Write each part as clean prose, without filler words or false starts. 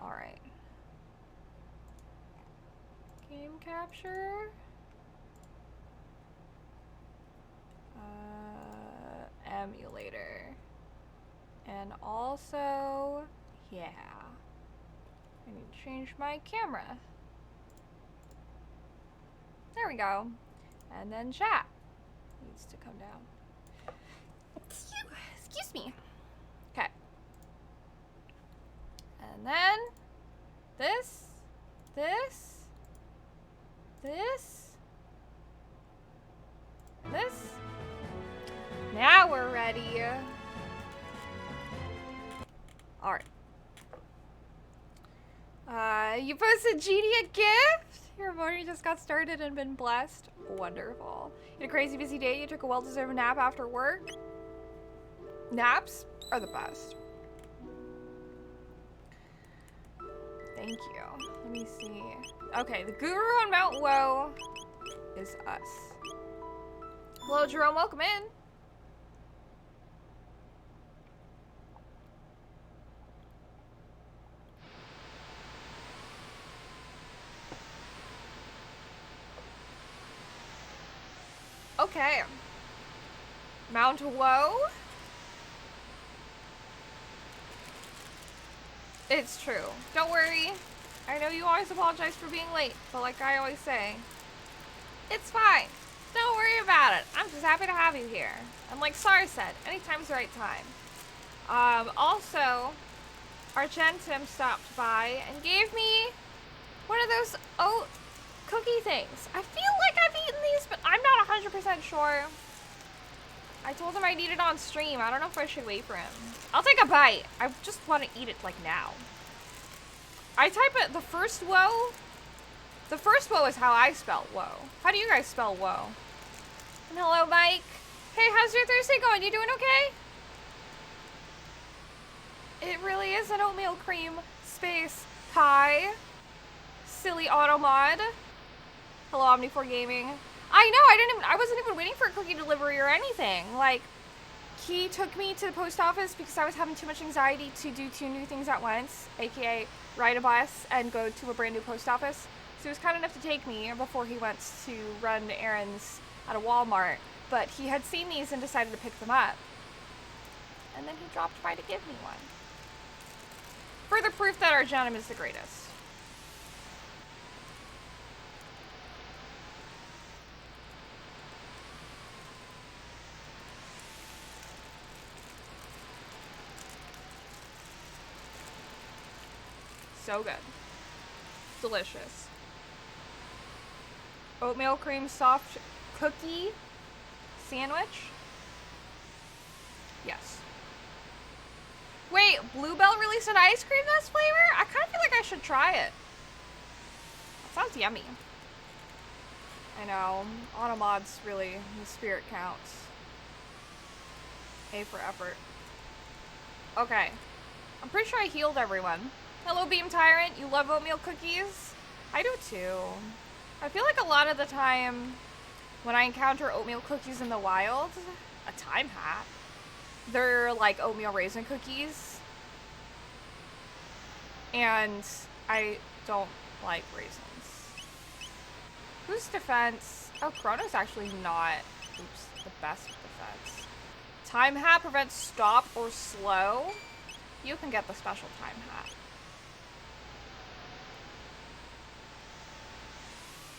Alright. Game capture. Emulator. And also, yeah. I need to change my camera. There we go. And then chat needs to come down. Excuse me. Okay. And then this. Now we're ready. Alright. You posted Genie a gift? Your morning just got started and been blessed. Wonderful. You had a crazy busy day. You took a well-deserved nap after work. Naps are the best. Thank you. Let me see. Okay, the guru on Mount Woe is us. Hello, Jerome. Welcome in. Okay. Mount Woe. It's true. Don't worry. I know you always apologize for being late, but like I always say, it's fine. Don't worry about it. I'm just happy to have you here. And like Sar said, anytime's the right time. Also, Argentum stopped by and gave me one of those oat cookie things. I feel like I've eaten these, but I'm not 100% sure. I told him I need it on stream. I don't know if I should wait for him. I'll take a bite. I just want to eat it like now. I type it, the first woe. The first woe is how I spell woe. How do you guys spell woe? And hello, Mike. Hey, how's your Thursday going? You doing okay? It really is an oatmeal cream space pie. Silly automod. Hello, Omni4 Gaming. I know, I wasn't even waiting for a cookie delivery or anything. Like, he took me to the post office because I was having too much anxiety to do 2 new things at once, aka ride a bus and go to a brand new post office. So he was kind enough to take me before he went to run errands at a Walmart. But he had seen these and decided to pick them up. And then he dropped by to give me one. Further proof that Argentum is the greatest. So good. Delicious. Oatmeal cream soft cookie sandwich? Yes. Wait, Bluebell released an ice cream that's flavor? I kind of feel like I should try it. That sounds yummy. I know. Automod's really, the spirit counts. A for effort. Okay. I'm pretty sure I healed everyone. Hello, Beam Tyrant. You love oatmeal cookies? I do too. I feel like a lot of the time when I encounter oatmeal cookies in the wild, a time hat, they're like oatmeal raisin cookies. And I don't like raisins. Whose defense? Oh, Chrono's actually not, the best defense. Time hat prevents stop or slow. You can get the special time hat.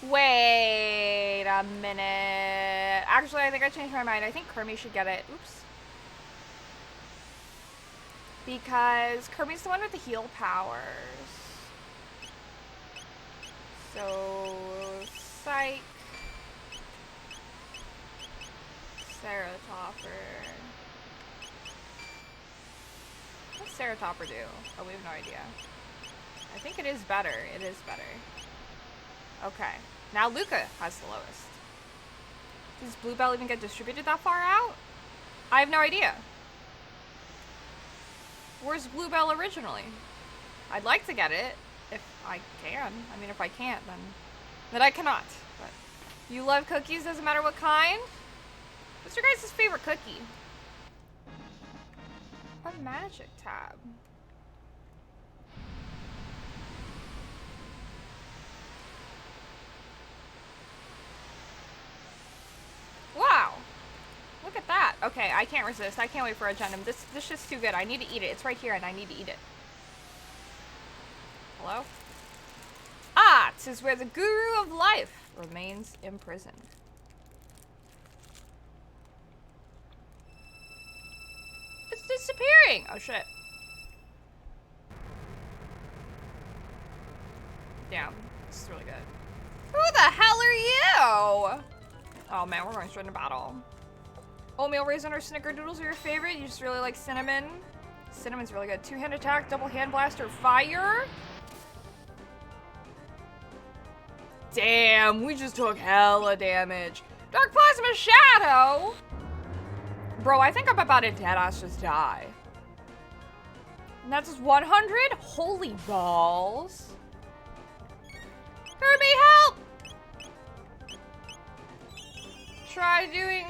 Wait a minute. Actually, I think I changed my mind. I think Kermi should get it. Oops. Because Kermi's the one with the heal powers. So, Psych. Ceratopper. What's Ceratopper do? Oh, we have no idea. I think it is better. It is better. Okay. Now Luca has the lowest. Does Bluebell even get distributed that far out? I have no idea. Where's Bluebell originally? I'd like to get it if I can. I mean, if I can't, then I cannot. But you love cookies, doesn't matter what kind? What's your guys' favorite cookie? A magic tab. Okay, I can't resist. I can't wait for addendum. This shit's too good. I need to eat it. It's right here, and I need to eat it. Hello? Ah, 'tis where the guru of life remains imprisoned. It's disappearing! Oh, shit. Damn. This is really good. Who the hell are you? Oh, man, we're going straight into battle. Oatmeal raisin or snickerdoodles are your favorite? You just really like cinnamon? Cinnamon's really good. Two-hand attack, double hand blaster, fire? Damn, we just took hella damage. Dark plasma shadow? Bro, I think I'm about to deadass just die. And that's just 100? Holy balls. Kermi, help! Try doing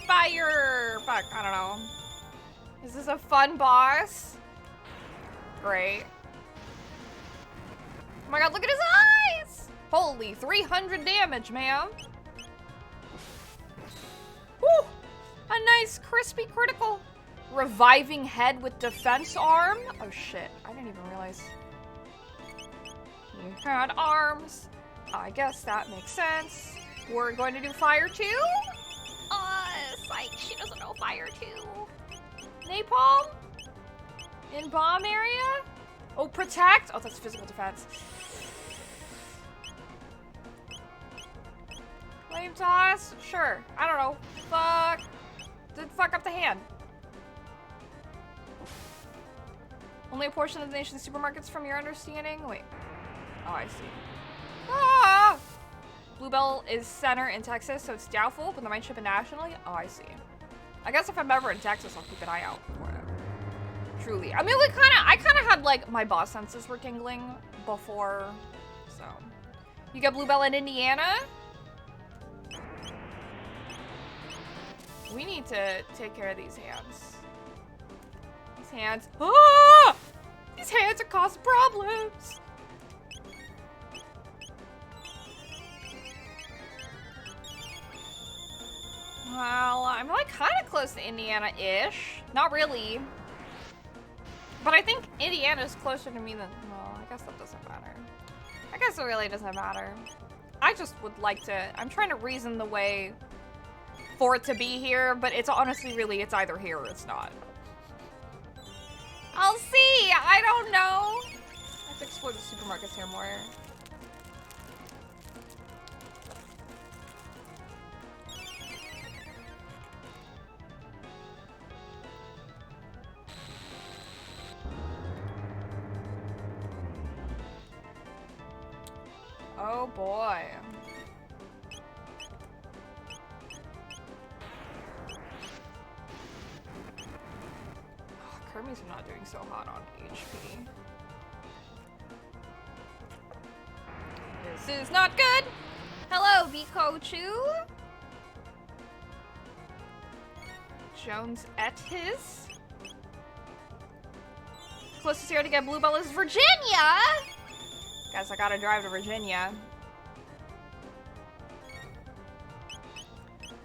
fire. Fuck, I don't know. Is this a fun boss? Great. Oh my god, look at his eyes! Holy, 300 damage, ma'am. Woo! A nice crispy critical. Reviving head with defense arm? Oh shit, I didn't even realize. You had arms. I guess that makes sense. We're going to do fire too? Psych, she doesn't know fire too. Napalm? In bomb area? Oh, protect? Oh, that's physical defense. Flame toss? Sure. I don't know. Fuck. Did fuck up the hand. Only a portion of the nation's supermarkets from your understanding? Wait. Oh, I see. Ah! Bluebell is center in Texas, so it's doubtful, but they might ship it nationally? Oh, I see. I guess if I'm ever in Texas, I'll keep an eye out for it. Truly. I mean, I kind of had, like, my boss senses were tingling before, so. You get Bluebell in Indiana? We need to take care of these hands. These hands. Ah! These hands are causing problems. Well, I'm like kind of close to Indiana-ish. Not really. But I think Indiana's closer to me than... Well, I guess that doesn't matter. I guess it really doesn't matter. I just would like to... I'm trying to reason the way for it to be here, but it's honestly really, it's either here or it's not. I'll see! I don't know! I have to explore the supermarkets here more. Oh boy. Oh, Kermi's not doing so hot on HP. This is not good! Hello, Vikochu! Jones et his. Closest here to get Bluebell is Virginia! Guess I gotta drive to Virginia.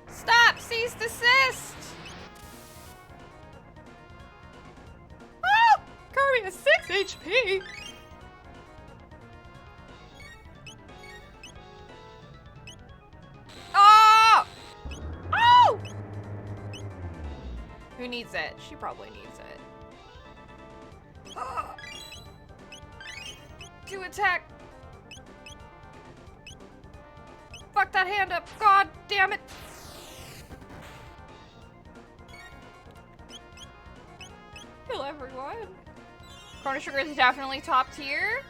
Stop! Cease desist! Oh! Kermi has 6 HP! Oh! Oh! Who needs it? She probably needs it. Oh. To attack. Fuck that hand up. God damn it. Kill everyone. Chrono Trigger is definitely top tier.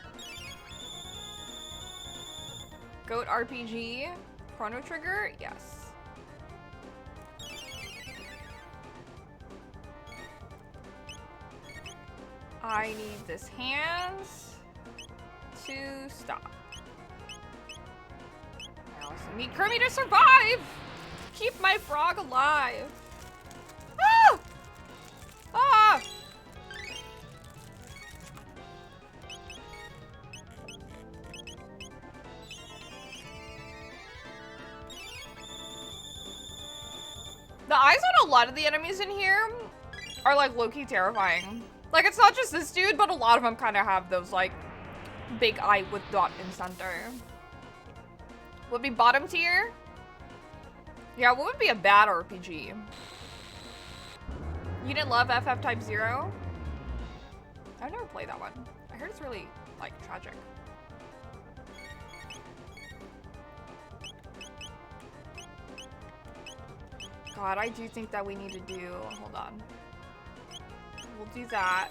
Goat RPG. Chrono Trigger? Yes. I need this hands to stop. I also need Kermi to survive! Keep my frog alive! Ah! Ah! The eyes on a lot of the enemies in here are like low-key terrifying. Like, it's not just this dude, but a lot of them kind of have those like big eye with dot in center. Would be bottom tier? Yeah, what would be a bad RPG? You didn't love FF Type 0? I've never played that one. I heard it's really, like, tragic. God, I do think that we need to do... Hold on. We'll do that.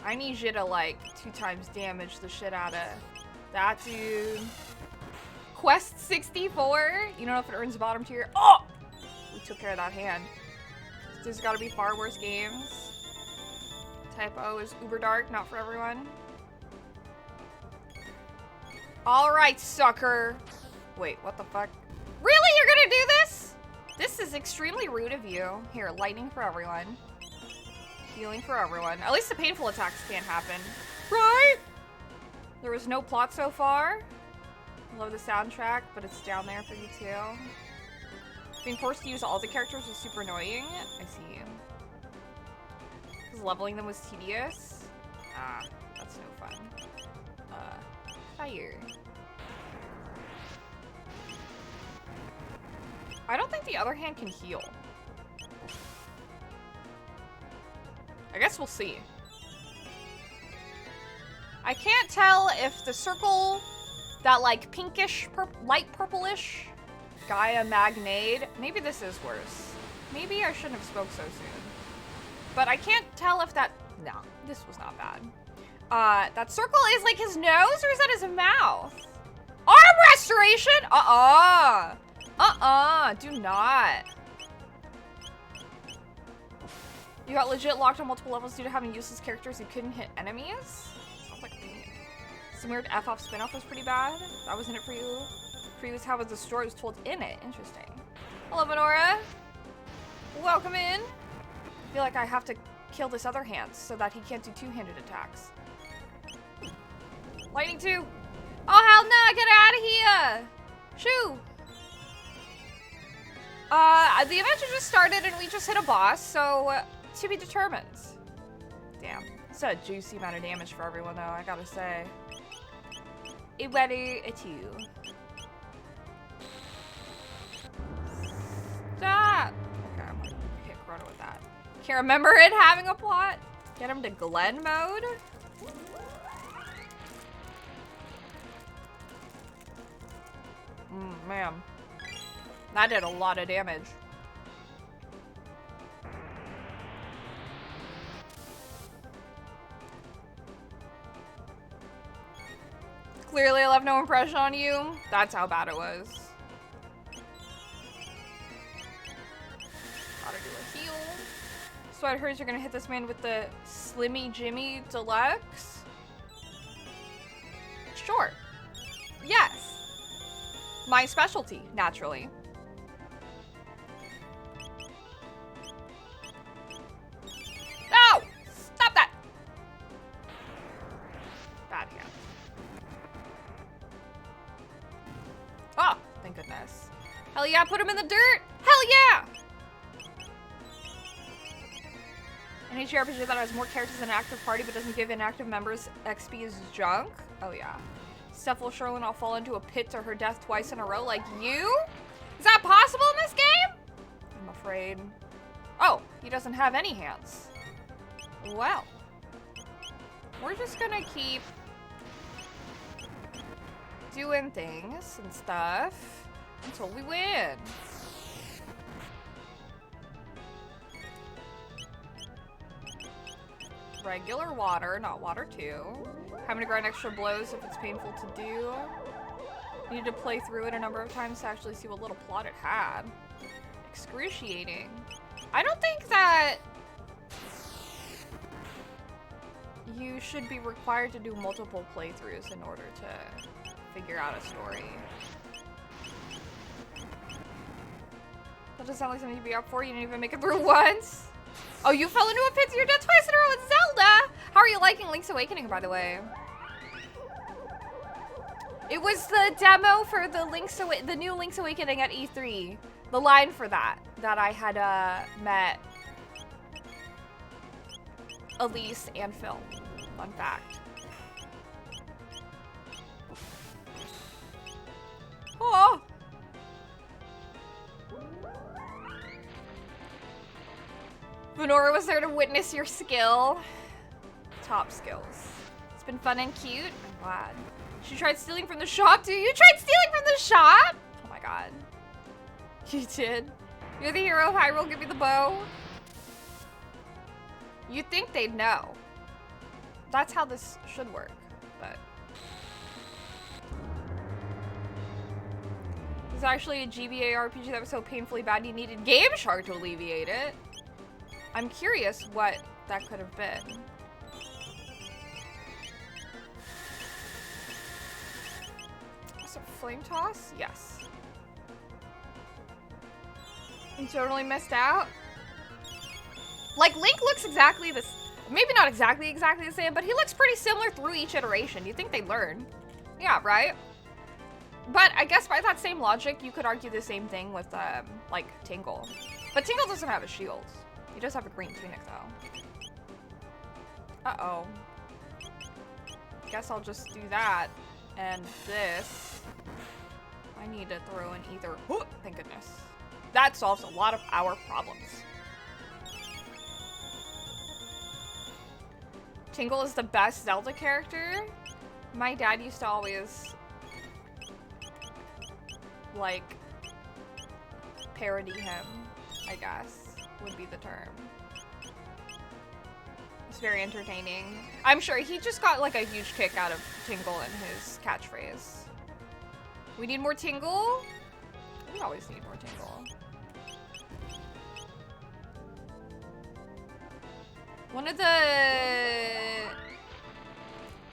I need you to, like, 2 times damage the shit out of that dude. Quest 64? You don't know if it earns bottom tier? Oh! We took care of that hand. There's gotta be far worse games. Type O is uber dark, not for everyone. Alright, sucker. Wait, what the fuck? Really? You're gonna do this? This is extremely rude of you. Here, lightning for everyone. Healing for everyone. At least the painful attacks can't happen. Right? There was no plot so far. Love the soundtrack, but it's down there for you too. Being forced to use all the characters was super annoying. I see. Because leveling them was tedious. Ah, that's no fun. Fire. I don't think the other hand can heal. I guess we'll see. I can't tell if the circle, that like pinkish, light purplish Gaia Magnade, maybe this is worse. Maybe I shouldn't have spoke so soon. But I can't tell if that, no, this was not bad. That circle is like his nose or is that his mouth? Arm restoration? Do not. You got legit locked on multiple levels due to having useless characters who couldn't hit enemies? Sounds like a thing. Some weird F-off spin-off was pretty bad. That wasn't it for you. For you was how the story was told in it. Interesting. Hello, Minora. Welcome in. I feel like I have to kill this other hand so that he can't do two-handed attacks. Lightning 2. Oh, hell no, get out of here. Shoo. The adventure just started and we just hit a boss, so to be determined. Damn. It's a juicy amount of damage for everyone, though, I gotta say. A weather a two. Stop! Okay, I'm gonna hit Chrono with that. Can't remember it having a plot. Get him to Glen mode. Man. That did a lot of damage. Clearly I left no impression on you. That's how bad it was. Gotta do a heal. So I heard you're gonna hit this man with the Slimmy Jimmy Deluxe? Sure. Yes. My specialty, naturally. No! Stop that! Bad hand. Oh, thank goodness. Hell yeah, put him in the dirt! Hell yeah! An RPG that has more characters than an active party but doesn't give inactive members XP is junk? Oh yeah. Steph will surely not fall into a pit to her death twice in a row like you? Is that possible in this game? I'm afraid. Oh, he doesn't have any hands. Well. We're just gonna keep doing things and stuff until we win. Regular water, not water 2. Having to grind extra blows if it's painful to do. You need to play through it a number of times to actually see what little plot it had. Excruciating. I don't think that you should be required to do multiple playthroughs in order to figure out a story. That doesn't sound like something you'd be up for. You didn't even make it through once. Oh, you fell into a pit to your death twice in a row with Zelda! How are you liking Link's Awakening, by the way? It was the demo for the new Link's Awakening at E3. The line for that. that I had met Elise and Phil. Fun fact. Oh! Venora was there to witness your skill. Top skills. It's been fun and cute. I'm glad. She tried stealing from the shop, dude. You tried stealing from the shop? Oh my god. You did. You're the hero of Hyrule. Give me the bow. You'd think they'd know. That's how this should work, but. It's actually a GBA RPG that was so painfully bad you needed Game Shark to alleviate it. I'm curious what that could have been. Was it Flame Toss? Yes. You totally missed out. Like, Link looks exactly the maybe not exactly the same, but he looks pretty similar through each iteration. You'd think they'd learn. Yeah, right? But I guess by that same logic, you could argue the same thing with, like, Tingle. But Tingle doesn't have a shield. He does have a green tunic, though. Uh-oh. Guess I'll just do that. And this. I need to throw in either. Oh, thank goodness. That solves a lot of our problems. Tingle is the best Zelda character. My dad used to always, like, parody him, I guess, would be the term. It's very entertaining. I'm sure he just got, like, a huge kick out of Tingle and his catchphrase. We need more Tingle? We always need more Tingle. One of the...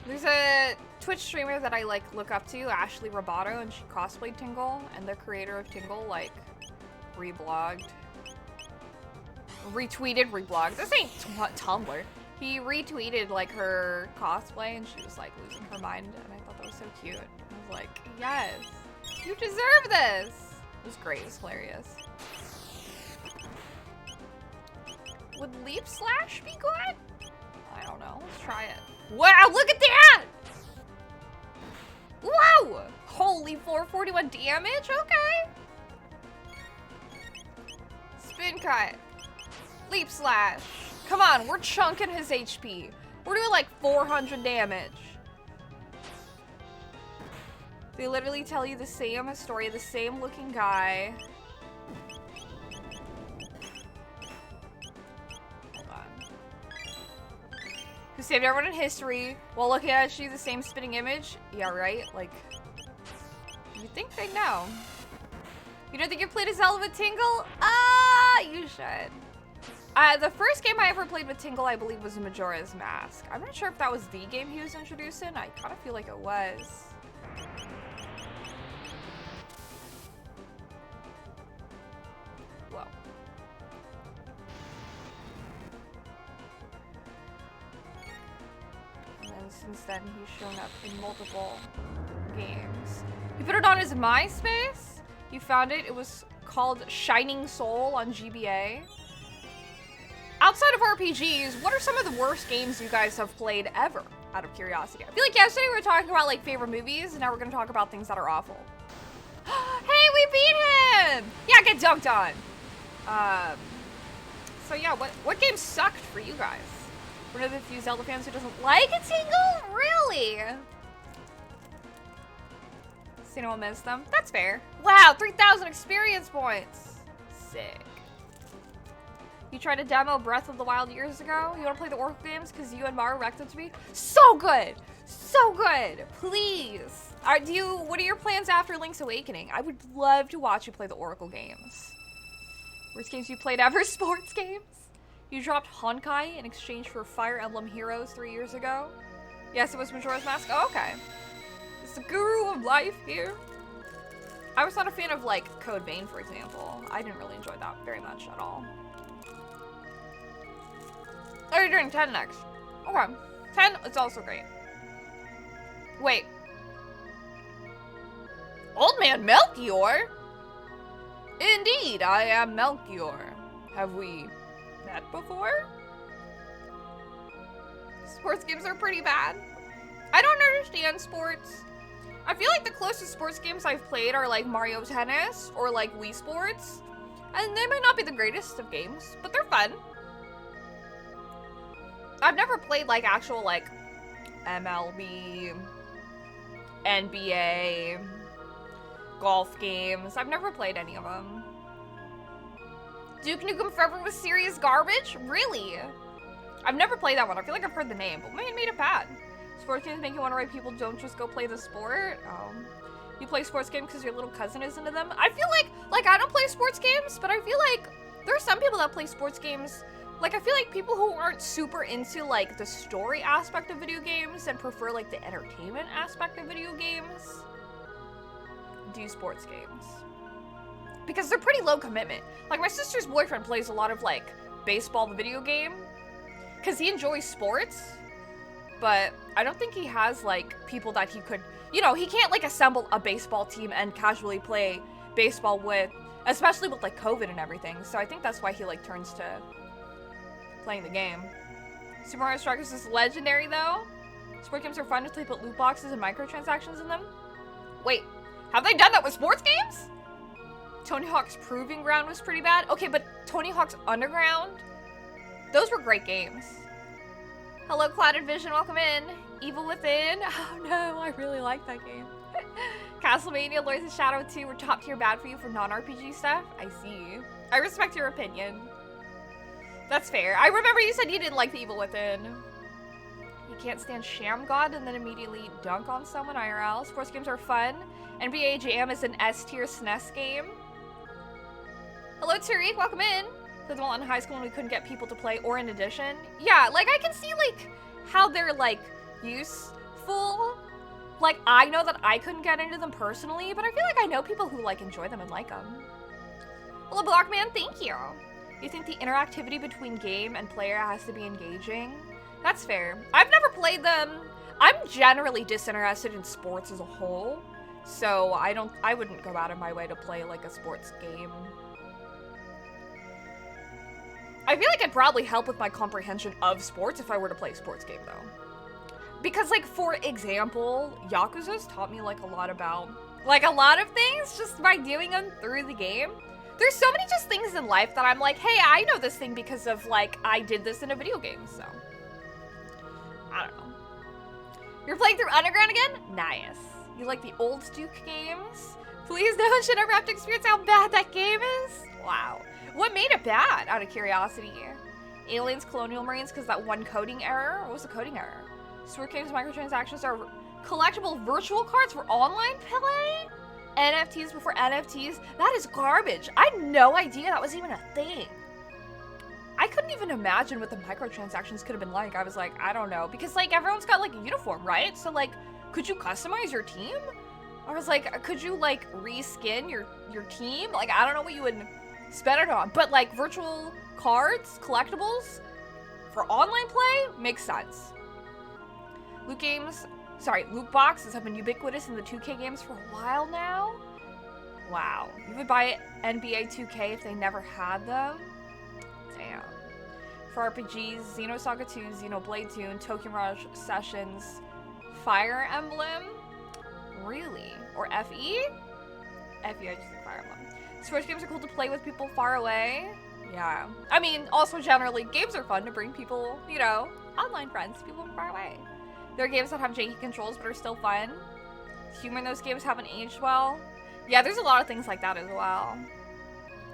There's a Twitch streamer that I, like, look up to, Ashley Roboto, and she cosplayed Tingle, and the creator of Tingle, like, reblogged. Reblogged. This ain't Tumblr. He retweeted, like, her cosplay, and she was, like, losing her mind, and I thought that was so cute. I was like, yes, you deserve this! It was great. It was hilarious. Would Leap Slash be good? I don't know. Let's try it. Wow, look at that! Wow! Holy 441 damage? Okay. Spin cut. Leap Slash. Come on, we're chunking his HP. We're doing like 400 damage. They literally tell you the same story, the same looking guy. Who saved everyone in history while looking at you the same spitting image? Yeah, right? Like, you'd think they'd know. You don't think you played a Zelda with Tingle? Ah, you should. The first game I ever played with Tingle, I believe, was Majora's Mask. I'm not sure if that was the game he was introduced in. I kind of feel like it was. Whoa. And since then, he's shown up in multiple games. He put it on his MySpace. You found it. It was called Shining Soul on GBA. Outside of RPGs, what are some of the worst games you guys have played ever, out of curiosity? I feel like yesterday we were talking about, like, favorite movies, and now we're going to talk about things that are awful. Hey, we beat him! Yeah, get dunked on. So yeah, what games sucked for you guys? One of the few Zelda fans who doesn't like a Tingle? Really? So no one missed them? That's fair. Wow, 3,000 experience points. Sick. You tried to demo Breath of the Wild years ago? You want to play the Oracle games because you and Mara wrecked it to me? So good! So good! Please! What are your plans after Link's Awakening? I would love to watch you play the Oracle games. Worst games you played ever? Sports games? You dropped Honkai in exchange for Fire Emblem Heroes 3 years ago? Yes, it was Majora's Mask? Oh, okay. It's the guru of life here. I was not a fan of, like, Code Vein, for example. I didn't really enjoy that very much at all. Oh, you're doing 10 next. Okay. 10, it's also great. Wait. Old Man Melchior? Indeed, I am Melchior. Have we met before? Sports games are pretty bad. I don't understand sports. I feel like the closest sports games I've played are like Mario Tennis or like Wii Sports. And they might not be the greatest of games, but they're fun. I've never played like actual like MLB, NBA, golf games. I've never played any of them. Duke Nukem Forever was serious garbage? Really? I've never played that one. I feel like I've heard the name, but maybe it made it bad. Sports games make you wonder why people don't just go play the sport. You play sports games because your little cousin is into them. I feel like I don't play sports games, but I feel like there are some people that play sports games. Like, I feel like people who aren't super into, like, the story aspect of video games and prefer, like, the entertainment aspect of video games do sports games. Because they're pretty low commitment. Like, my sister's boyfriend plays a lot of, like, baseball, the video game, because he enjoys sports, but I don't think he has, like, people that he could, you know, he can't, like, assemble a baseball team and casually play baseball with, especially with, like, COVID and everything, so I think that's why he, like, turns to playing the game. Super Mario Strikers is legendary, though. Sport games are fun if they put loot boxes and microtransactions in them. Wait, have they done that with sports games? Tony Hawk's Proving Ground was pretty bad. Okay, but Tony Hawk's Underground, those were great games. Hello, Clouded Vision, welcome in. Evil Within, oh no, I really like that game. Castlevania, Lords of Shadow 2 were top tier bad for you for non-RPG stuff. I see. I respect your opinion. That's fair. I remember you said you didn't like the Evil Within. You can't stand Sham God and then immediately dunk on someone IRL. Sports games are fun. NBA Jam is an S-tier SNES game. Hello, Tariq. Welcome in. Played them all in high school when we couldn't get people to play, or in addition. Yeah, like, I can see, like, how they're, like, useful. Like, I know that I couldn't get into them personally, but I feel like I know people who, like, enjoy them and like them. Hello, Blockman. Thank you. You think the interactivity between game and player has to be engaging? That's fair. I've never played them. I'm generally disinterested in sports as a whole, so I wouldn't go out of my way to play like a sports game. I feel like it'd probably help with my comprehension of sports if I were to play a sports game though. Because like, for example, Yakuza's taught me like a lot about, like a lot of things just by doing them through the game. There's so many just things in life that I'm like, hey, I know this thing because of, like, I did this in a video game, so. I don't know. You're playing through Underground again? Nice. You like the old Duke games? Please don't should ever have to experience how bad that game is? Wow. What made it bad, out of curiosity? Aliens, Colonial Marines, because that one coding error? What was the coding error? Sport games, microtransactions are collectible virtual cards for online play? NFTs before NFTs? That is garbage. I had no idea that was even a thing. I couldn't even imagine what the microtransactions could have been like. I was like, I don't know. Because, like, everyone's got, like, a uniform, right? So, like, could you customize your team? I was like, could you, like, reskin your team? Like, I don't know what you would spend it on. But, like, virtual cards, collectibles, for online play, makes sense. Loot boxes have been ubiquitous in the 2K games for a while now. Wow. You would buy NBA 2K if they never had them? Damn. For RPGs, Xenosaga 2, Xenoblade 2, and Tokyo Mirage Sessions, Fire Emblem? Really? Or FE? FE, I just think Fire Emblem. Sports games are cool to play with people far away. Yeah. I mean, also generally, games are fun to bring people, you know, online friends, people far away. There are games that have janky controls but are still fun. Humor in those games haven't aged well. Yeah, there's a lot of things like that as well.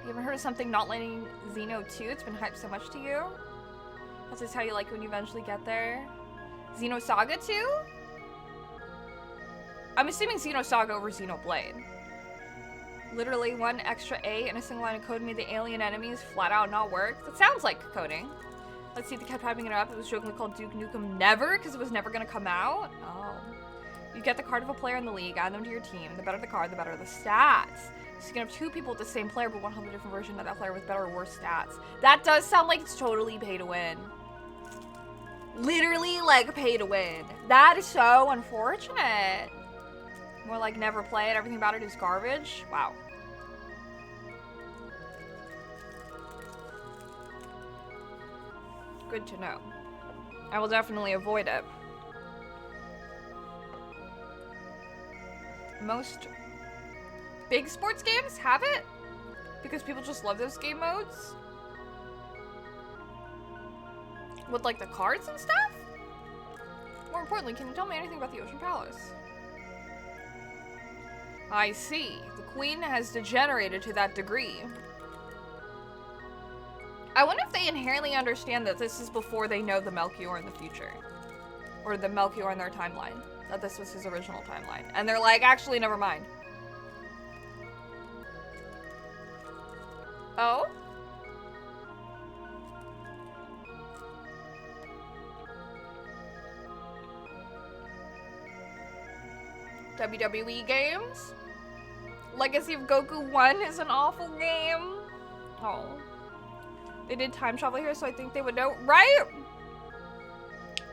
You ever heard of something not letting Xeno 2? It's been hyped so much to you. That's just how you like it when you eventually get there. Xenosaga 2? I'm assuming Xenosaga over Xenoblade. Literally one extra A in a single line of code made the alien enemies flat out not work. That sounds like coding. Let's see if they kept hyping it up. It was jokingly called Duke Nukem Never because it was never going to come out. Oh. You get the card of a player in the league, add them to your team. The better the card, the better the stats. So you can have two people with the same player, but one have a different version of that player with better or worse stats. That does sound like it's totally pay to win. Literally, like, pay to win. That is so unfortunate. More like never play it. Everything about it is garbage. Wow. Good to know. I will definitely avoid it. Most big sports games have it because people just love those game modes. With like the cards and stuff? More importantly, can you tell me anything about the Ocean Palace? I see. The Queen has degenerated to that degree. I wonder if they inherently understand that this is before they know the Melchior in the future. Or the Melchior in their timeline. That this was his original timeline. And they're like, actually, never mind. Oh? WWE games? Legacy of Goku 1 is an awful game. Oh. They did time travel here, so I think they would know. Right?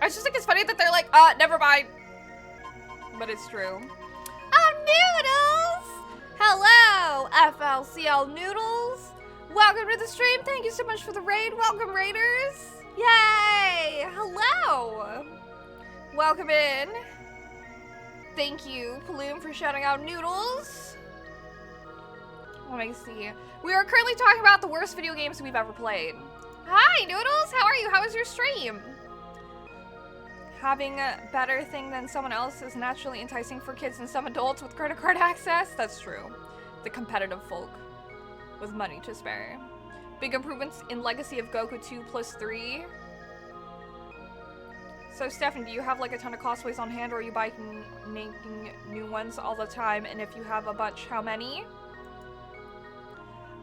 I just think it's funny that they're like, never mind. But it's true. Oh, Noodles! Hello, FLCL Noodles. Welcome to the stream. Thank you so much for the raid. Welcome, Raiders. Yay! Hello. Welcome in. Thank you, Paloom, for shouting out Noodles. Let me see. We are currently talking about the worst video games we've ever played. Hi, Noodles. How are you? How was your stream? Having a better thing than someone else is naturally enticing for kids and some adults with credit card access. That's true. The competitive folk with money to spare. Big improvements in Legacy of Goku 2 plus 3. So, Stephanie, do you have like a ton of cosplays on hand, or are you making new ones all the time? And if you have a bunch, how many?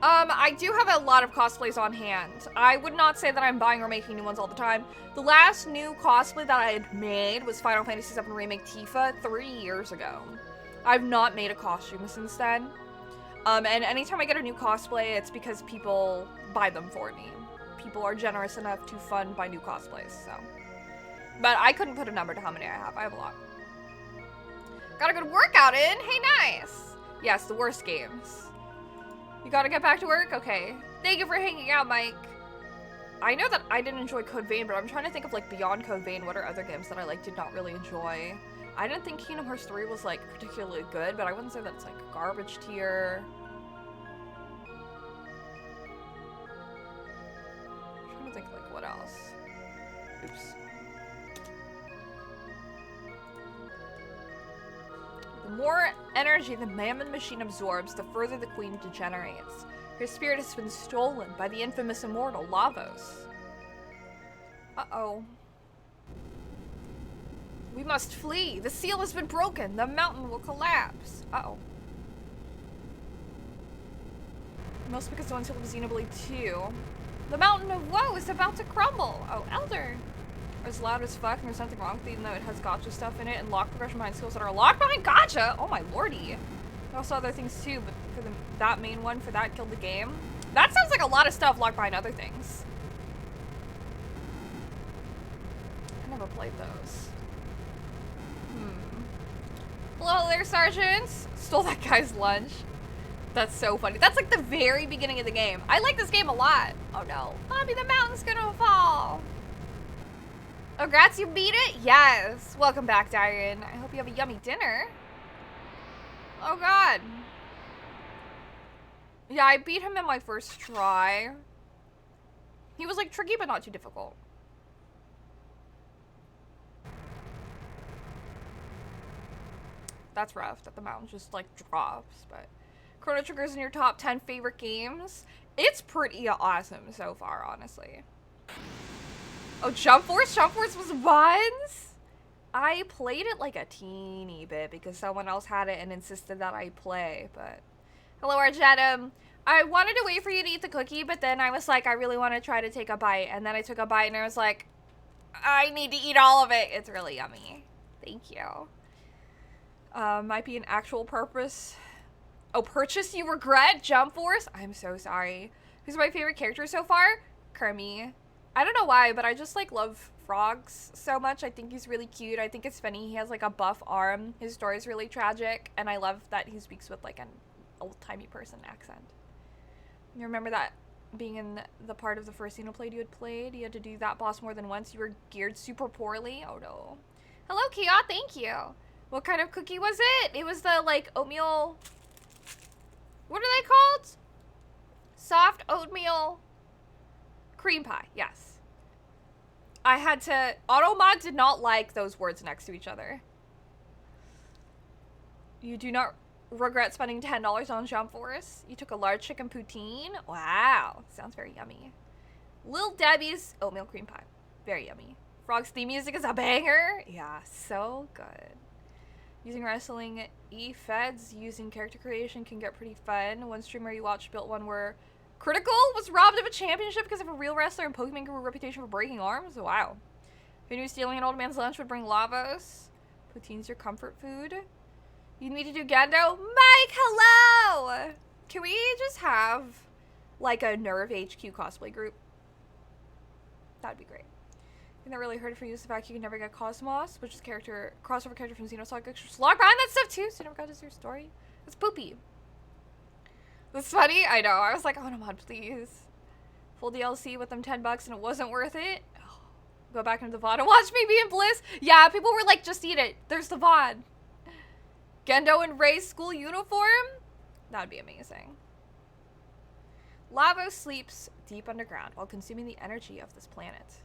I do have a lot of cosplays on hand. I would not say that I'm buying or making new ones all the time. The last new cosplay that I had made was Final Fantasy VII Remake Tifa 3 years ago. I've not made a costume since then. And anytime I get a new cosplay, it's because people buy them for me. People are generous enough to fund my new cosplays, so. But I couldn't put a number to how many I have. I have a lot. Got a good workout in. Hey, nice. Yes, the worst games. You gotta get back to work? Okay. Thank you for hanging out, Mike. I know that I didn't enjoy Code Vein, but I'm trying to think of like beyond Code Vein, what are other games that I like did not really enjoy. I didn't think Kingdom Hearts 3 was like particularly good, but I wouldn't say that it's like garbage tier. I'm trying to think like what else. Oops. The more energy the Mammon machine absorbs, the further the Queen degenerates. Her spirit has been stolen by the infamous immortal Lavos. Uh-oh. We must flee. The seal has been broken. The mountain will collapse. Uh-oh. Most because the until of Xenoblade 2. The mountain of woe is about to crumble. Oh, Elder. It's loud as fuck, and there's nothing wrong with it, even though it has gacha stuff in it, and lock progression behind skills that are locked behind gacha. Oh my lordy. Also other things too, but for that main one, for that killed the game. That sounds like a lot of stuff locked behind other things. I never played those. Hello there, sergeants. Stole that guy's lunch. That's so funny. That's like the very beginning of the game. I like this game a lot. Oh no. Mommy, the mountain's gonna fall. Oh, Grats, you beat it? Yes. Welcome back, Darren. I hope you have a yummy dinner. Oh, God. Yeah, I beat him in my first try. He was, like, tricky, but not too difficult. That's rough, that the mountain just, like, drops, but... Chrono Trigger's in your top 10 favorite games. It's pretty awesome so far, honestly. Oh, Jump Force? Jump Force was once? I played it like a teeny bit because someone else had it and insisted that I play, but... Hello, Argentum. I wanted to wait for you to eat the cookie, but then I was like, I really want to try to take a bite. And then I took a bite and I was like, I need to eat all of it. It's really yummy. Thank you. Might be an actual purpose. Oh, purchase you regret? Jump Force? I'm so sorry. Who's my favorite character so far? Kermi. I don't know why, but I just, like, love frogs so much. I think he's really cute. I think it's funny. He has, like, a buff arm. His story's really tragic, and I love that he speaks with, like, an old-timey person accent. You remember that being in the part of the first Xenoblade you had played. You had to do that boss more than once. You were geared super poorly. Oh no. Hello, Kia. Thank you. What kind of cookie was it? It was the, like, oatmeal... What are they called? Soft oatmeal cream pie. Yes. I had to... Automod did not like those words next to each other. You do not regret spending $10 on Jump Force. You took a large chicken poutine. Wow. Sounds very yummy. Lil Debbie's oatmeal cream pie. Very yummy. Frog's theme music is a banger. Yeah, so good. Using wrestling E-Feds using character creation can get pretty fun. One streamer you watched built one where Critical was robbed of a championship because of a real wrestler and Pokemon grew a reputation for breaking arms. Wow. Who knew stealing an old man's lunch would bring Lavos? Poutine's your comfort food. You need to do Gendo? Mike, hello! Can we just have, like, a Nerve HQ cosplay group? That'd be great. I think that really hurt for you is the fact you can never get Cosmos, which is crossover character from Xenosaga Extra Slog behind that stuff too, so you never got to see your story. It's poopy. That's funny? I know. I was like, oh no, mod, please. Full DLC with them $10 and it wasn't worth it. Oh, go back into the VOD and watch me be in bliss. Yeah, people were like, just eat it. There's the VOD. Gendo in Ray's school uniform? That would be amazing. Lavos sleeps deep underground while consuming the energy of this planet.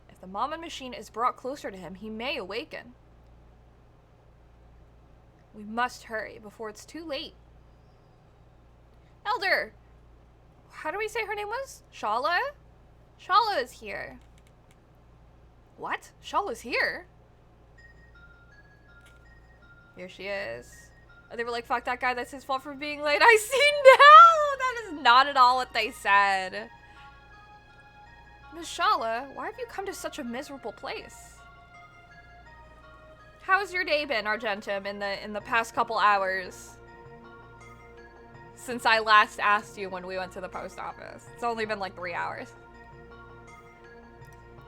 If the Mama machine is brought closer to him, he may awaken. We must hurry before it's too late. Elder! How do we say her name was? Shala? Shala is here. What? Shala's here? Here she is. Oh, they were like, fuck that guy, that's his fault for being late. I see now! That is not at all what they said. Miss Shala, why have you come to such a miserable place? How's your day been, Argentum, in the past couple hours? Since I last asked you when we went to the post office. It's only been like 3 hours.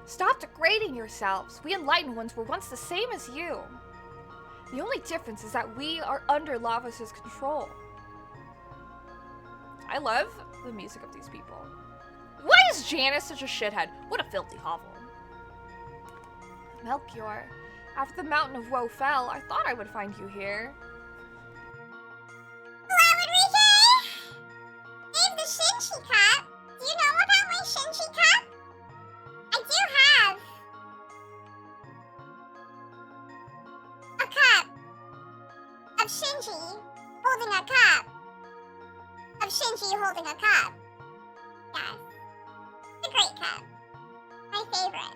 Stop degrading yourselves. We enlightened ones were once the same as you. The only difference is that we are under Lavos' control. I love the music of these people. Why is Janice such a shithead? What a filthy hovel. Melchior, after the mountain of woe fell, I thought I would find you here. Hello, Enrique! I have the Shinchi cup. Do you know about my Shinchi cup? I do have a cup of Shinji holding a cup of Shinji holding a cup. Yes. It's a great cup. My favorite.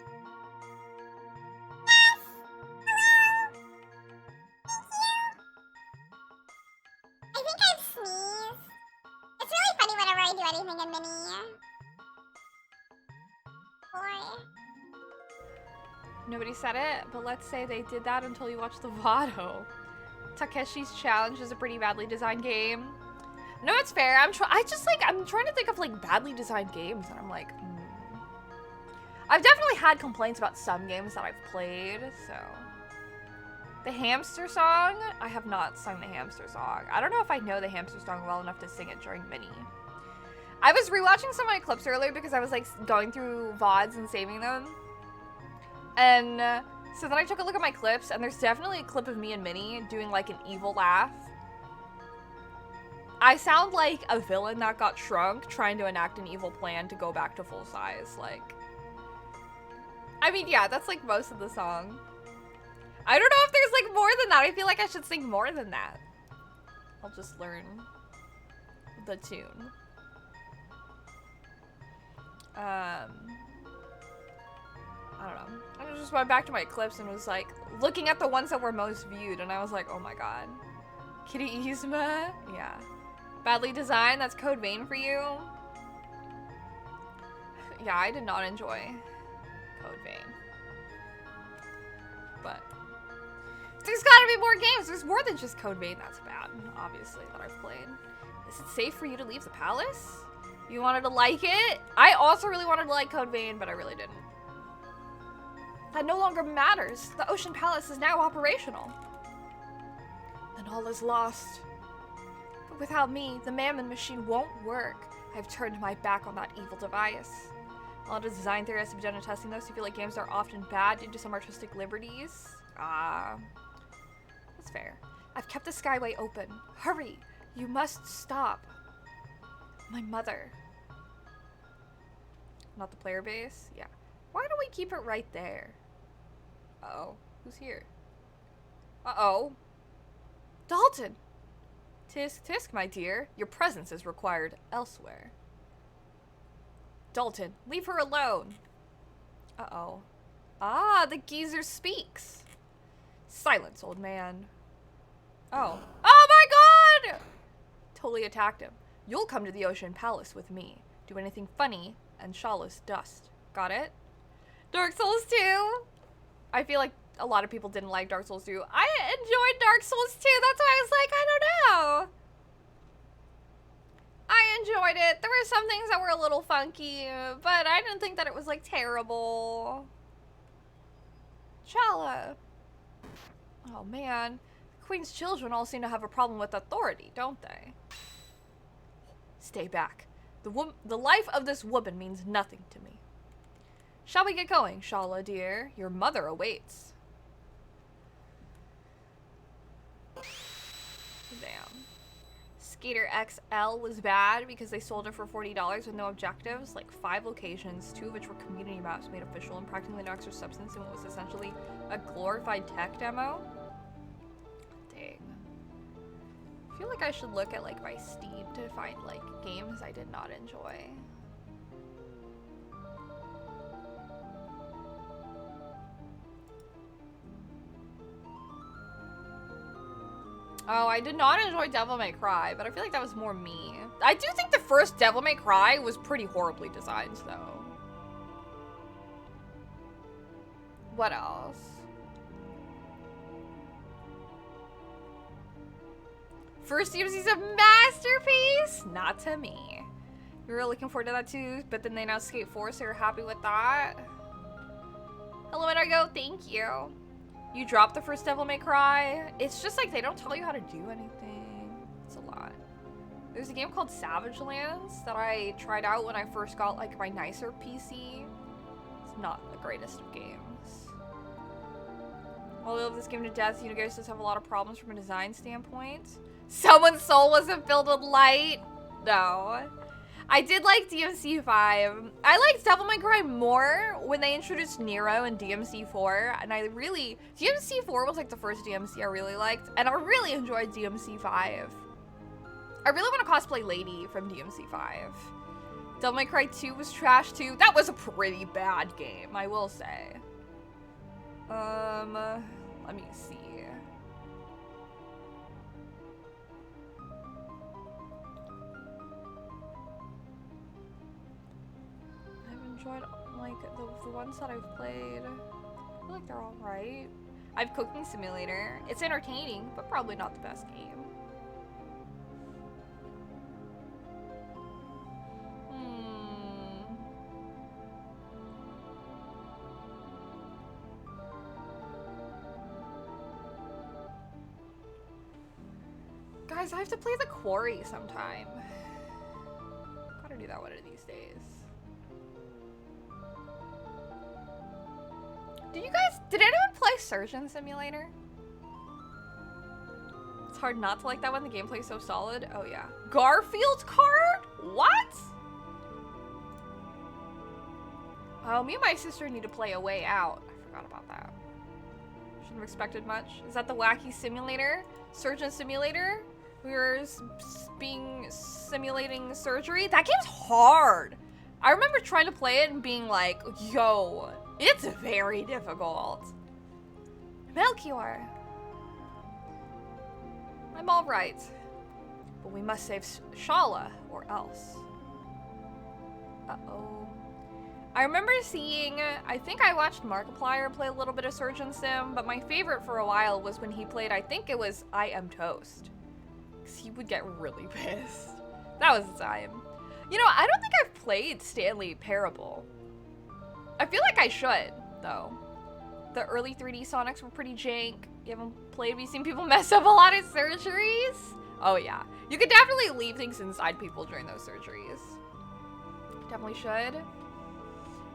Yes! Hello! Thank you! I think I've sneezed. It's really funny whenever I do anything in Mini. Boy. Nobody said it, but let's say they did that until you watched the VOD. Takeshi's Challenge is a pretty badly designed game. No, it's fair. I'm trying to think of like badly designed games, and I'm like, I've definitely had complaints about some games that I've played. So, the hamster song, I have not sung the hamster song. I don't know if I know the hamster song well enough to sing it during Mini. I was rewatching some of my clips earlier because I was like going through VODs and saving them, and so then I took a look at my clips, and there's definitely a clip of me and Minnie doing like an evil laugh. I sound like a villain that got shrunk trying to enact an evil plan to go back to full size. Like, I mean, yeah, that's like most of the song. I don't know if there's like more than that. I feel like I should sing more than that. I'll just learn the tune. I don't know. I just went back to my clips and was like looking at the ones that were most viewed, and I was like, oh my god. Kitty Izuma? Yeah. Badly designed, that's Code Vein for you. Yeah, I did not enjoy Code Vein. But there's gotta be more games. There's more than just Code Vein that's bad, obviously, that I've played. Is it safe for you to leave the palace? You wanted to like it? I also really wanted to like Code Vein, but I really didn't. That no longer matters. The Ocean Palace is now operational. And all is lost. But without me, the Mammon machine won't work. I I've turned my back on that evil device. A lot of design theorists have done testing this. You feel like games are often bad due to some artistic liberties. That's fair. I've kept the skyway open. Hurry! You must stop. My mother. Not the player base? Yeah. Why don't we keep it right there? Uh-oh. Who's here? Uh-oh. Dalton! Tisk, tisk, my dear. Your presence is required elsewhere. Dalton, leave her alone. Uh-oh. Ah, the geezer speaks. Silence, old man. Oh. Oh my god! Totally attacked him. You'll come to the Ocean Palace with me. Do anything funny and Shala's dust. Got it? Dark Souls 2. I feel like a lot of people didn't like Dark Souls 2. I enjoyed Dark Souls 2. That's why I was like, I don't know. I enjoyed it. There were some things that were a little funky, but I didn't think that it was like terrible. Shala. Oh man. The Queen's children all seem to have a problem with authority, don't they? Stay back. The life of this woman means nothing to me. Shall we get going, Shala, dear? Your mother awaits. Damn. Skater XL was bad because they sold it for $40 with no objectives, like 5 locations, 2 of which were community maps made official and practically no extra substance in what was essentially a glorified tech demo. Dang. I feel like I should look at like my Steam to find like games I did not enjoy. Oh, I did not enjoy Devil May Cry, but I feel like that was more me. I do think the first Devil May Cry was pretty horribly designed, though. What else? First DMC's a masterpiece? Not to me. We were looking forward to that too, but then they announced Skate 4, so you're happy with that? Hello, Enargo, thank you. You dropped the first Devil May Cry. It's just like they don't tell you how to do anything. It's a lot. There's a game called Savage Lands that I tried out when I first got like my nicer PC. It's not the greatest of games. While we love this game to death, you guys just have a lot of problems from a design standpoint. Someone's soul wasn't filled with light. No. I did like DMC 5. I liked Devil May Cry more when they introduced Nero in DMC 4, and DMC 4 was like the first DMC I really liked, and I really enjoyed DMC 5. I really want to cosplay Lady from DMC 5. Devil May Cry 2 was trash too. That was a pretty bad game, I will say. Let me see. Enjoyed like the ones that I've played. I feel like they're all right. I've Cooking Simulator. It's entertaining, but probably not the best game. Guys, I have to play The Quarry sometime. Gotta do that one of these days. Did anyone play Surgeon Simulator? It's hard not to like that one. The gameplay's so solid. Oh yeah. Garfield card? What? Oh, me and my sister need to play A Way Out. I forgot about that. Shouldn't have expected much. Is that the wacky simulator? Surgeon Simulator? We were simulating surgery? That game's hard. I remember trying to play it and being like, yo, it's very difficult. Melchior. I'm all right. But we must save Shala or else. Uh-oh. I remember seeing, I think I watched Markiplier play a little bit of Surgeon Sim, but my favorite for a while was when he played, I think it was I Am Toast. Because he would get really pissed. That was the time. You know, I don't think I've played Stanley Parable. I feel like I should, though. The early 3D Sonics were pretty jank. You haven't played? We've seen people mess up a lot of surgeries. Oh yeah. You could definitely leave things inside people during those surgeries. Definitely should.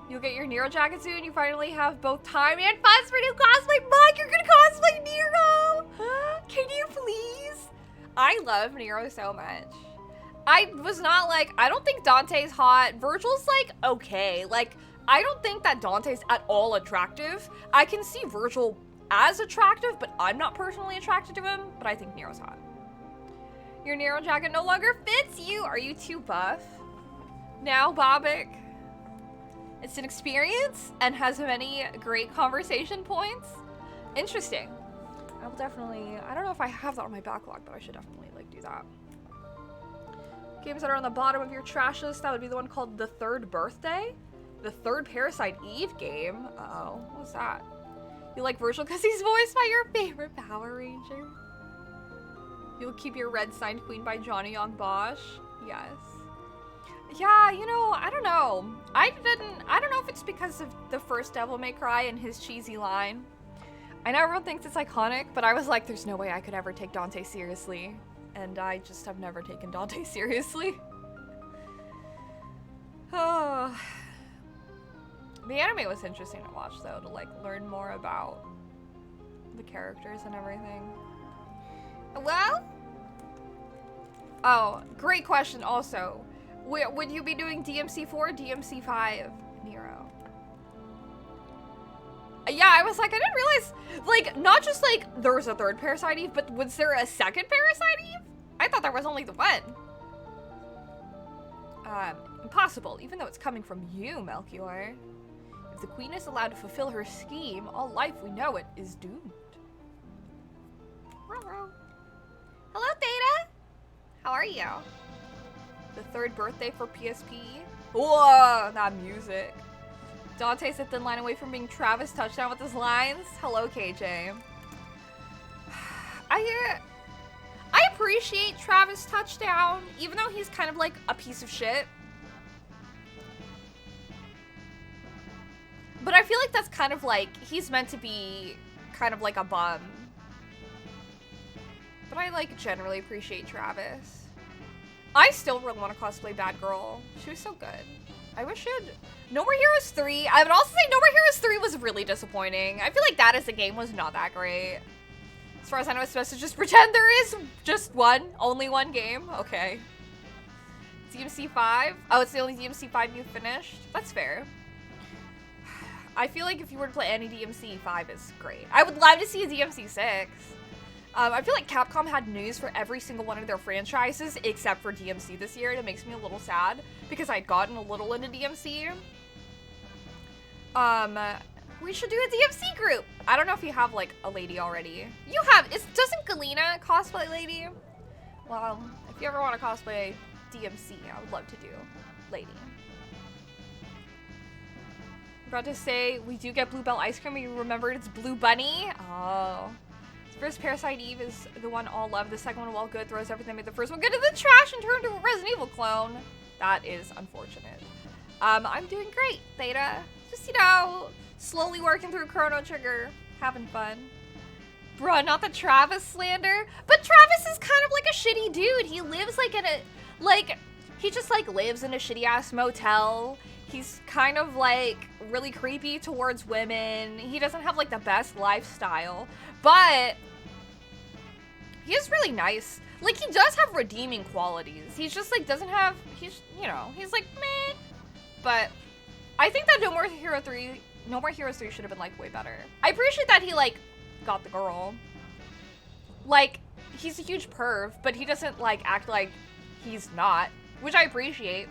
You'll get your Nero jacket soon. You finally have both time and funds for new cosplay. Mike, you're gonna cosplay Nero! Can you please? I love Nero so much. I was not like, I don't think Dante's hot. Virgil's like, okay. Like, I don't think that Dante's at all attractive. I can see Virgil as attractive, but I'm not personally attracted to him. But I think Nero's hot. Your Nero jacket no longer fits you. Are you too buff? Now, Bobik. It's an experience and has many great conversation points. Interesting. I will definitely, I don't know if I have that on my backlog, but I should definitely like do that. Games that are on the bottom of your trash list, that would be the one called The Third Birthday. The Third Parasite Eve game. Uh-oh, what's that? You like Virgil because he's voiced by your favorite Power Ranger? You'll keep your red signed queen by Johnny Young Bosch. Yes. Yeah, you know, I don't know. I don't know if it's because of the first Devil May Cry and his cheesy line. I know everyone thinks it's iconic, but I was like, there's no way I could ever take Dante seriously. And I just have never taken Dante seriously. Oh. The anime was interesting to watch, though, to like learn more about the characters and everything. Hello? Oh, great question also. Would you be doing DMC4 or DMC5, Nero? Yeah, I was like, I didn't realize, like, not just like there was a third Parasite Eve, but was there a second Parasite Eve? I thought there was only the one. Impossible, even though it's coming from you, Melchior. If the queen is allowed to fulfill her scheme, all life we know it is doomed. Hello, Theta. How are you? The third birthday for PSP. Whoa, that music. Dante's a thin line away from being Travis Touchdown with his lines. Hello, KJ. I appreciate Travis Touchdown, even though he's kind of like a piece of shit. But I feel like that's kind of like, he's meant to be kind of like a bum. But I like generally appreciate Travis. I still really want to cosplay Bad Girl. She was so good. I wish she had... No More Heroes 3. I would also say No More Heroes 3 was really disappointing. I feel like that as a game was not that great. As far as I know, it's supposed to just pretend there is just only one game. Okay. DMC 5? Oh, it's the only DMC 5 you finished? That's fair. I feel like if you were to play any DMC, 5 is great. I would love to see a DMC 6. I feel like Capcom had news for every single one of their franchises except for DMC this year, and it makes me a little sad because I'd gotten a little into DMC. We should do a DMC group. I don't know if you have like a lady already. You have. Doesn't Galena cosplay lady? Well, if you ever want to cosplay DMC, I would love to do lady. About to say we do get Bluebell ice cream. You remembered it's Blue Bunny. Oh. First Parasite Eve is the one all love. The second one, while good, throws everything made the first one good to the trash and turned into a Resident Evil clone. That is unfortunate. I'm doing great, Theta. Just, you know, slowly working through Chrono Trigger. Having fun. Bruh, not the Travis slander. But Travis is kind of like a shitty dude. He lives like in a, like, he just like lives in a shitty ass motel. He's kind of like really creepy towards women. He doesn't have like the best lifestyle, but he is really nice. Like, he does have redeeming qualities. He's just like doesn't have, he's, you know, he's like meh. But I think that No More Heroes 3 should have been like way better. I appreciate that he like got the girl. Like, he's a huge perv, but he doesn't like act like he's not, which I appreciate.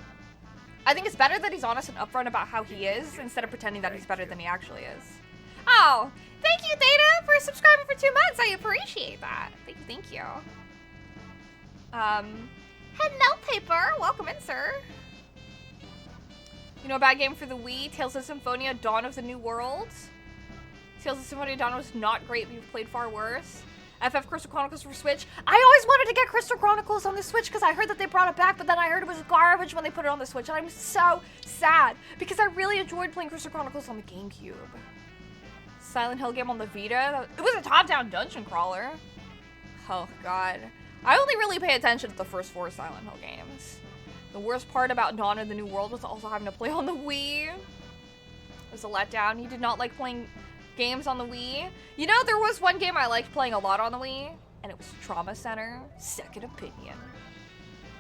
I think it's better that he's honest and upfront about how he is instead of pretending that he's better than he actually is. Oh, thank you, Theta, for subscribing for 2 months. I appreciate that. Thank you. Hello, Paper. Welcome in, sir. You know, a bad game for the Wii, Tales of Symphonia, Dawn of the New World. Tales of Symphonia Dawn was not great, but you've played far worse. FF Crystal Chronicles for Switch. I always wanted to get Crystal Chronicles on the Switch because I heard that they brought it back, but then I heard it was garbage when they put it on the Switch, and I'm so sad because I really enjoyed playing Crystal Chronicles on the GameCube. Silent Hill game on the Vita. It was a top-down dungeon crawler. Oh, God. I only really pay attention to the first 4 Silent Hill games. The worst part about Dawn of the New World was also having to play on the Wii. It was a letdown. You did not like playing games on the Wii. You know, there was one game I liked playing a lot on the Wii, and it was Trauma Center Second Opinion.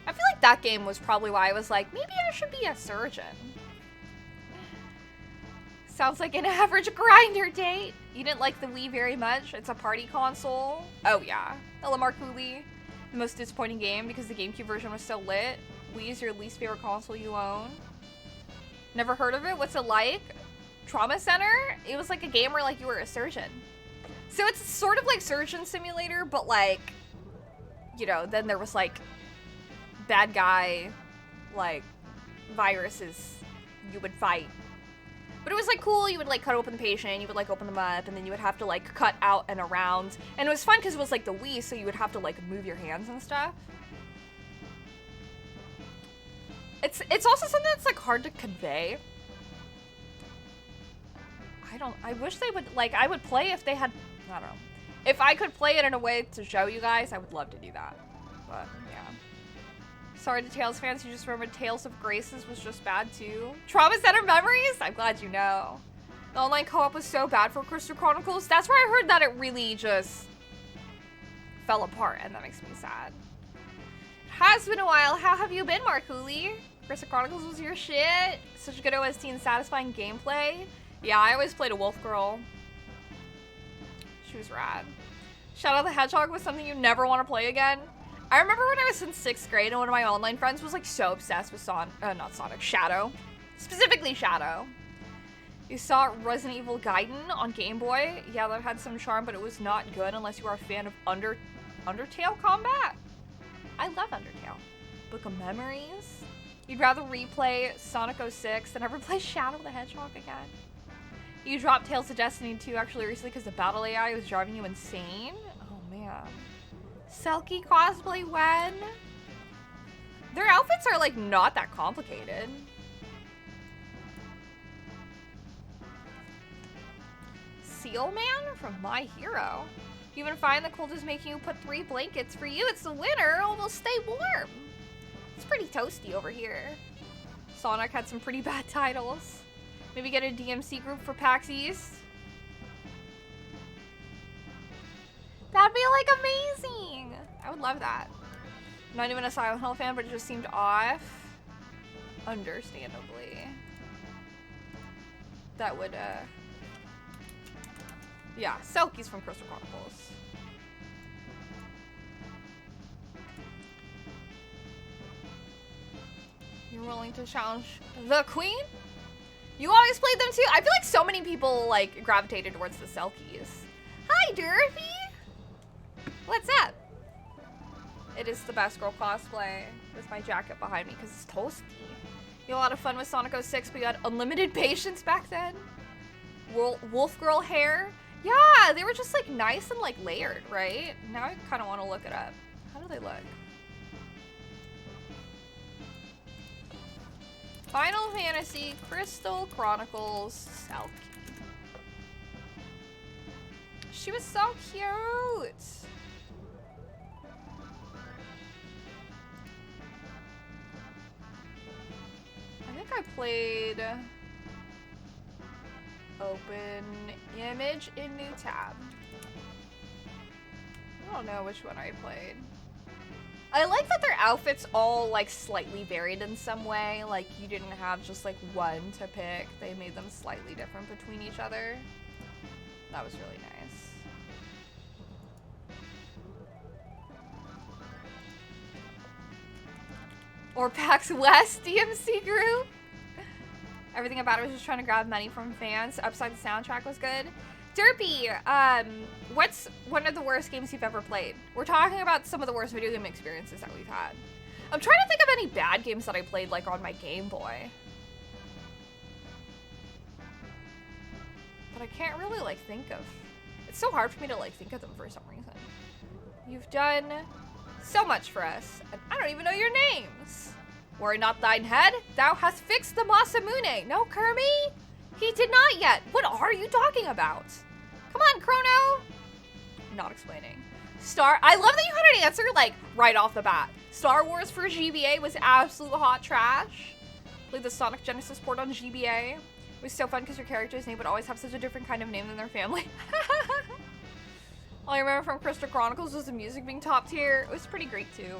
I feel like that game was probably why I was like, maybe I should be a surgeon. Sounds like an average grinder date. You didn't like the Wii very much. It's a party console. Oh yeah. Ella Marcooley. The most disappointing game because the GameCube version was so lit. Wii is your least favorite console you own. Never heard of it? What's it like? Trauma Center? It was like a game where like you were a surgeon. So it's sort of like Surgeon Simulator, but like, you know, then there was like bad guy, like viruses you would fight. But it was like cool. You would like cut open the patient, you would like open them up, and then you would have to like cut out and around. And it was fun because it was like the Wii, so you would have to like move your hands and stuff. It's also something that's like hard to convey. I wish they would, like, I would play if they had, I don't know. If I could play it in a way to show you guys, I would love to do that. But, yeah. Sorry to Tales fans, you just remembered Tales of Graces was just bad too. Trauma Center memories? I'm glad you know. The online co-op was so bad for Crystal Chronicles. That's where I heard that it really just fell apart, and that makes me sad. It has been a while. How have you been, Marcooley? Crystal Chronicles was your shit. Such a good OST and satisfying gameplay. Yeah, I always played a wolf girl. She was rad. Shadow the Hedgehog was something you never want to play again. I remember when I was in 6th grade and one of my online friends was like so obsessed with Shadow. Specifically Shadow. You saw Resident Evil Gaiden on Game Boy. Yeah, that had some charm, but it was not good unless you are a fan of Undertale combat. I love Undertale. Book of Memories. You'd rather replay Sonic 06 than ever play Shadow the Hedgehog again. You dropped Tales of Destiny 2 actually recently because the battle AI was driving you insane? Oh man. Selkie cosplay when? Their outfits are like not that complicated. Seal Man from My Hero. You even find the cold is making you put 3 blankets for you. It's the winter. Oh, we'll stay warm. It's pretty toasty over here. Sonic had some pretty bad titles. Maybe get a DMC group for PAX East. That'd be like amazing. I would love that. I'm not even a Silent Hill fan, but it just seemed off. Understandably. That would, yeah, Selkie's from Crystal Chronicles. You're willing to challenge the queen? You always played them too? I feel like so many people like gravitated towards the Selkies. Hi, Dorothy! What's up? It is the best girl cosplay. With my jacket behind me because it's toasty. You had a lot of fun with Sonic 06, but you had unlimited patience back then. Wolf girl hair. Yeah, they were just like nice and like layered, right? Now I kind of want to look it up. How do they look? Final Fantasy Crystal Chronicles Selkie. She was so cute. I think I played open image in new tab. I don't know which one I played. I like that their outfits all like slightly varied in some way. Like you didn't have just like one to pick. They made them slightly different between each other. That was really nice. Or PAX West DMC group. Everything about it was just trying to grab money from fans. Upside the soundtrack was good. Derpy, what's one of the worst games you've ever played? We're talking about some of the worst video game experiences that we've had. I'm trying to think of any bad games that I played like on my Game Boy. But I can't really like think of. It's so hard for me to like think of them for some reason. You've done so much for us, and I don't even know your names. Worry not thine head, thou hast fixed the Masamune. No, Kermi? He did not yet. What are you talking about? Come on, Chrono. Not explaining. Star, I love that you had an answer like right off the bat. Star Wars for GBA was absolute hot trash. Like the Sonic Genesis port on GBA. It was so fun because your character's name would always have such a different kind of name than their family. All I remember from Crystal Chronicles was the music being top tier. It was pretty great too.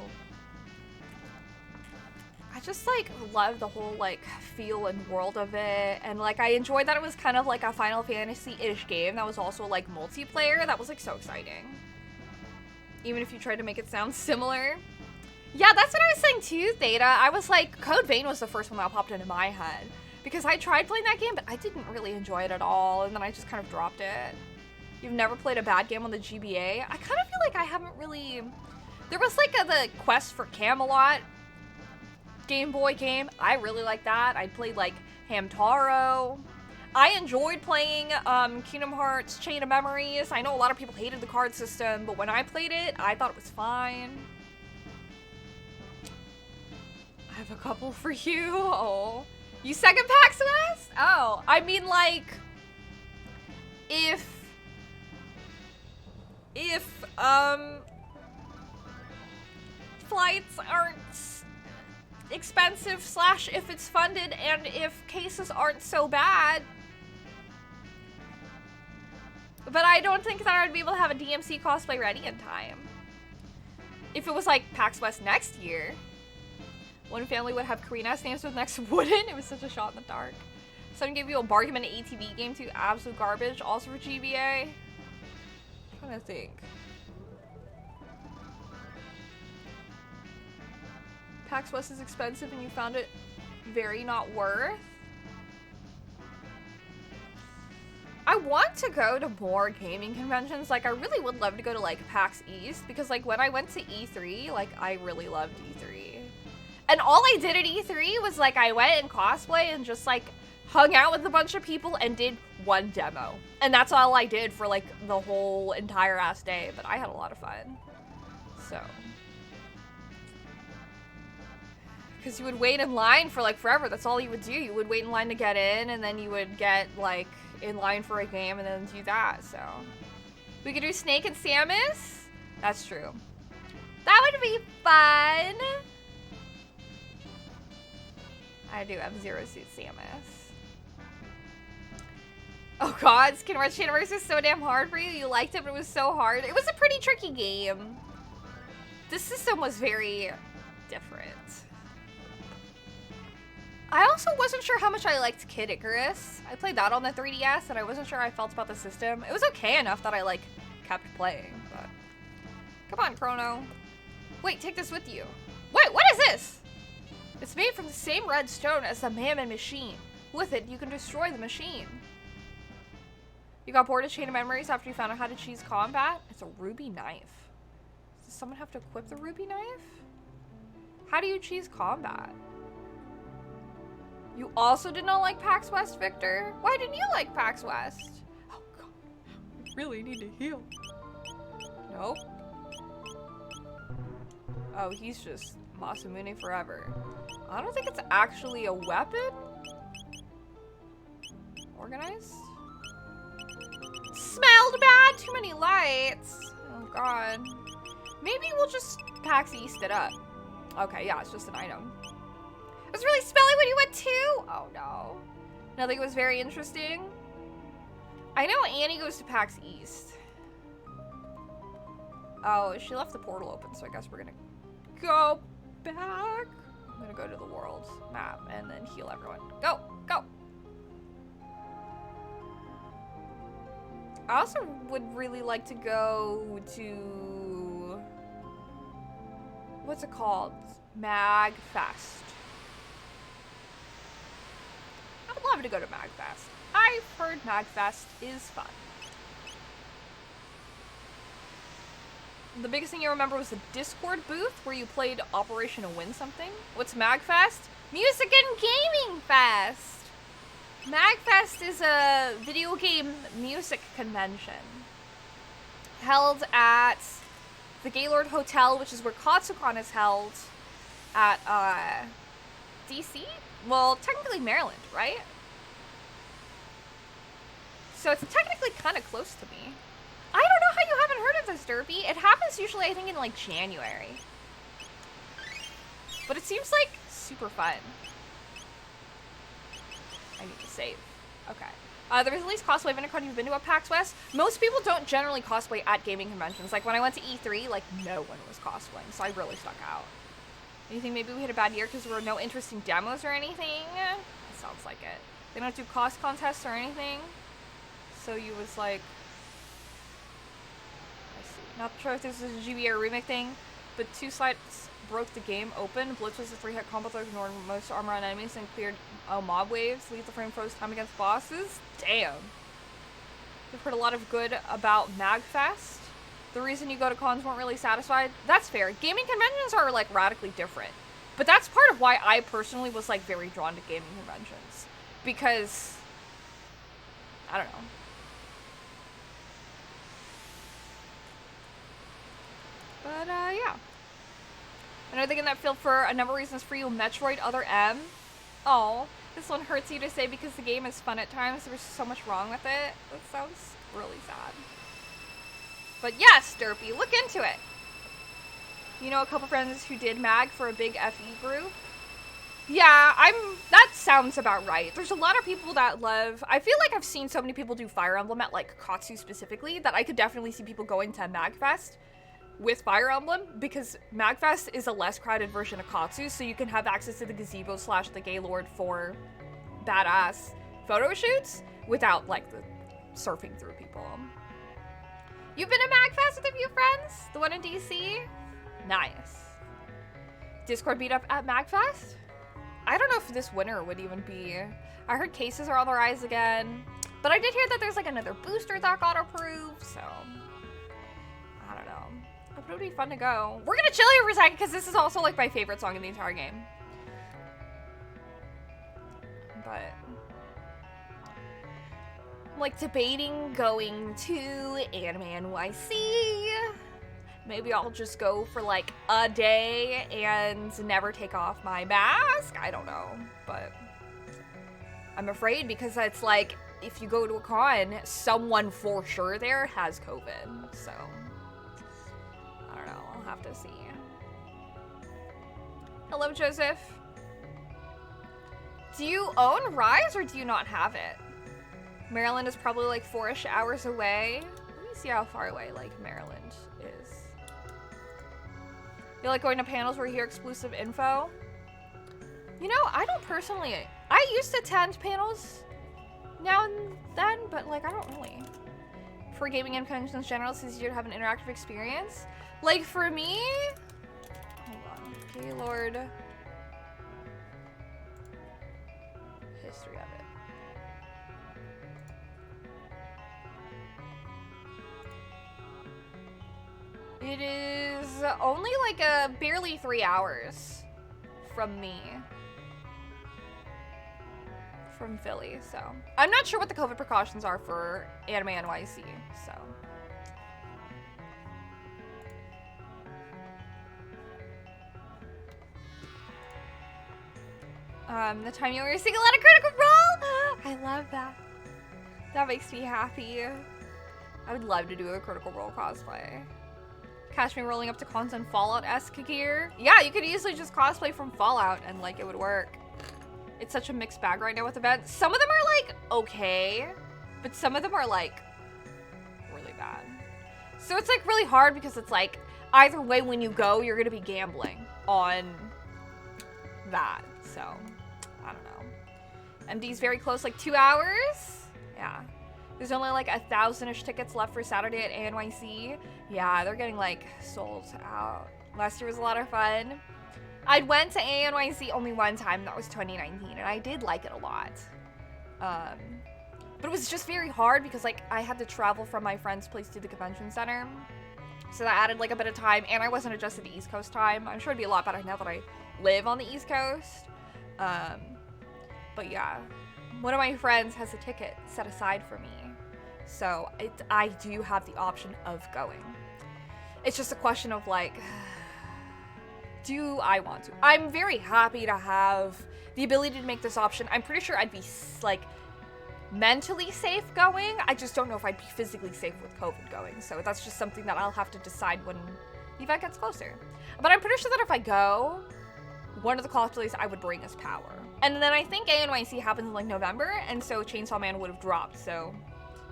I just like loved the whole like feel and world of it, and like I enjoyed that it was kind of like a Final Fantasy-ish game that was also like multiplayer. That was like so exciting. Even if you tried to make it sound similar. Yeah, that's what I was saying too, Theta. I was like, Code Vein was the first one that popped into my head. Because I tried playing that game, but I didn't really enjoy it at all, and then I just kind of dropped it. You've never played a bad game on the GBA? I kind of feel like I haven't really... There was like the Quest for Camelot Game Boy game. I really liked that. I played like Hamtaro. I enjoyed playing Kingdom Hearts Chain of Memories. I know a lot of people hated the card system, but when I played it, I thought it was fine. I have a couple for you. Oh. You second PAX West? Oh, I mean like, if flights aren't expensive / if it's funded and if cases aren't so bad. But I don't think that I would be able to have a DMC cosplay ready in time. If it was like PAX West next year, one family would have Korean-ass names with next wouldn't. It was such a shot in the dark. Someone gave you a Bargain ATV game too. Absolute garbage. Also for GBA. I'm trying to think. PAX West is expensive and you found it very not worth. I want to go to more gaming conventions. Like, I really would love to go to, like, PAX East. Because, like, when I went to E3, like, I really loved E3. And all I did at E3 was, like, I went in cosplay and just, like, hung out with a bunch of people and did one demo. And that's all I did for, like, the whole entire ass day. But I had a lot of fun. So. Because you would wait in line for, like, forever. That's all you would do. You would wait in line to get in, and then you would get, like, in line for a game and then do that, so. We could do Snake and Samus? That's true. That would be fun! I do have Zero Suit Samus. Oh god, Kingdom Hearts Chain of Memories is so damn hard for you. You liked it, but it was so hard. It was a pretty tricky game. This system was very different. I also wasn't sure how much I liked Kid Icarus. I played that on the 3DS, and I wasn't sure how I felt about the system. It was okay enough that I, like, kept playing, but... Come on, Chrono. Wait, take this with you. Wait, what is this? It's made from the same red stone as the Mammon machine. With it, you can destroy the machine. You got bored of Chain of Memories after you found out how to cheese combat? It's a ruby knife. Does someone have to equip the ruby knife? How do you cheese combat? You also did not like PAX West, Victor? Why didn't you like PAX West? Oh god, we really need to heal. Nope. Oh, he's just Masamune forever. I don't think it's actually a weapon. Organized? Smelled bad? Too many lights. Oh god. Maybe we'll just PAX East it up. Okay, yeah, it's just an item. It was really smelly when you went too? Oh no. Nothing was very interesting. I know Annie goes to PAX East. Oh, she left the portal open, so I guess we're gonna go back. I'm gonna go to the world map and then heal everyone. Go, go. I also would really like to go to, what's it called? MagFest. I would love to go to MagFest. I've heard MagFest is fun. The biggest thing you remember was the Discord booth where you played Operation to Win Something. What's MagFest? Music and Gaming Fest! MagFest is a video game music convention held at the Gaylord Hotel, which is where Katsucon is held at, DC? Well, technically Maryland, right? So it's technically kind of close to me. I don't know how you haven't heard of this, Derpy. It happens usually, I think, in, like, January. But it seems like super fun. I need to save. Okay. There was at least cosplay event. You've been to a PAX West? Most people don't generally cosplay at gaming conventions. Like when I went to E3, like no one was cosplaying, so I really stuck out. You think maybe we had a bad year because there were no interesting demos or anything? It sounds like it. They don't do cost contests or anything. So you was like, I see. Not sure if this is a GBA remake thing, but 2 sites broke the game open. Blitz was a 3-hit combo that ignored most armor on enemies and cleared mob waves. Lethal frame froze time against bosses. Damn. We've heard a lot of good about MagFest. The reason you go to cons weren't really satisfied. That's fair. Gaming conventions are like radically different. But that's part of why I personally was like very drawn to gaming conventions. Because, I don't know. But, yeah. I know they get that feel for a number of reasons for you. Metroid Other M. Oh, this one hurts you to say because the game is fun at times. There's so much wrong with it. That sounds really sad. But yes, Derpy, look into it. You know a couple friends who did mag for a big FE group? Yeah, that sounds about right. There's a lot of people that love, I feel like I've seen so many people do Fire Emblem at like Katsu specifically that I could definitely see people going to MagFest with Fire Emblem because MagFest is a less crowded version of Katsu, so you can have access to the gazebo / the Gaylord for badass photo shoots without like the surfing through people. You've been to MagFest with a few friends? The one in DC? Nice. Discord beat up at MagFest? I don't know if this winter would even be. I heard cases are on the rise again, but I did hear that there's like another booster that got approved, so I don't know. But it would be fun to go. We're gonna chill here for a second because this is also like my favorite song in the entire game. But I'm like debating going to Anime NYC. Maybe I'll just go for like a day and never take off my mask. I don't know, but I'm afraid because it's like if you go to a con, someone for sure there has COVID. So I don't know. I'll have to see. Hello, Joseph. Do you own Rise or do you not have it? Maryland is probably like 4-ish hours away. Let me see how far away like Maryland is. You like going to panels where you hear exclusive info? You know, I don't personally. I used to attend panels now and then, but like I don't really. For gaming and conventions in general, it's easier to have an interactive experience. Like for me, hold on, Gaylord history of it. It is only like barely 3 hours from me. From Philly, so. I'm not sure what the COVID precautions are for Anime NYC, so. The time you were seeing a lot of Critical Role! I love that. That makes me happy. I would love to do a Critical Role cosplay. Catch me rolling up to cons in Fallout-esque gear. Yeah, you could easily just cosplay from Fallout and like it would work. It's such a mixed bag right now with events. Some of them are like okay, but some of them are like really bad. So it's like really hard because it's like either way when you go, you're gonna be gambling on that. So I don't know. MD's very close, like 2 hours. Yeah. There's only like 1,000-ish tickets left for Saturday at ANYC. Yeah, they're getting like sold out. Last year was a lot of fun. I went to ANYC only one time, that was 2019, and I did like it a lot. But it was just very hard because like I had to travel from my friend's place to the convention center. So that added like a bit of time, and I wasn't adjusted to East Coast time. I'm sure it'd be a lot better now that I live on the East Coast. But yeah, one of my friends has a ticket set aside for me. So I do have the option of going. It's just a question of like, do I want to? I'm very happy to have the ability to make this option. I'm pretty sure I'd be like mentally safe going. I just don't know if I'd be physically safe with COVID going. So that's just something that I'll have to decide when the event gets closer. But I'm pretty sure that if I go, one of the cosplays I would bring is Power. And then I think ANYC happens in like November, and so Chainsaw Man would have dropped, so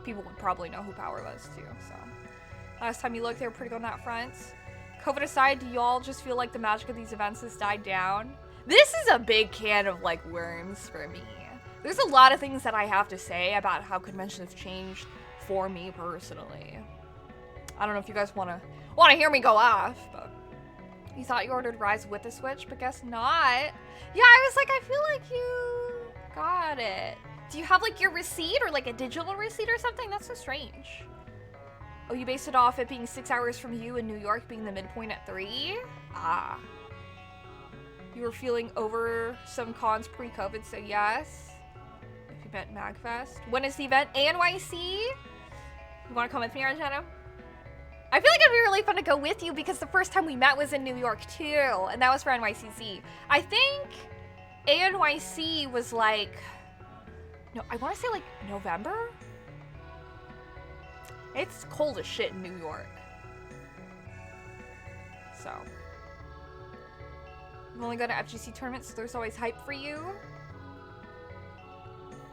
people would probably know who Power was too, so. Last time you looked, they were pretty good on that front. COVID aside, do y'all just feel like the magic of these events has died down? This is a big can of like worms for me. There's a lot of things that I have to say about how conventions have changed for me personally. I don't know if you guys wanna hear me go off, but you thought you ordered Rise with the Switch, but guess not. Yeah, I was like, I feel like you got it. Do you have like your receipt or like a digital receipt or something? That's so strange. Oh, you based it off it being 6 hours from you and New York being the midpoint at 3? Ah. You were feeling over some cons pre-COVID, so yes. If you meant MagFest. When is the event? ANYC? You want to come with me, Argento? I feel like it'd be really fun to go with you because the first time we met was in New York too, and that was for NYCC. I think ANYC was like, no, I want to say like November? It's cold as shit in New York. So. You only go to FGC tournaments, so there's always hype for you.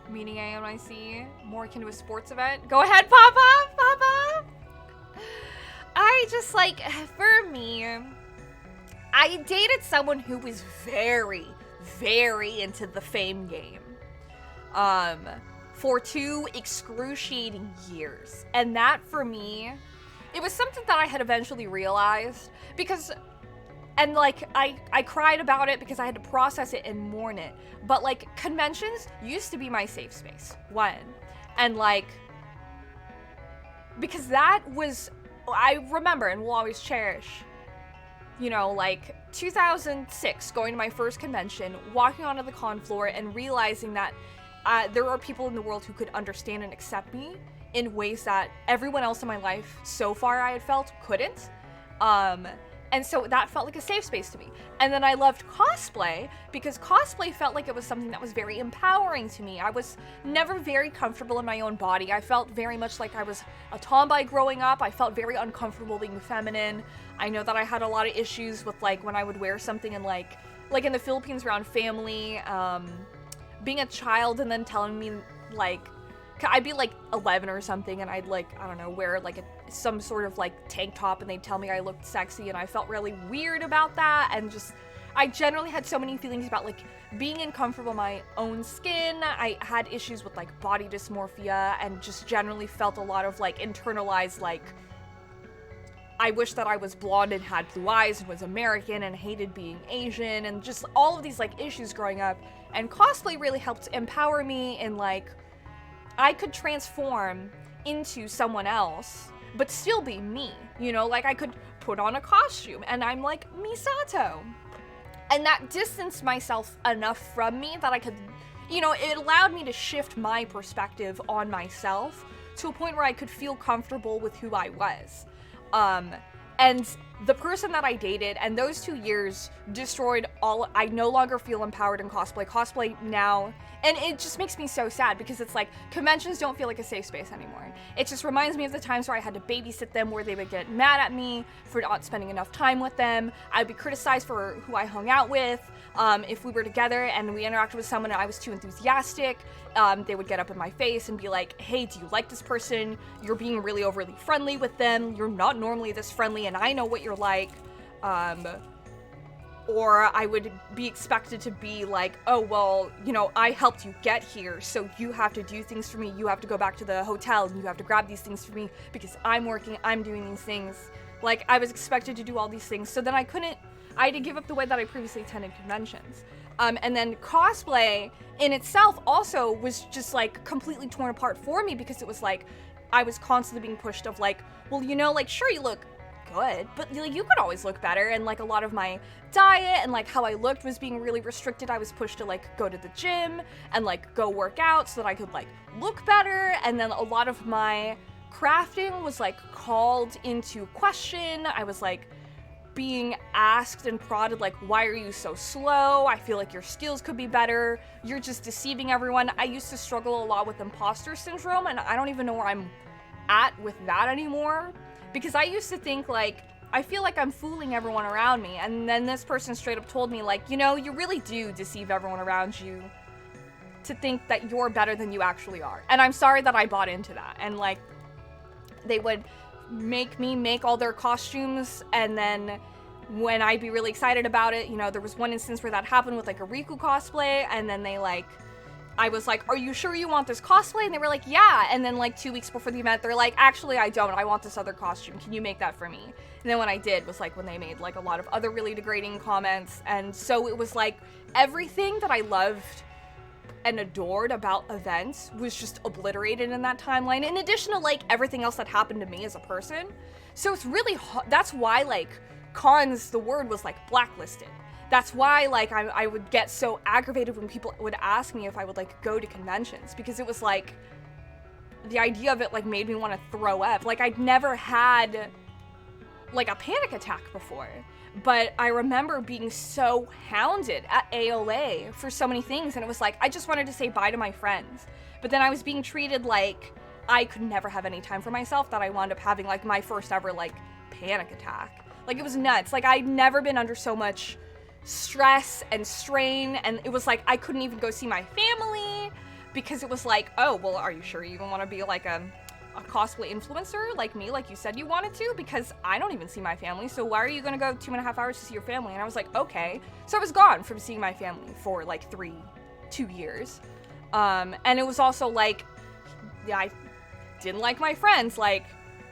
Meaning ANYC, more akin to a sports event. Go ahead, Papa! Papa! I just like, for me, I dated someone who was very, very into the fame game. For 2 excruciating years. And that, for me, it was something that I had eventually realized because, and like, I cried about it because I had to process it and mourn it. But like, conventions used to be my safe space, one. And like, because that was, I remember and will always cherish, you know, like 2006, going to my first convention, walking onto the con floor and realizing that there are people in the world who could understand and accept me in ways that everyone else in my life so far I had felt couldn't. And so that felt like a safe space to me. And then I loved cosplay because cosplay felt like it was something that was very empowering to me. I was never very comfortable in my own body. I felt very much like I was a tomboy growing up. I felt very uncomfortable being feminine. I know that I had a lot of issues with like when I would wear something in like in the Philippines around family, being a child and then telling me like, I'd be like 11 or something and I'd like, I don't know, wear like some sort of like tank top and they'd tell me I looked sexy and I felt really weird about that, and just, I generally had so many feelings about like being uncomfortable in my own skin. I had issues with like body dysmorphia and just generally felt a lot of like internalized like, I wish that I was blonde and had blue eyes and was American and hated being Asian and just all of these like issues growing up. And cosplay really helped empower me in like, I could transform into someone else, but still be me, you know? Like, I could put on a costume, and I'm like Misato. And that distanced myself enough from me that I could, you know, it allowed me to shift my perspective on myself to a point where I could feel comfortable with who I was. And the person that I dated, and those 2 years destroyed all, I no longer feel empowered in cosplay. Cosplay now, and it just makes me so sad because it's like, conventions don't feel like a safe space anymore. It just reminds me of the times where I had to babysit them, where they would get mad at me for not spending enough time with them. I'd be criticized for who I hung out with. If we were together and we interacted with someone and I was too enthusiastic, they would get up in my face and be like, hey, do you like this person? You're being really overly friendly with them. You're not normally this friendly and I know what you're like. Or I would be expected to be like, oh, well, you know, I helped you get here, so you have to do things for me. You have to go back to the hotel and you have to grab these things for me because I'm working, I'm doing these things. Like, I was expected to do all these things, so then I had to give up the way that I previously attended conventions. And then cosplay in itself also was just like completely torn apart for me because it was like, I was constantly being pushed of like, well, you know, like, sure, you look good, but like, you could always look better. And like a lot of my diet and like how I looked was being really restricted. I was pushed to like go to the gym and like go work out so that I could like look better. And then a lot of my crafting was like called into question. I was like being asked and prodded like, why are you so slow? I feel like your skills could be better. You're just deceiving everyone. I used to struggle a lot with imposter syndrome, and I don't even know where I'm at with that anymore. Because I used to think like, I feel like I'm fooling everyone around me. And then this person straight up told me, like, you know, you really do deceive everyone around you to think that you're better than you actually are. And I'm sorry that I bought into that. And, like, they would make me make all their costumes, and then when I'd be really excited about it, you know, there was one instance where that happened with, like, a Riku cosplay, and then they, like, I was like, are you sure you want this cosplay? And they were like, yeah. And then, like, 2 weeks before the event, they're like, actually, I don't. I want this other costume. Can you make that for me? And then when I did was, like, when they made, like, a lot of other really degrading comments. And so it was, like, everything that I loved and adored about events was just obliterated in that timeline, in addition to, like, everything else that happened to me as a person. So it's really that's why, like, cons, the word was, like, blacklisted. That's why, like, I would get so aggravated when people would ask me if I would, like, go to conventions, because it was, like, the idea of it, like, made me want to throw up. Like, I'd never had, like, a panic attack before, but I remember being so hounded at AOA for so many things, and it was like, I just wanted to say bye to my friends, but then I was being treated like I could never have any time for myself, that I wound up having, like, my first ever, like, panic attack. Like, it was nuts. Like, I'd never been under so much stress and strain, and it was like I couldn't even go see my family because it was like, oh, well, are you sure you even want to be, like, a cosplay influencer like me, like you said you wanted to? Because I don't even see my family, so why are you gonna go 2.5 hours to see your family? And I was like, okay. So I was gone from seeing my family for, like, 2 years. And it was also like, yeah, I didn't like my friends. Like,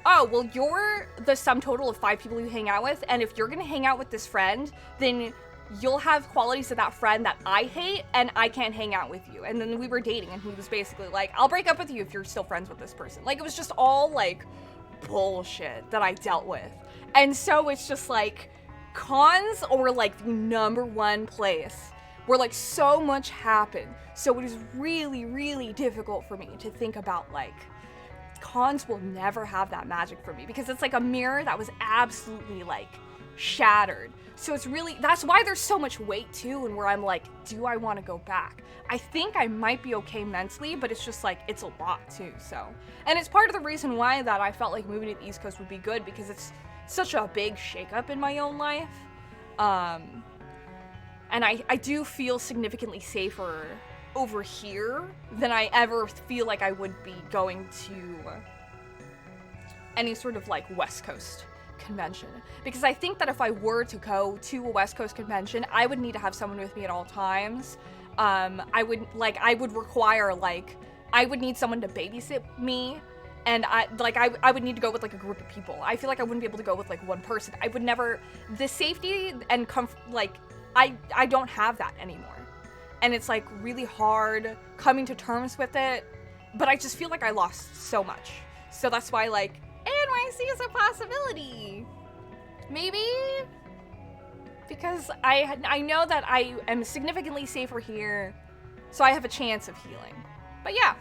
oh, well, you're the sum total of 5 people you hang out with, and if you're gonna hang out with this friend, then you'll have qualities of that friend that I hate, and I can't hang out with you. And then we were dating, and he was basically like, I'll break up with you if you're still friends with this person. Like, it was just all, like, bullshit that I dealt with. And so it's just, like, cons were, like, the #1 place where, like, so much happened. So it is really, really difficult for me to think about, like, cons will never have that magic for me, because it's like a mirror that was absolutely, like, shattered. So it's really, that's why there's so much weight too, and where I'm like, do I want to go back? I think I might be okay mentally, but it's just like, it's a lot too. So, and it's part of the reason why that I felt like moving to the East Coast would be good, because it's such a big shakeup in my own life. And I do feel significantly safer over here than I ever feel like I would be going to any sort of, like, West Coast convention, because I think that if I were to go to a West Coast convention, I would need to have someone with me at all times. I would require, like, I would need someone to babysit me, and I would need to go with, like, a group of people. I feel like I wouldn't be able to go with, like, one person. I would never, the safety and comfort, like, I don't have that anymore. And it's, like, really hard coming to terms with it, but I just feel like I lost so much. So that's why, like, NYC is a possibility. Maybe? Because I know that I am significantly safer here, so I have a chance of healing. But yeah,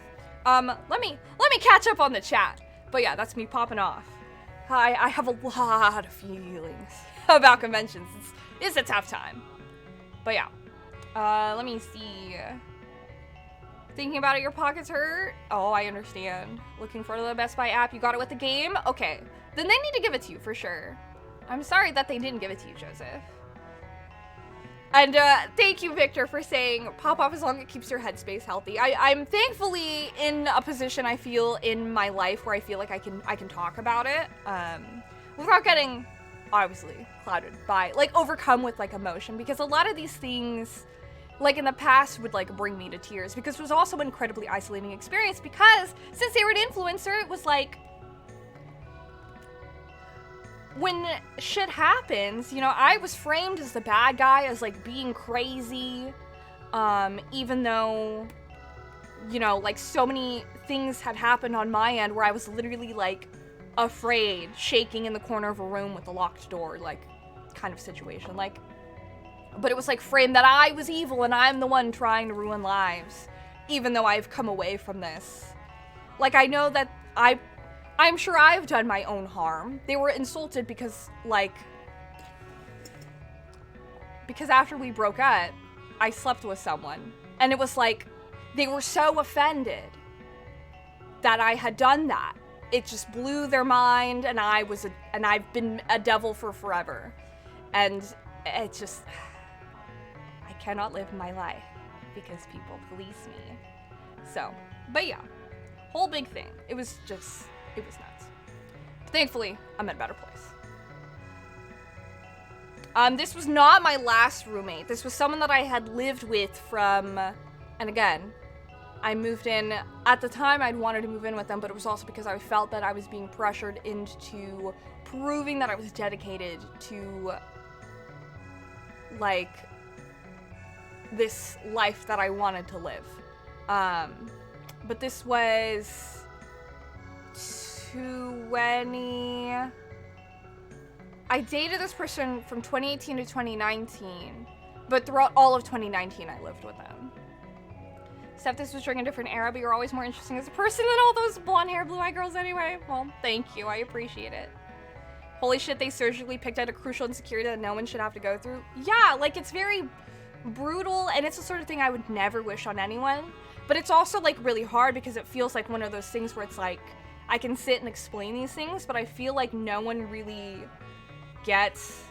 let me catch up on the chat. But yeah, that's me popping off. I have a lot of feelings about conventions. It's a tough time. But yeah, let me see. Thinking about it, your pockets hurt? Oh, I understand. Looking for the Best Buy app, you got it with the game? Okay, then they need to give it to you for sure. I'm sorry that they didn't give it to you, Joseph. And thank you, Victor, for saying pop off as long as it keeps your headspace healthy. I'm thankfully in a position, I feel, in my life where I feel like I can talk about it without getting, obviously, clouded by, like, overcome with, like, emotion, because a lot of these things, like, in the past would, like, bring me to tears, because it was also an incredibly isolating experience, because since they were an influencer, it was like, when shit happens, you know, I was framed as the bad guy, as, like, being crazy, even though, you know, like, so many things had happened on my end where I was literally, like, afraid, shaking in the corner of a room with a locked door, like, kind of situation, like, but it was, like, framed that I was evil and I'm the one trying to ruin lives, even though I've come away from this. Like, I know that I'm sure I've done my own harm. They were insulted because, like, because after we broke up, I slept with someone, and it was like, they were so offended that I had done that, it just blew their mind, and I've been a devil for forever. And it just, I cannot live my life because people police me. So, but yeah, whole big thing. It was nuts. Thankfully, I'm in a better place. This was not my last roommate. This was someone that I had lived with from, and again, I moved in, at the time I'd wanted to move in with them, but it was also because I felt that I was being pressured into proving that I was dedicated to, like, this life that I wanted to live. But this was 20... I dated this person from 2018 to 2019, but throughout all of 2019 I lived with them. Steph, this was during a different era, but you're always more interesting as a person than all those blonde hair, blue eyed girls anyway. Well, thank you, I appreciate it. Holy shit, they surgically picked out a crucial insecurity that no one should have to go through. Yeah, like, it's very brutal, and it's the sort of thing I would never wish on anyone, but it's also, like, really hard because it feels like one of those things where it's like, I can sit and explain these things, but I feel like no one really gets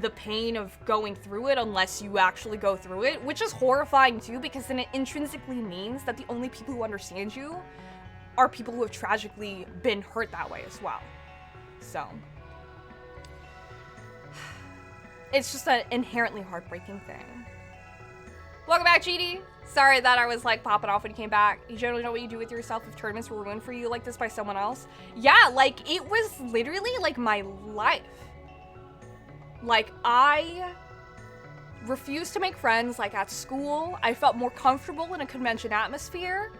the pain of going through it unless you actually go through it, which is horrifying too, because then it intrinsically means that the only people who understand you are people who have tragically been hurt that way as well. So it's just an inherently heartbreaking thing. Welcome back, GD. Sorry that I was like popping off when you came back. You generally know what you do with yourself if tournaments were ruined for you like this by someone else. Yeah, like, it was literally like my life. Like, I refused to make friends, like, at school. I felt more comfortable in a convention atmosphere.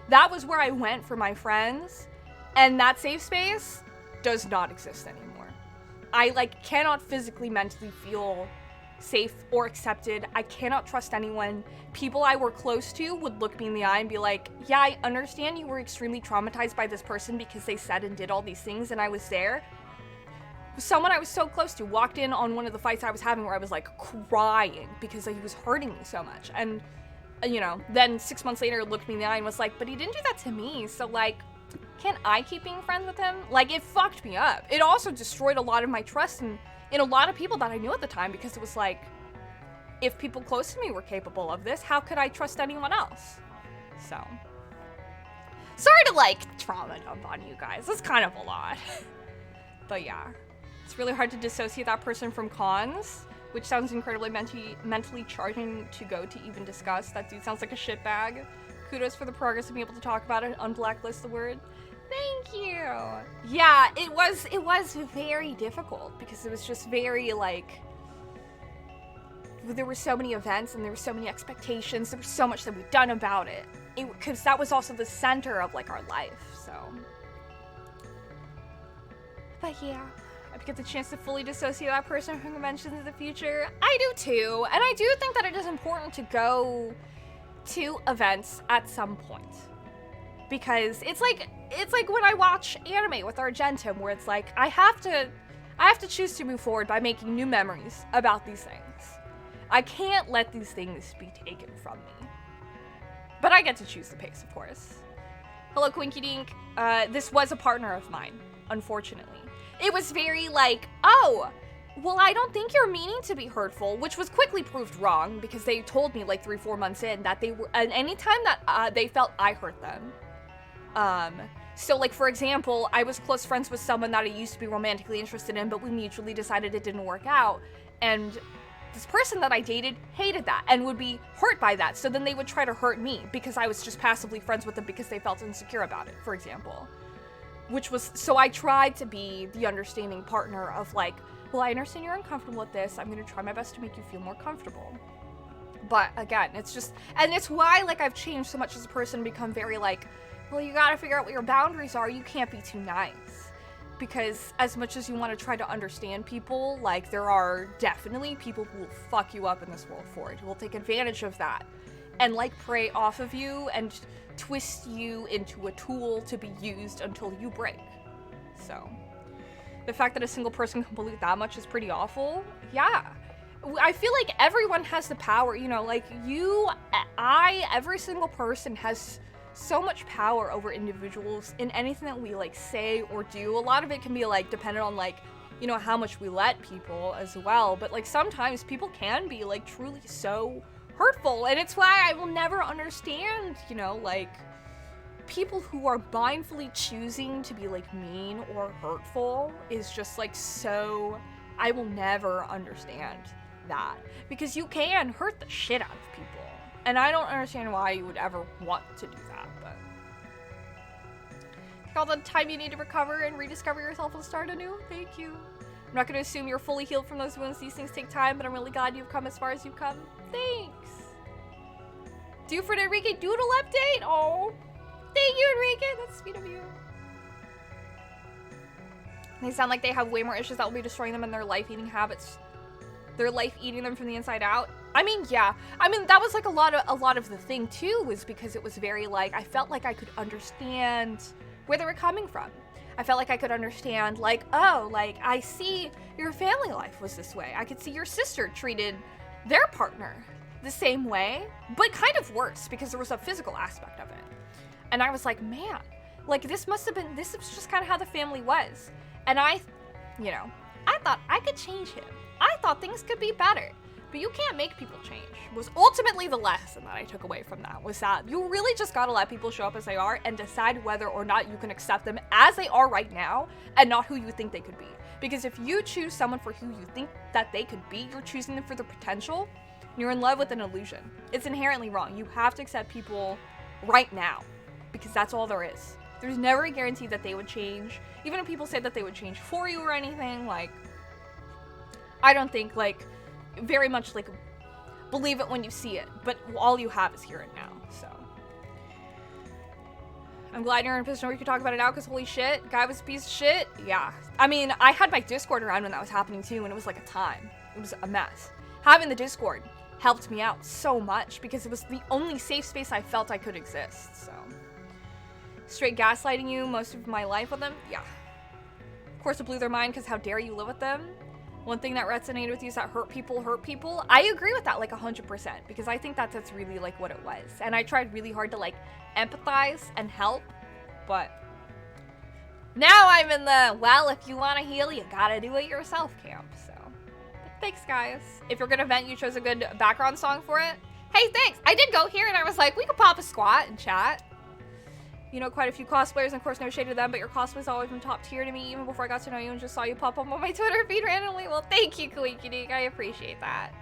That was where I went for my friends. And that safe space does not exist anymore. I, like, cannot physically, mentally feel safe or accepted. I cannot trust anyone. People I were close to would look me in the eye and be like, yeah, I understand you were extremely traumatized by this person because they said and did all these things and I was there. Someone I was so close to walked in on one of the fights I was having where I was like crying because he was hurting me so much. And, you know, then 6 months later looked me in the eye and was like, but he didn't do that to me. So, like, can I keep being friends with him? Like, it fucked me up. It also destroyed a lot of my trust in a lot of people that I knew at the time, because it was like, if people close to me were capable of this, how could I trust anyone else? So, sorry to, like, trauma dump on you guys. That's kind of a lot. But yeah. It's really hard to dissociate that person from cons, which sounds incredibly mentally charging to go to even discuss. That dude sounds like a shitbag. Kudos for the progress of being able to talk about it, unblacklist the word. Thank you. Yeah, it was very difficult because it was just very, like, there were so many events and there were so many expectations. There was so much that we'd done about it. Because that was also the center of, like, our life, so. But yeah. I get the chance to fully dissociate that person from conventions in the future. I do too, and I do think that it is important to go to events at some point, because it's like when I watch anime with Argentum, where it's like I have to choose to move forward by making new memories about these things. I can't let these things be taken from me, but I get to choose the pace, of course. Hello, Quinky Dink. This was a partner of mine, unfortunately. It was very like, oh, well, I don't think you're meaning to be hurtful, which was quickly proved wrong because they told me like 3-4 months in that they were, and anytime that they felt I hurt them. So like, for example, I was close friends with someone that I used to be romantically interested in, but we mutually decided it didn't work out. And this person that I dated hated that and would be hurt by that. So then they would try to hurt me because I was just passively friends with them because they felt insecure about it, for example. Which was, so I tried to be the understanding partner of like, well, I understand you're uncomfortable with this. I'm going to try my best to make you feel more comfortable. But again, it's just, and it's why like I've changed so much as a person, become very like, well, you got to figure out what your boundaries are. You can't be too nice. Because as much as you want to try to understand people, like there are definitely people who will fuck you up in this world for it, who will take advantage of that and like prey off of you and twist you into a tool to be used until you break. So, the fact that a single person can believe that much is pretty awful. Yeah. I feel like everyone has the power, you know, like every single person has so much power over individuals in anything that we like say or do. A lot of it can be like dependent on like, you know, how much we let people as well, but like sometimes people can be like truly so hurtful, and it's why I will never understand, you know, like people who are mindfully choosing to be like mean or hurtful is just like so, I will never understand that, because you can hurt the shit out of people, and I don't understand why you would ever want to do that. But take all the time you need to recover and rediscover yourself and start anew. Thank you. I'm not going to assume you're fully healed from those wounds. These things take time, but I'm really glad you've come as far as you've come. Thanks. Due for an Enrique Doodle update? Oh, thank you, Enrique. That's sweet of you. They sound like they have way more issues that will be destroying them in their life-eating habits. Their life eating them from the inside out. I mean, yeah. I mean, that was like a lot of the thing too, was because it was very like, I felt like I could understand where they were coming from. I felt like I could understand, like, oh, like, I see your family life was this way. I could see your sister treated their partner the same way, but kind of worse, because there was a physical aspect of it. And I was like, man, like, this was just kind of how the family was. And I thought I could change him. I thought things could be better. But you can't make people change, was ultimately the lesson that I took away from that, was that you really just gotta let people show up as they are and decide whether or not you can accept them as they are right now and not who you think they could be. Because if you choose someone for who you think that they could be, you're choosing them for their potential, and you're in love with an illusion. It's inherently wrong. You have to accept people right now, because that's all there is. There's never a guarantee that they would change. Even if people say that they would change for you or anything, like, I don't think, like, very much like believe it when you see it, but all you have is here and now. So I'm glad you're in a position where you can talk about it now, because holy shit, guy was a piece of shit. Yeah, I mean, I had my Discord around when that was happening too, and it was like a time. It was a mess. Having the Discord helped me out so much, because it was the only safe space I felt I could exist. So straight gaslighting you most of my life with them, yeah, of course it blew their mind, because how dare you live with them. One thing that resonated with you is that hurt people. I agree with that, like 100%, because I think that's really like what it was. And I tried really hard to like empathize and help, but now I'm in the, well, if you want to heal, you gotta do it yourself camp. So, but thanks guys. If you're gonna vent, you chose a good background song for it. Hey, thanks. I did go here and I was like, we could pop a squat and chat. You know quite a few cosplayers, and of course no shade to them, but your cosplay's always been top tier to me, even before I got to know you and just saw you pop up on my Twitter feed randomly. Well, thank you, Kawikinik. I appreciate that.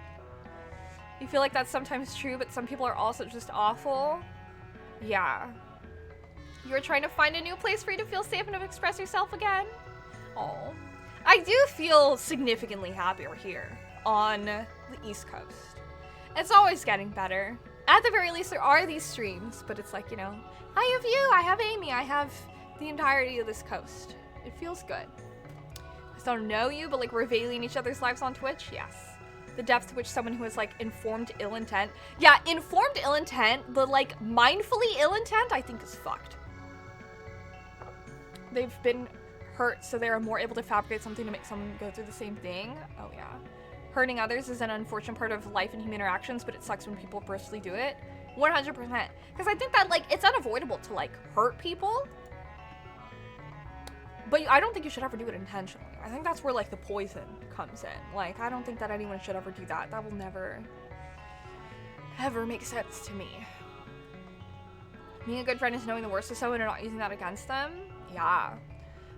You feel like that's sometimes true, but some people are also just awful. Yeah. You're trying to find a new place for you to feel safe and to express yourself again? Oh. I do feel significantly happier here on the East Coast. It's always getting better. At the very least, there are these streams, but it's like, you know, I have you, I have Amy, I have the entirety of this coast. It feels good. I still don't know you, but like revealing each other's lives on Twitch, yes. The depth to which someone who has like informed ill intent. Yeah, informed ill intent, the like mindfully ill intent, I think is fucked. They've been hurt, so they're more able to fabricate something to make someone go through the same thing. Oh yeah. Hurting others is an unfortunate part of life and human interactions, but it sucks when people brusquely do it. 100%. Because I think that, like, it's unavoidable to, like, hurt people. But I don't think you should ever do it intentionally. I think that's where, like, the poison comes in. Like, I don't think that anyone should ever do that. That will never, ever make sense to me. Being a good friend is knowing the worst of someone and not using that against them. Yeah.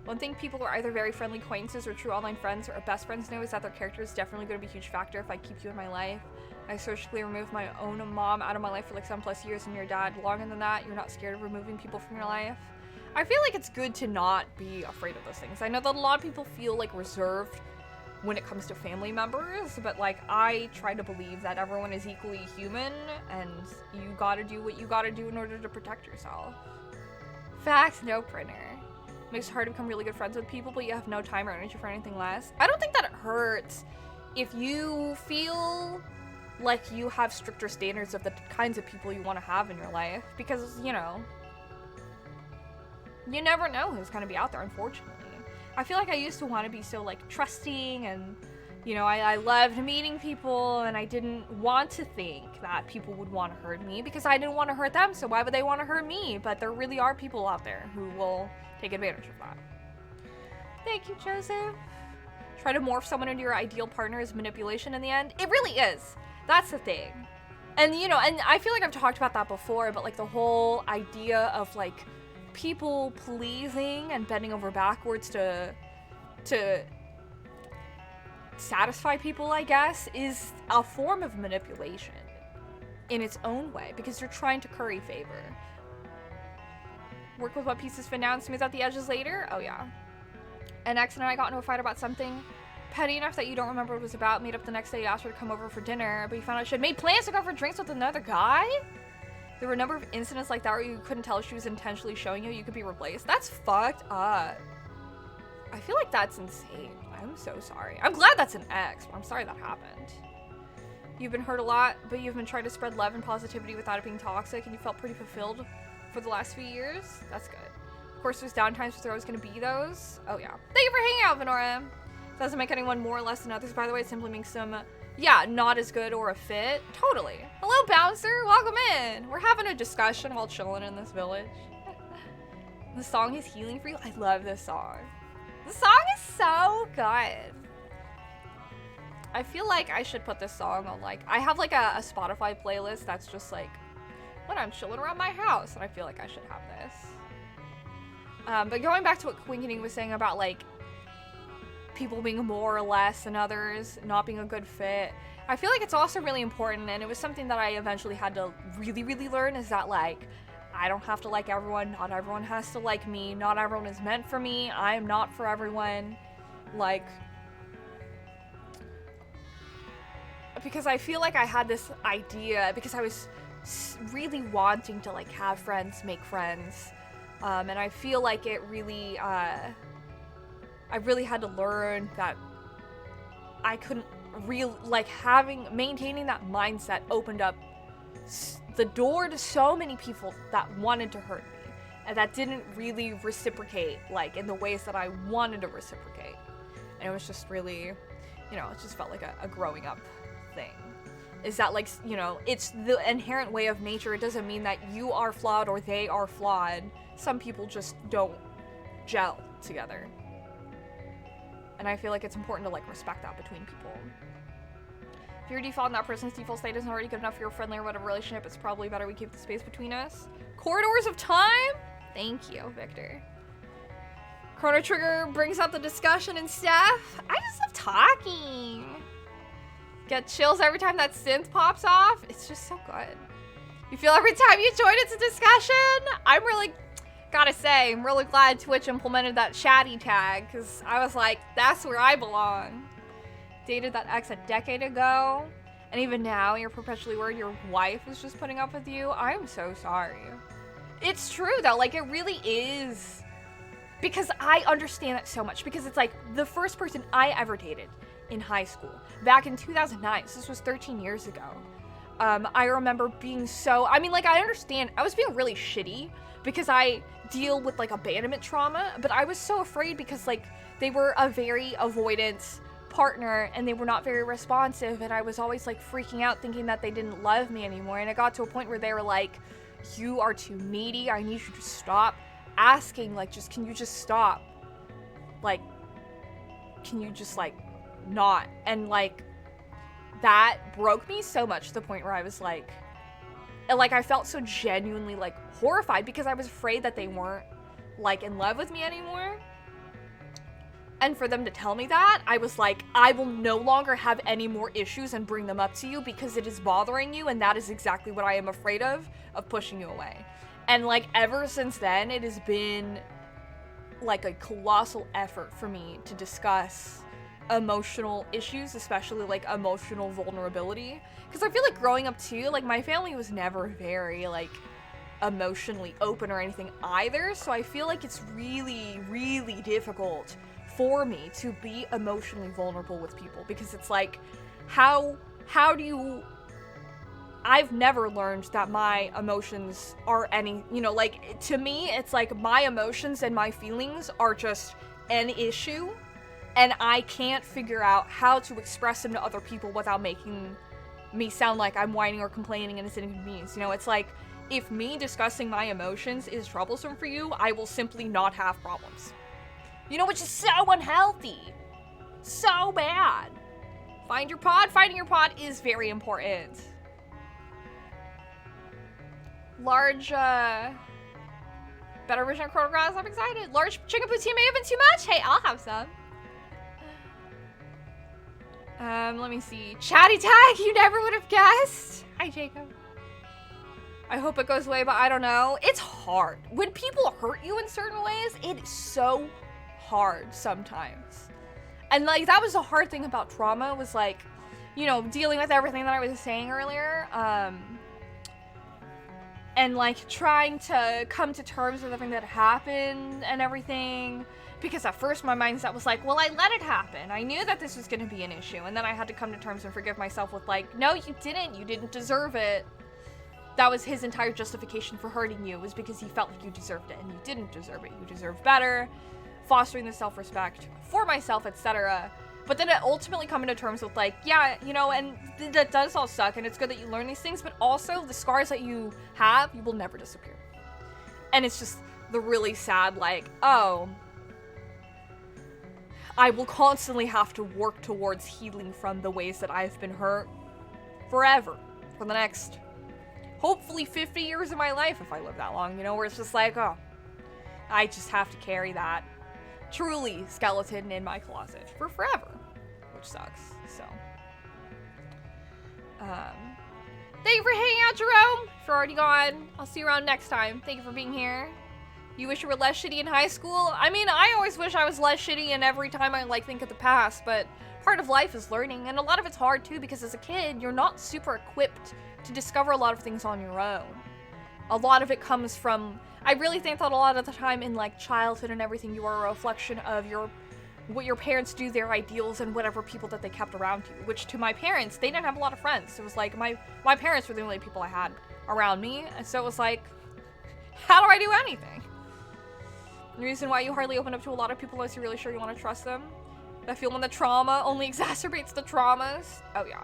One thing people who are either very friendly acquaintances or true online friends or best friends know is that their character is definitely going to be a huge factor if I keep you in my life. I surgically removed my own mom out of my life for like 7+ years, and your dad longer than that. You're not scared of removing people from your life. I feel like it's good to not be afraid of those things. I know that a lot of people feel like reserved when it comes to family members, but like I try to believe that everyone is equally human and you gotta do what you gotta do in order to protect yourself. Facts, no printer. Makes it hard to become really good friends with people, but you have no time or energy for anything less. I don't think that it hurts if you feel like you have stricter standards of the kinds of people you want to have in your life, because, you know, you never know who's going to be out there, unfortunately. I feel like I used to want to be so, like, trusting and, You know, I loved meeting people, and I didn't want to think that people would want to hurt me because I didn't want to hurt them, so why would they want to hurt me? But there really are people out there who will take advantage of that. Thank you, Joseph. Try to morph someone into your ideal partner is manipulation in the end. It really is. That's the thing. And, you know, and I feel like I've talked about that before, but, like, the whole idea of, like, people pleasing and bending over backwards to satisfy people, I guess, is a form of manipulation in its own way, because you're trying to curry favor. Work with what pieces fit down, smooth out the edges later? Oh, yeah. An ex and I got into a fight about something petty enough that you don't remember what it was about. Made up the next day, you asked her to come over for dinner, but you found out she had made plans to go for drinks with another guy? There were a number of incidents like that where you couldn't tell if she was intentionally showing you could be replaced. That's fucked up. I feel like that's insane. I'm so sorry. I'm glad that's an ex, but I'm sorry that happened. You've been hurt a lot, but you've been trying to spread love and positivity without it being toxic, and you felt pretty fulfilled for the last few years. That's good. Of course, there's downtimes, but there always going to be those. Oh, yeah. Thank you for hanging out, Venora. Doesn't make anyone more or less than others, by the way. It simply makes them, yeah, not as good or a fit. Totally. Hello, Bouncer. Welcome in. We're having a discussion while chilling in this village. The song is healing for you. I love this song. The song is so good. I feel like I should put this song on, like, I have, like, a Spotify playlist that's just, like, when I'm chilling around my house, and I feel like I should have this. But going back to what Quinkening was saying about, like, people being more or less than others, not being a good fit, I feel like it's also really important, and it was something that I eventually had to really, really learn, is that, like, I don't have to like everyone, not everyone has to like me, not everyone is meant for me, I am not for everyone, like, because I feel like I had this idea, because I was really wanting to, like, have friends, make friends, and I feel like it really, I really had to learn that I couldn't maintaining that mindset opened up the door to so many people that wanted to hurt me, and that didn't really reciprocate, like, in the ways that I wanted to reciprocate. And it was just really, you know, it just felt like a growing up thing. Is that, like, you know, it's the inherent way of nature. It doesn't mean that you are flawed or they are flawed. Some people just don't gel together. And I feel like it's important to, like, respect that between people. If your default and that person's default state isn't already good enough for your friendly or whatever relationship, it's probably better we keep the space between us. Corridors of time? Thank you, Victor. Chrono Trigger brings out the discussion and Steph. I just love talking. Get chills every time that synth pops off. It's just so good. You feel every time you join it's a discussion? I'm really, gotta say, I'm really glad Twitch implemented that chatty tag, because I was like, that's where I belong. Dated that ex a decade ago, and even now you're perpetually worried your wife is just putting up with you. I'm so sorry. It's true though, like, it really is, because I understand that so much, because it's like the first person I ever dated in high school back in 2009, so this was 13 years ago. I remember being so, I mean, like, I understand I was being really shitty because I deal with, like, abandonment trauma, but I was so afraid because, like, they were a very avoidant partner and they were not very responsive, and I was always, like, freaking out thinking that they didn't love me anymore. And it got to a point where they were like, you are too needy, I need you to stop asking, like, just, can you just stop, like, can you just, like, not? And, like, that broke me so much to the point where I was like, I felt so genuinely, like, horrified because I was afraid that they weren't, like, in love with me anymore. And for them to tell me that, I was like, I will no longer have any more issues and bring them up to you because it is bothering you, and that is exactly what I am afraid of pushing you away. And, like, ever since then, it has been, like, a colossal effort for me to discuss emotional issues, especially, like, emotional vulnerability. Because I feel like growing up, too, like, my family was never very, like, emotionally open or anything either, so I feel like it's really, really difficult for me to be emotionally vulnerable with people, because it's like, how do you, I've never learned that my emotions are any, you know, like, to me, it's like my emotions and my feelings are just an issue, and I can't figure out how to express them to other people without making me sound like I'm whining or complaining and it's an inconvenience. You know, it's like, if me discussing my emotions is troublesome for you, I will simply not have problems. You know, which is so unhealthy. So bad. Find your pod. Finding your pod is very important. Large, better version of Chrono Trigger, I'm excited. Large chicken poutine may have been too much. Hey, I'll have some. Let me see. Chatty tag, you never would have guessed. Hi, Jacob. I hope it goes away, but I don't know. It's hard. When people hurt you in certain ways, it is so hard sometimes. And, like, that was the hard thing about trauma, was, like, you know, dealing with everything that I was saying earlier, and, like, trying to come to terms with everything that happened and everything. Because at first my mindset was like, well, I let it happen. I knew that this was going to be an issue. And then I had to come to terms and forgive myself with, like, no, you didn't. You didn't deserve it. That was his entire justification for hurting you, was because he felt like you deserved it, and you didn't deserve it. You deserved better, fostering the self-respect for myself, etc. But then ultimately coming to terms with, like, yeah, you know, and that does all suck, and it's good that you learn these things, but also the scars that you have, you will never disappear. And it's just the really sad, like, oh, I will constantly have to work towards healing from the ways that I've been hurt forever, for the next, hopefully 50 years of my life, if I live that long, you know, where it's just like, oh, I just have to carry that truly skeleton in my closet for forever, which sucks. So, thank you for hanging out, Jerome. If you're already gone, I'll see you around next time. Thank you for being here. You wish you were less shitty in high school? I mean, I always wish I was less shitty, and every time I, like, think of the past, but part of life is learning, and a lot of it's hard, too, because as a kid, you're not super equipped to discover a lot of things on your own. A lot of it comes from, I really think that a lot of the time in, like, childhood and everything, you are a reflection of what your parents do, their ideals, and whatever people that they kept around you, which to my parents, they didn't have a lot of friends. It was like, my parents were the only people I had around me, and so it was like, how do I do anything? The reason why you hardly open up to a lot of people unless you're really sure you want to trust them. That feeling the trauma only exacerbates the traumas. Oh yeah.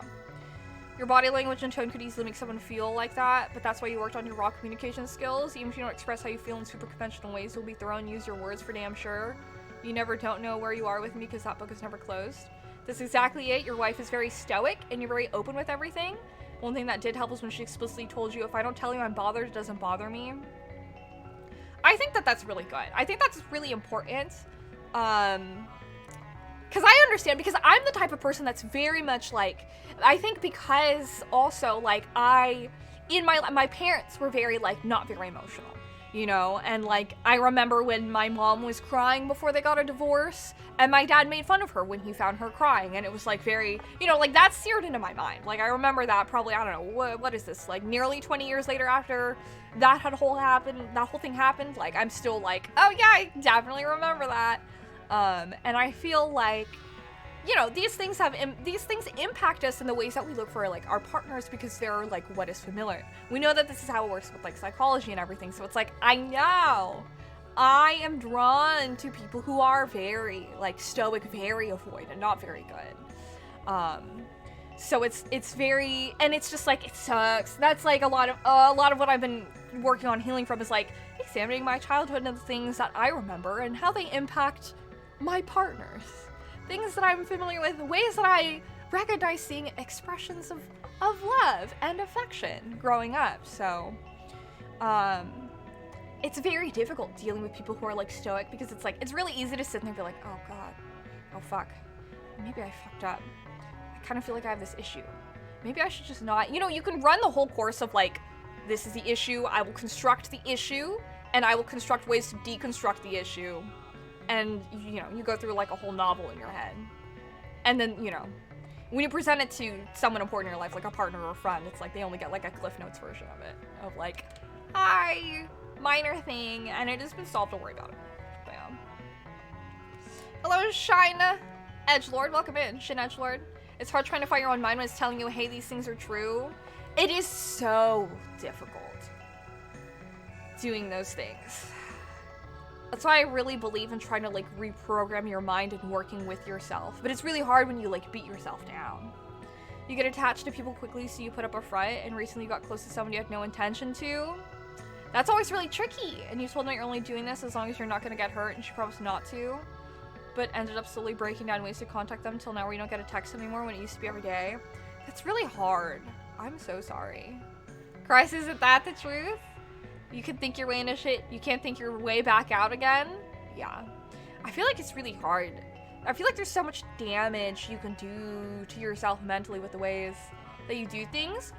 Your body language and tone could easily make someone feel like that, but that's why you worked on your raw communication skills. Even if you don't express how you feel in super conventional ways, you'll be thorough and use your words for damn sure. You never don't know where you are with me because that book is never closed. That's exactly it. Your wife is very stoic and you're very open with everything. One thing that did help was when she explicitly told you, if I don't tell you I'm bothered, it doesn't bother me. I think that that's really good. I think that's really important. Because I understand, because I'm the type of person that's very much like, I think because also, like, my parents were very, like, not very emotional, you know? And, like, I remember when my mom was crying before they got a divorce, and my dad made fun of her when he found her crying, and it was, like, very, you know, like, that seared into my mind. Like, I remember that probably, I don't know, what is this, like, nearly 20 years later after that whole thing happened, like, I'm still like, oh yeah, I definitely remember that. And I feel like, you know, these things impact us in the ways that we look for, like, our partners, because they're, like, what is familiar. We know that this is how it works with, like, psychology and everything, so it's like, I know I am drawn to people who are very, like, stoic, very avoidant, not very good. So it's very, and it's just like, it sucks. That's like a lot of what I've been working on healing from is, like, examining my childhood and the things that I remember and how they impact my partners. Things that I'm familiar with, ways that I recognize seeing expressions of love and affection growing up. So, it's very difficult dealing with people who are, like, stoic, because it's like, it's really easy to sit there and be like, oh god, oh fuck, maybe I fucked up. I kind of feel like I have this issue. Maybe I should just not, you know, you can run the whole course of, like, this is the issue, I will construct the issue, and I will construct ways to deconstruct the issue. And, you know, you go through, like, a whole novel in your head. And then, you know, when you present it to someone important in your life, like a partner or a friend, it's like they only get, like, a Cliff Notes version of it. Of, like, hi, minor thing, and it has been solved, don't worry about it. Bam. Hello, Shine Edgelord, welcome in, Shin Edgelord. It's hard trying to fight your own mind when it's telling you, hey, these things are true. It is so difficult doing those things. That's why I really believe in trying to, like, reprogram your mind and working with yourself. But it's really hard when you, like, beat yourself down. You get attached to people quickly, so you put up a front, and recently you got close to someone you had no intention to. That's always really tricky, and you told them that you're only doing this as long as you're not gonna get hurt, and she promised not to. But ended up slowly breaking down ways to contact them until now where you don't get a text anymore when it used to be every day. That's really hard. I'm so sorry. Christ, isn't that the truth? You can think your way into shit, you can't think your way back out again? Yeah. I feel like it's really hard. I feel like there's so much damage you can do to yourself mentally with the ways that you do things.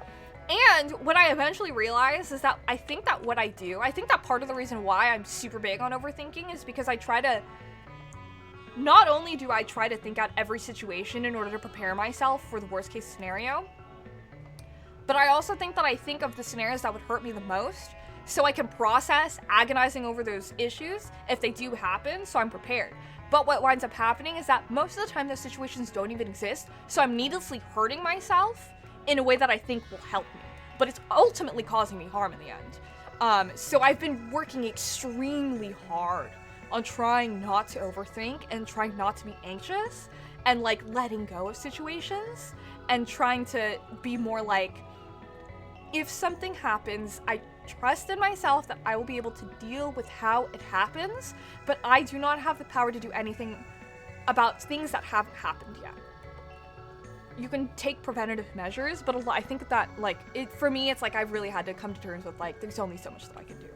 And what I eventually realized is that I think that what I do, I think that part of the reason why I'm super big on overthinking is because I try to, not only do I try to think out every situation in order to prepare myself for the worst case scenario, but I also think that I think of the scenarios that would hurt me the most, so I can process agonizing over those issues if they do happen, so I'm prepared. But what winds up happening is that most of the time those situations don't even exist, so I'm needlessly hurting myself in a way that I think will help me. But it's ultimately causing me harm in the end. So I've been working extremely hard on trying not to overthink and trying not to be anxious and, like, letting go of situations and trying to be more like, if something happens, I trust in myself that I will be able to deal with how it happens, but I do not have the power to do anything about things that haven't happened yet. You can take preventative measures, but I think that, like, for me, it's like I've really had to come to terms with, like, there's only so much that I can do.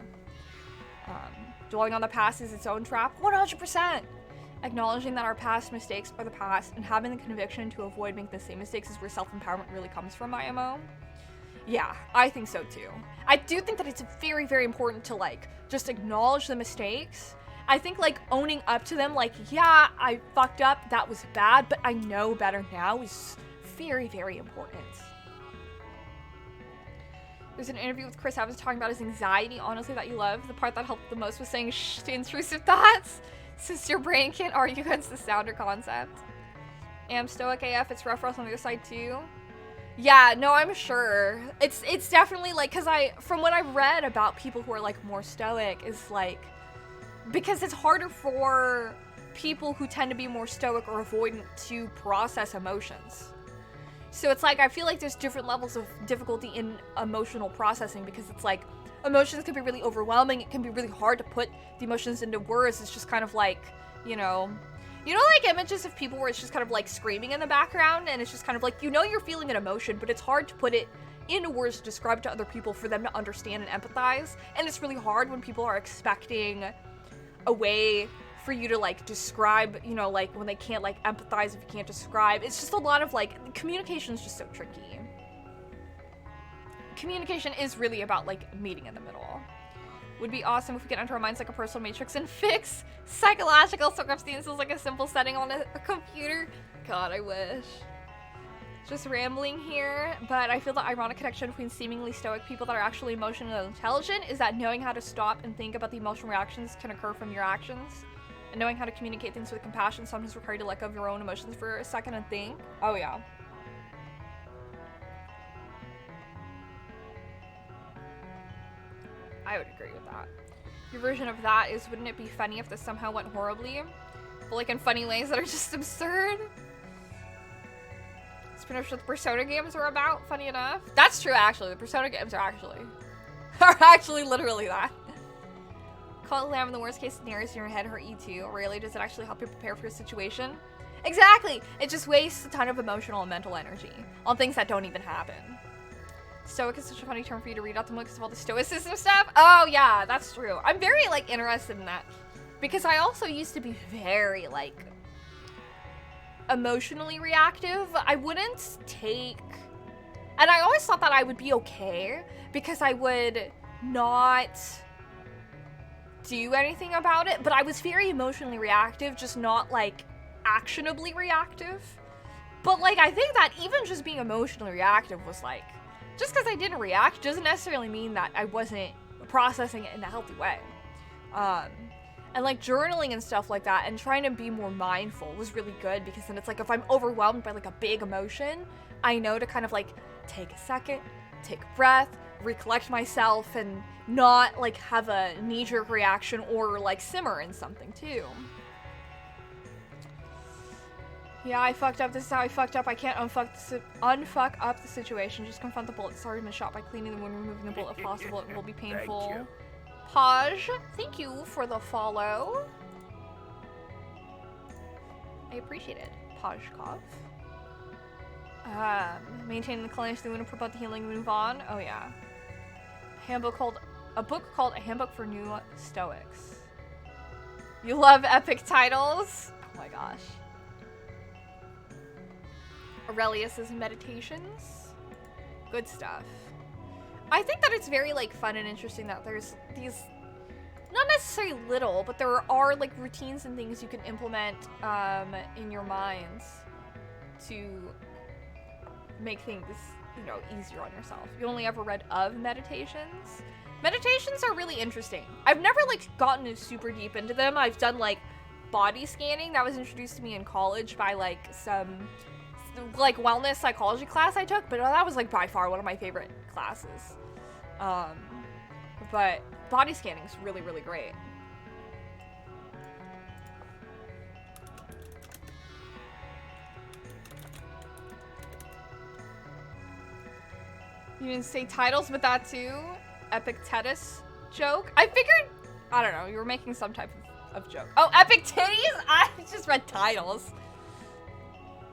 Dwelling on the past is its own trap, 100%! Acknowledging that our past mistakes are the past and having the conviction to avoid making the same mistakes is where self-empowerment really comes from, my MO. Yeah, I think so too. I do think that it's very, very important to, like, just acknowledge the mistakes. I think, like, owning up to them, like, yeah, I fucked up, that was bad, but I know better now is very, very important. There's an interview with Chris Evans talking about his anxiety, honestly, that you love. The part that helped the most was saying shh to intrusive thoughts, since your brain can't argue against the sounder concept. Am stoic AF, it's rough for us on the other side too. Yeah, no, I'm sure. It's definitely, like, because from what I've read about people who are, like, more stoic is, like, because it's harder for people who tend to be more stoic or avoidant to process emotions. So it's like, I feel like there's different levels of difficulty in emotional processing because it's like, emotions can be really overwhelming, it can be really hard to put the emotions into words. It's just kind of like, you know, like images of people where it's just kind of like screaming in the background and it's just kind of like, you know, you're feeling an emotion, but it's hard to put it into words to describe it to other people for them to understand and empathize. And it's really hard when people are expecting a way for you to, like, describe, you know, like, when they can't, like, empathize if you can't describe. It's just a lot of, like, communication is just so tricky. Communication is really about, like, meeting in the middle. Would be awesome if we could enter our minds like a personal matrix and fix psychological circumstances like a simple setting on a computer. God, I wish. Just rambling here, but I feel the ironic connection between seemingly stoic people that are actually emotionally intelligent is that knowing how to stop and think about the emotional reactions can occur from your actions. And knowing how to communicate things with compassion sometimes requires you to let go of your own emotions for a second and think. Oh yeah. I would agree with that. Your version of that is, wouldn't it be funny if this somehow went horribly? But, like, in funny ways that are just absurd? It's pretty much what the Persona games are about, funny enough. That's true, actually. The Persona games are actually literally that. Call it lamb in the worst case scenarios in your head hurt you too. Rarely does it actually help you prepare for a situation. Exactly! It just wastes a ton of emotional and mental energy on things that don't even happen. Stoic is such a funny term for you to read out the most of all the stoicism stuff. Oh yeah, that's true. I'm very, like, interested in that. Because I also used to be very, like, emotionally reactive. I wouldn't take... And I always thought that I would be okay because I would not do anything about it. But I was very emotionally reactive, just not, like, actionably reactive. But, like, I think that even just being emotionally reactive was, like... Just because I didn't react doesn't necessarily mean that I wasn't processing it in a healthy way. And, like, journaling and stuff like that and trying to be more mindful was really good because then it's like if I'm overwhelmed by, like, a big emotion, I know to kind of, like, take a second, take a breath, recollect myself, and not, like, have a knee-jerk reaction or, like, simmer in something, too. Yeah, I fucked up. This is how I fucked up. I can't unfuck up the situation. Just confront the bullet that's already been shot by cleaning the wound, removing the bullet if possible. It will be painful. Paj, thank you for the follow. I appreciate it. Pajkov. Maintain the cleanliness of the wound and promote the healing and move on. Oh yeah. A book called A Handbook for New Stoics. You love epic titles? Oh my gosh. Aurelius's Meditations. Good stuff. I think that it's very, like, fun and interesting that there's these, not necessarily little, but there are, like, routines and things you can implement in your minds to make things, you know, easier on yourself. You only ever read of meditations? Meditations are really interesting. I've never, like, gotten super deep into them. I've done, like, body scanning. That was introduced to me in college by, like, some, like, wellness psychology class I took, but that was, like, by far one of my favorite classes. But body scanning is really, really great. You didn't say titles, but that too. Epictetus joke. I figured, I don't know, you were making some type of joke. Oh, epic titties? I just read titles.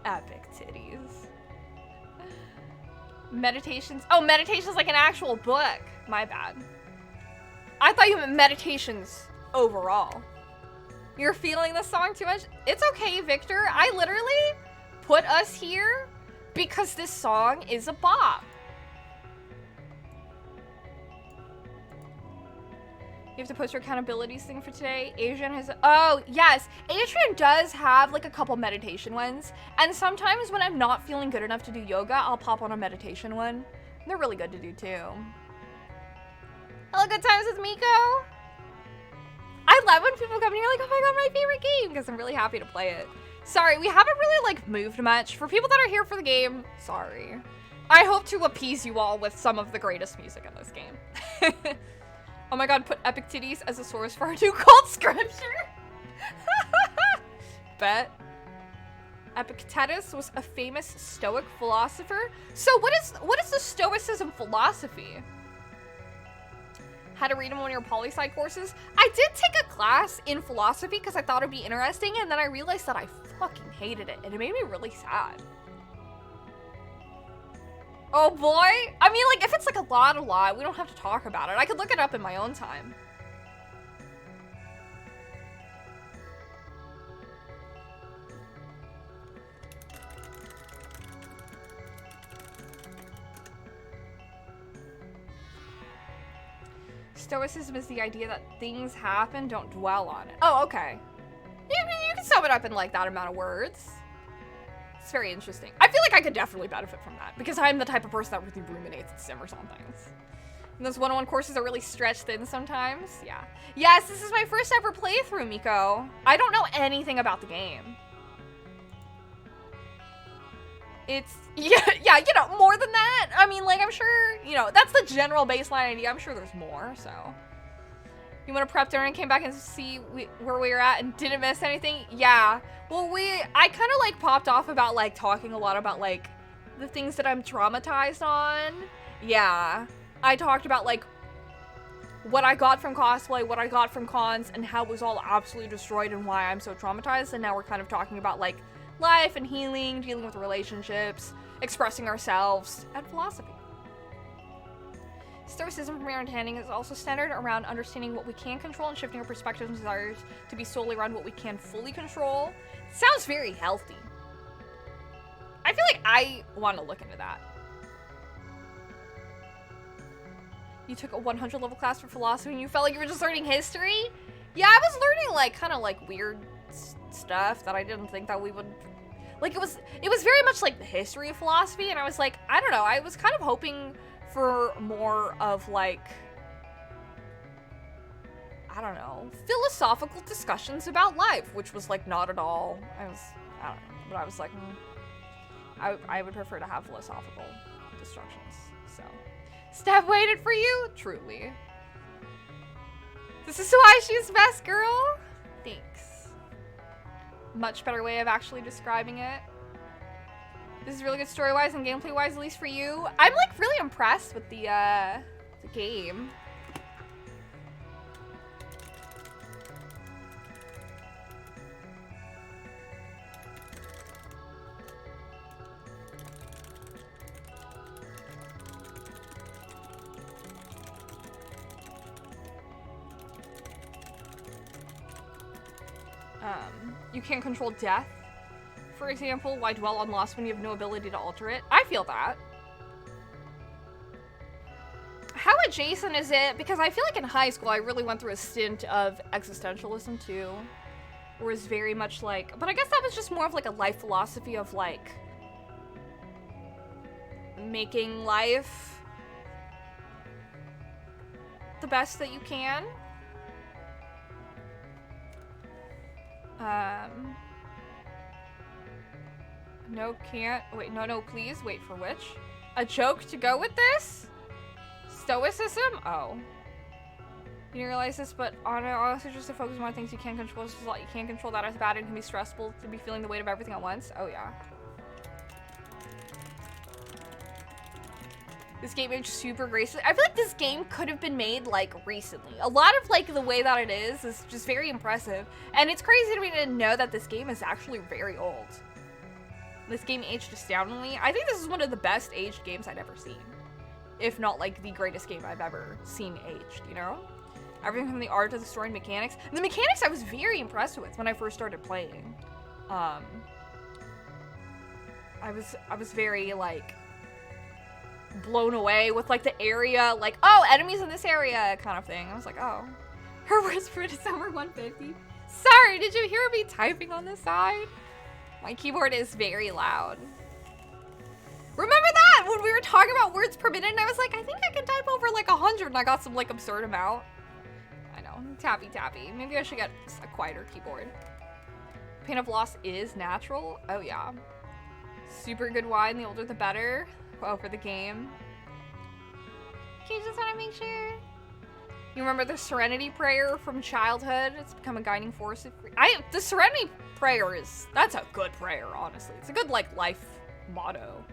Epic titties. Meditations. Oh, meditations like an actual book. My bad. I thought you meant meditations overall. You're feeling this song too much? It's okay, Victor. I literally put us here because this song is a bop. You have to post your accountabilities thing for today. Adrian has, oh yes, Adrian does have like a couple meditation ones. And sometimes when I'm not feeling good enough to do yoga, I'll pop on a meditation one. They're really good to do too. Hello, good times with Miko. I love when people come in here like, oh my god, my favorite game, because I'm really happy to play it. Sorry, we haven't really like moved much. For people that are here for the game, sorry. I hope to appease you all with some of the greatest music in this game. Oh my god, put epic titties as a source for our new cult scripture. Bet. Epictetus was a famous Stoic philosopher. So what is the Stoicism philosophy? How to read them on your poli-sci courses? I did take a class in philosophy because I thought it'd be interesting, and then I realized that I fucking hated it, and it made me really sad. Oh boy. I mean, like, if it's like a lot, we don't have to talk about it. I could look it up in my own time. Stoicism is the idea that things happen, don't dwell on it. Oh, okay. You can sum it up in like that amount of words. It's very interesting. I feel like I could definitely benefit from that because I'm the type of person that really ruminates and simmers on things. And those one-on-one courses are really stretched thin sometimes. Yeah. Yes, this is my first ever playthrough, Miko. I don't know anything about the game. It's, yeah, you know, more than that. I mean, like, I'm sure, you know, that's the general baseline idea. I'm sure there's more, so. You want to prep dinner and came back and see where we were at and didn't miss anything? Yeah. Well, I kind of, like, popped off about, like, talking a lot about, like, the things that I'm traumatized on. Yeah. I talked about, like, what I got from cosplay, what I got from cons, and how it was all absolutely destroyed and why I'm so traumatized. And now we're kind of talking about, like, life and healing, dealing with relationships, expressing ourselves, and philosophy. Stoicism, from your understanding, is also centered around understanding what we can control and shifting our perspectives and desires to be solely around what we can fully control. Sounds very healthy. I feel like I want to look into that. You took a 100 level class for philosophy and you felt like you were just learning history? Yeah, I was learning like kind of like weird stuff that I didn't think that we would, like, it was very much like the history of philosophy, and I was like, I don't know, I was kind of hoping for more of like, I don't know, philosophical discussions about life, which was like not at all. I don't know, but I was like, I would prefer to have philosophical instructions. So, Steph waited for you? Truly. This is why she's best girl? Thanks. Much better way of actually describing it. This is really good story-wise and gameplay-wise, at least for you. I'm like really impressed with the game. You can't control death. For example, why dwell on loss when you have no ability to alter it? I feel that. How adjacent is it? Because I feel like in high school I really went through a stint of existentialism too. Where it's very much like, but I guess that was just more of like a life philosophy of like making life the best that you can. No, can't. Wait, no, please. Wait, for which? A joke to go with this? Stoicism? Oh. You didn't realize this, but honestly, just to focus on things you can't control. Just a lot you can't control. That is bad. It can be stressful to be feeling the weight of everything at once. Oh, yeah. This game aged super gracefully. I feel like this game could have been made, like, recently. A lot of, like, the way that it is just very impressive. And it's crazy to me to know that this game is actually very old. This game aged astoundingly. I think this is one of the best aged games I've ever seen. If not, like, the greatest game I've ever seen aged, you know? Everything from the art to the story and mechanics. And the mechanics I was very impressed with when I first started playing. I was very, like, blown away with, like, the area, like, oh, enemies in this area kind of thing. I was like, oh. Her whisper is over 150. Sorry, did you hear me typing on the side? My keyboard is very loud. Remember that when we were talking about words per minute and I was like, I think I can type over like 100 and I got some like absurd amount. I know, tappy. Maybe I should get a quieter keyboard. Pain of loss is natural. Oh yeah. Super good wine, the older the better. Oh, for the game. Okay, just want to make sure. You remember the Serenity Prayer from childhood? It's become a guiding force. The Serenity Prayer that's a good prayer, honestly. It's a good, like, life motto.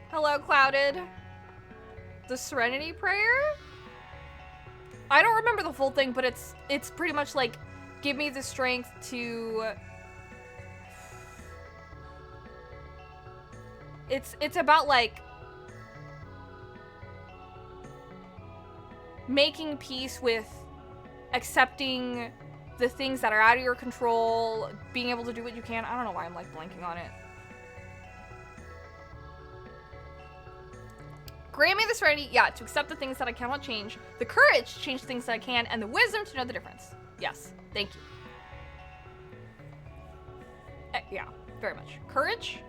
Hello, Clouded. The Serenity Prayer? I don't remember the full thing, but it's pretty much like, give me the strength to... It's about, like, making peace with accepting the things that are out of your control, being able to do what you can. I don't know why I'm, like, blanking on it. Grant me the serenity, yeah, to accept the things that I cannot change, the courage to change the things that I can, and the wisdom to know the difference. Yes, thank you. Yeah, very much. Courage,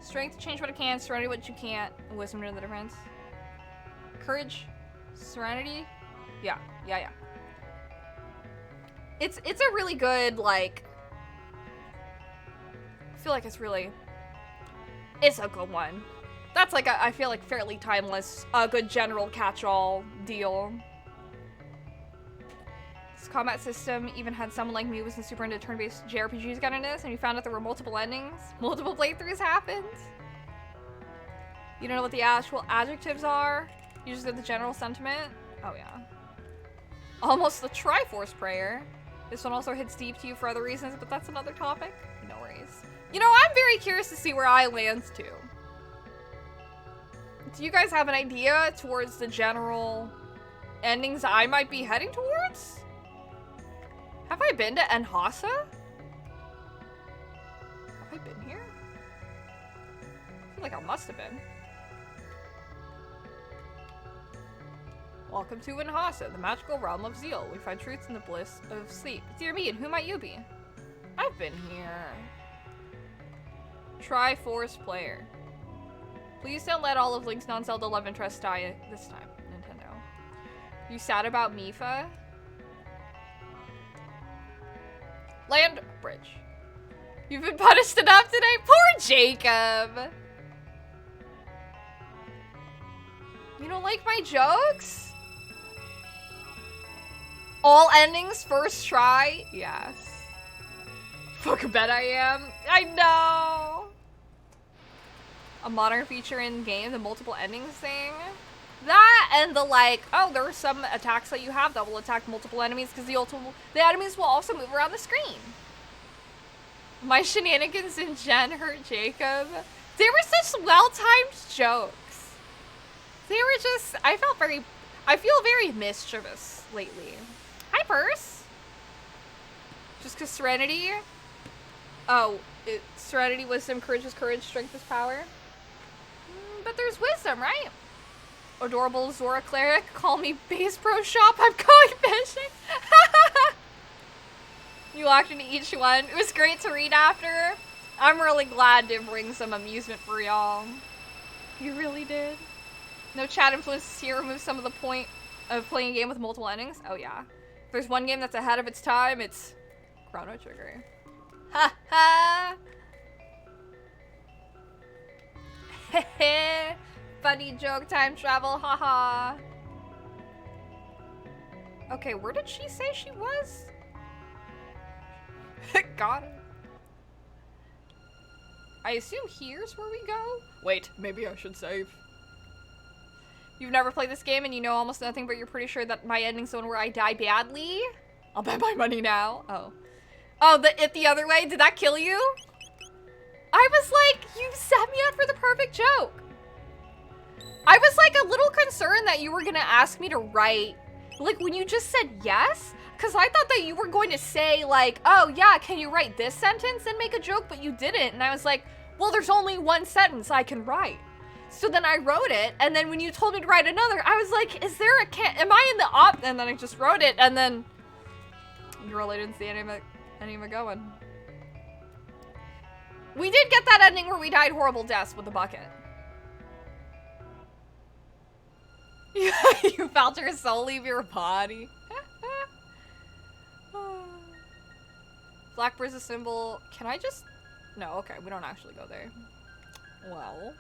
strength to change what I can, serenity what you can't, and wisdom to know the difference. Courage, serenity, yeah. It's a really good, like, I feel like it's a good one. That's like I feel like fairly timeless, a good general catch-all deal. This combat system even had someone like me who was super into turn-based JRPGs got into this, and you found out there were multiple endings, multiple playthroughs happened. You don't know what the actual adjectives are. You just get the general sentiment. Oh yeah. Almost the Triforce Prayer. This one also hits deep to you for other reasons, but that's another topic. No worries. You know, I'm very curious to see where I land too. Do you guys have an idea towards the general endings I might be heading towards? Have I been to Enhasa? Have I been here? I feel like I must have been. Welcome to Enhasa, the magical realm of Zeal. We find truth in the bliss of sleep. Dear me, and who might you be? I've been here. Triforce Player. Please don't let all of Link's non-Zelda love interest die this time, Nintendo. You sad about Mifa? Land Bridge. You've been punished enough today? Poor Jacob! You don't like my jokes? All endings first try? Yes. Fuck, bet I am. I know! A modern feature in game, the multiple endings thing. That and the like, oh, there are some attacks that you have that will attack multiple enemies because the enemies will also move around the screen. My shenanigans in Gen hurt Jacob. They were such well-timed jokes. They were just, I feel very mischievous lately. Hi, Purse. Just because Serenity. Oh, Serenity, Wisdom, Courage is Courage, Strength is Power. But there's Wisdom, right? Adorable Zora Cleric, call me Base Pro Shop, I'm going fishing. You walked into each one. It was great to read after. I'm really glad to bring some amusement for y'all. You really did. No chat influences here, remove some of the point of playing a game with multiple endings. Oh yeah. If there's one game that's ahead of its time, it's Chrono Trigger. Ha ha! Hehe! Funny joke, time travel, haha. Okay, where did she say she was? Got it. I assume here's where we go? Wait, maybe I should save. You've never played this game and you know almost nothing, but you're pretty sure that my ending's the one where I die badly? I'll bet my money now. Oh. Oh, the other way? Did that kill you? I was like, you set me up for the perfect joke. I was like a little concerned that you were gonna ask me to write, like when you just said yes, because I thought that you were going to say like, oh yeah, can you write this sentence and make a joke, but you didn't. And I was like, well, there's only one sentence I can write. So then I wrote it, and then when you told me to write another, I was like, is there am I in the op? And then I just wrote it, and then you really didn't see any of it going. We did get that ending where we died horrible deaths with the bucket. You felt your soul leave your body. Blackbird's a symbol. Can I just... No, okay, we don't actually go there. Well...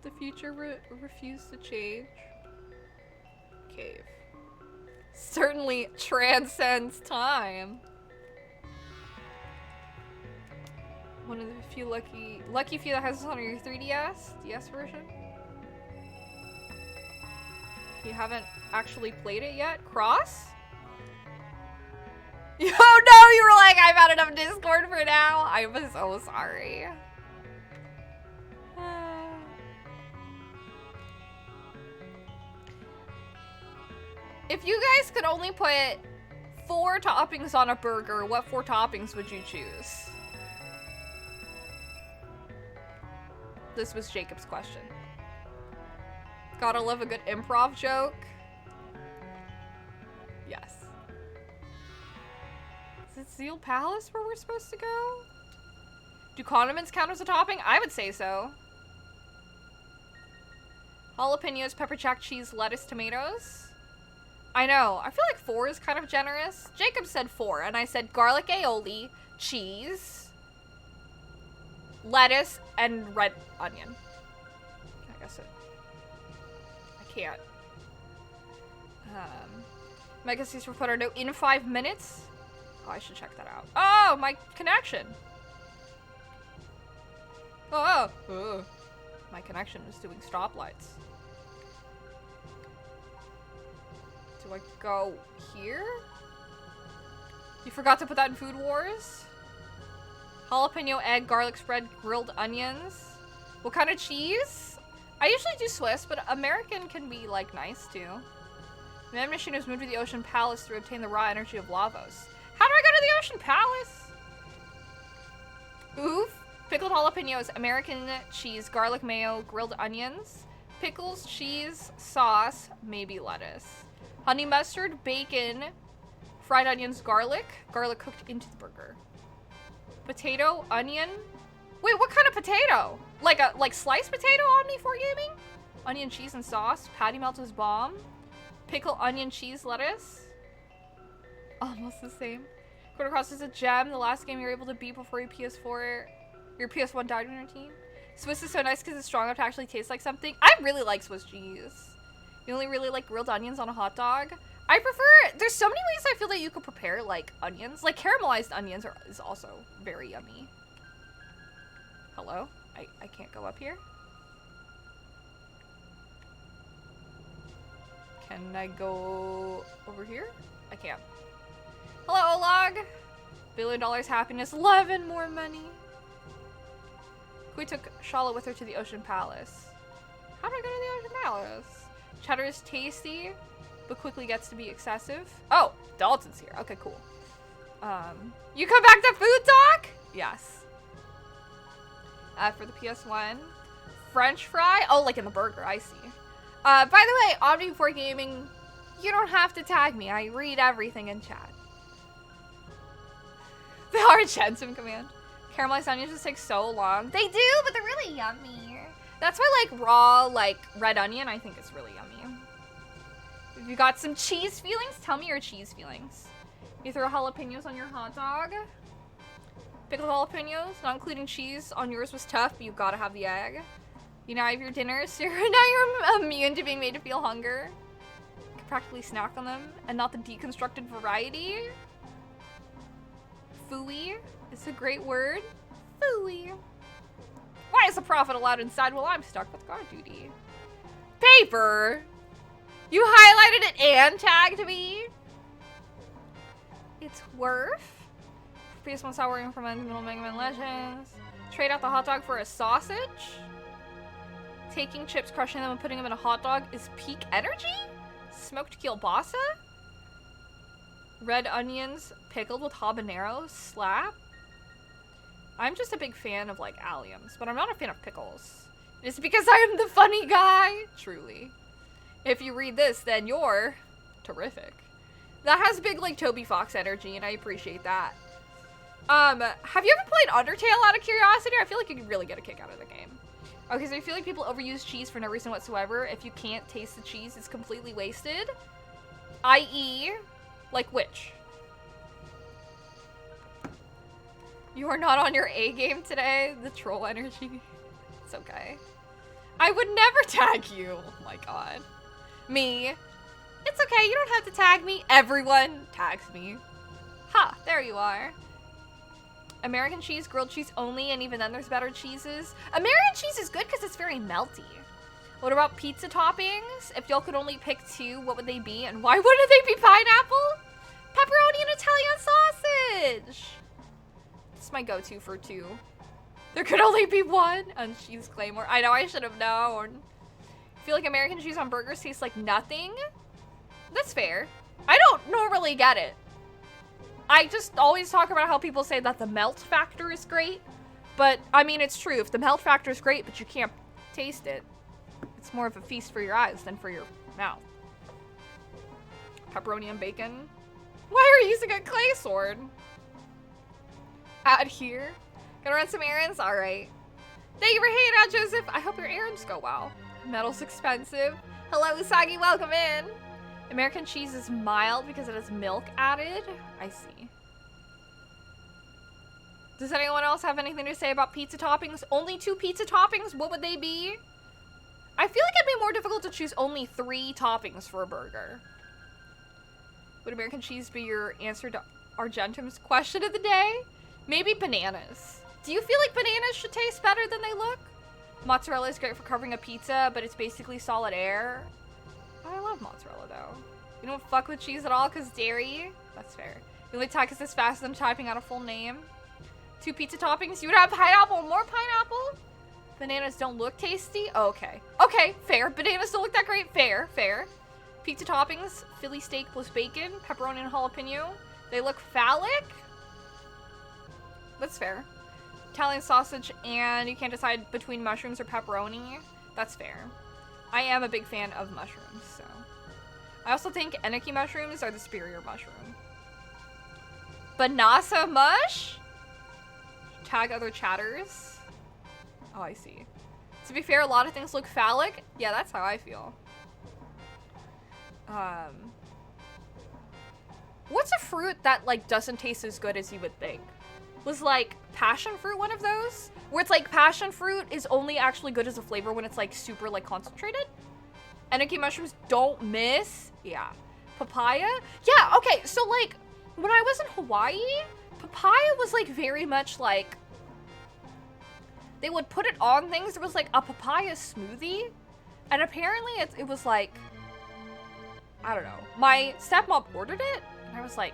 The future refused to change. Cave. Certainly transcends time. One of the few lucky few that has this on your 3DS, DS version. You haven't actually played it yet? Cross? Oh no, you were like, I've had enough Discord for now. I was so sorry. If you guys could only put 4 toppings on a burger, what 4 toppings would you choose? This was Jacob's question. Gotta love a good improv joke. Yes. Is it Zeal Palace where we're supposed to go? Do condiments count as a topping? I would say so. Jalapenos, pepper jack, cheese, lettuce, tomatoes. I know. I feel like 4 is kind of generous. Jacob said 4, and I said garlic aioli, cheese, lettuce, and red onion. I guess I can't. Mega Caesar put our note in 5 minutes. Oh, I should check that out. Oh, my connection. Oh, my connection is doing stoplights. Do I go here? You forgot to put that in Food Wars? Jalapeno, egg, garlic spread, grilled onions. What kind of cheese? I usually do Swiss, but American can be, like, nice, too. The man machine was moved to the Ocean Palace to obtain the raw energy of Lavos. How do I go to the Ocean Palace? Oof. Pickled jalapenos, American cheese, garlic mayo, grilled onions, pickles, cheese, sauce, maybe lettuce. Honey mustard, bacon, fried onions, garlic cooked into the burger. Potato, onion. Wait, what kind of potato? Like sliced potato Omni for gaming? Onion, cheese, and sauce. Patty melt is bomb. Pickle, onion, cheese, lettuce. Almost the same. Chrono Cross is a gem. The last game you were able to beat before your PS1 died in your team. Swiss is so nice because it's strong enough to actually taste like something. I really like Swiss cheese. You only really like grilled onions on a hot dog? I prefer, there's so many ways I feel that you could prepare like onions. Like caramelized onions is also very yummy. Hello? I can't go up here. Can I go over here? I can't. Hello, Olog. $1 billion happiness, 11 more money. Kui took Shala with her to the Ocean Palace. How do I go to the Ocean Palace? Cheddar is tasty, but quickly gets to be excessive. Oh, Dalton's here. Okay, cool. You come back to Food Talk? Yes. For the PS1. French fry? Oh, like in the burger, I see. By the way, Omni4 Gaming, you don't have to tag me. I read everything in chat. The Argentum command. Caramelized onions just take so long. They do, but they're really yummy. That's why, like, raw, like, red onion, I think is really yummy. If you got some cheese feelings, tell me your cheese feelings. You throw jalapenos on your hot dog. Pickled jalapenos, not including cheese, on yours was tough, but you gotta have the egg. You now have your dinner, so now you're immune to being made to feel hunger. You can practically snack on them, and not the deconstructed variety. Fooey is a great word. Fooey. Why is a prophet allowed inside while I'm stuck with guard duty? Paper! You highlighted it and tagged me? It's worth. PS1 style working from Middle Mega Man Legends. Trade out the hot dog for a sausage? Taking chips, crushing them, and putting them in a hot dog is peak energy? Smoked kielbasa? Red onions pickled with habanero slap? I'm just a big fan of, like, alliums, but I'm not a fan of pickles. It's because I'm the funny guy. Truly. If you read this, then you're terrific. That has big, like, Toby Fox energy, and I appreciate that. Have you ever played Undertale out of curiosity? I feel like you could really get a kick out of the game. Okay, so I feel like people overuse cheese for no reason whatsoever. If you can't taste the cheese, it's completely wasted. I.e., like which? You are not on your A game today. The troll energy. It's okay. I would never tag you. Oh my god. Me. It's okay, you don't have to tag me. Everyone tags me. Ha, there you are. American cheese, grilled cheese only, and even then there's better cheeses. American cheese is good because it's very melty. What about pizza toppings? If y'all could only pick two, what would they be? And why wouldn't they be pineapple? Pepperoni and Italian sausage. It's my go-to for two. There could only be one. And cheese Claymore. I know, I should have known. I feel like American cheese on burgers tastes like nothing. That's fair. I don't normally get it. I just always talk about how people say that the melt factor is great. But, I mean, it's true. If the melt factor is great, but you can't taste it, it's more of a feast for your eyes than for your mouth. Pepperoni and bacon. Why are you using a clay sword? Out here. Gonna run some errands? Alright. Thank you for hanging out, Joseph. I hope your errands go well. Metal's expensive. Hello, Usagi. Welcome in. American cheese is mild because it has milk added. I see. Does anyone else have anything to say about pizza toppings? Only 2 pizza toppings? What would they be? I feel like it'd be more difficult to choose only 3 toppings for a burger. Would American cheese be your answer to Argentum's question of the day? Maybe bananas. Do you feel like bananas should taste better than they look? Mozzarella is great for covering a pizza, but it's basically solid air. I love mozzarella though. You don't fuck with cheese at all because dairy? That's fair. You only type this faster than typing out a full name. 2 pizza toppings. You would have pineapple, more pineapple? Bananas don't look tasty? Oh, okay. Okay, fair. Bananas don't look that great. Fair, fair. Pizza toppings, Philly steak plus bacon, pepperoni and jalapeno. They look phallic? That's fair. Italian sausage, and you can't decide between mushrooms or pepperoni. That's fair. I am a big fan of mushrooms, so. I also think enoki mushrooms are the superior mushroom. Banasa mush? Tag other chatters. Oh, I see. To be fair, a lot of things look phallic. Yeah, that's how I feel. What's a fruit that, like, doesn't taste as good as you would think? Was, like, passion fruit one of those? Where it's, like, passion fruit is only actually good as a flavor when it's, like, super, like, concentrated? Enoki mushrooms don't miss? Yeah. Papaya? Yeah, okay, so, like, when I was in Hawaii, papaya was, like, very much, like, they would put it on things. There was, like, a papaya smoothie. And apparently it was, like, I don't know. My stepmom ordered it, and I was, like,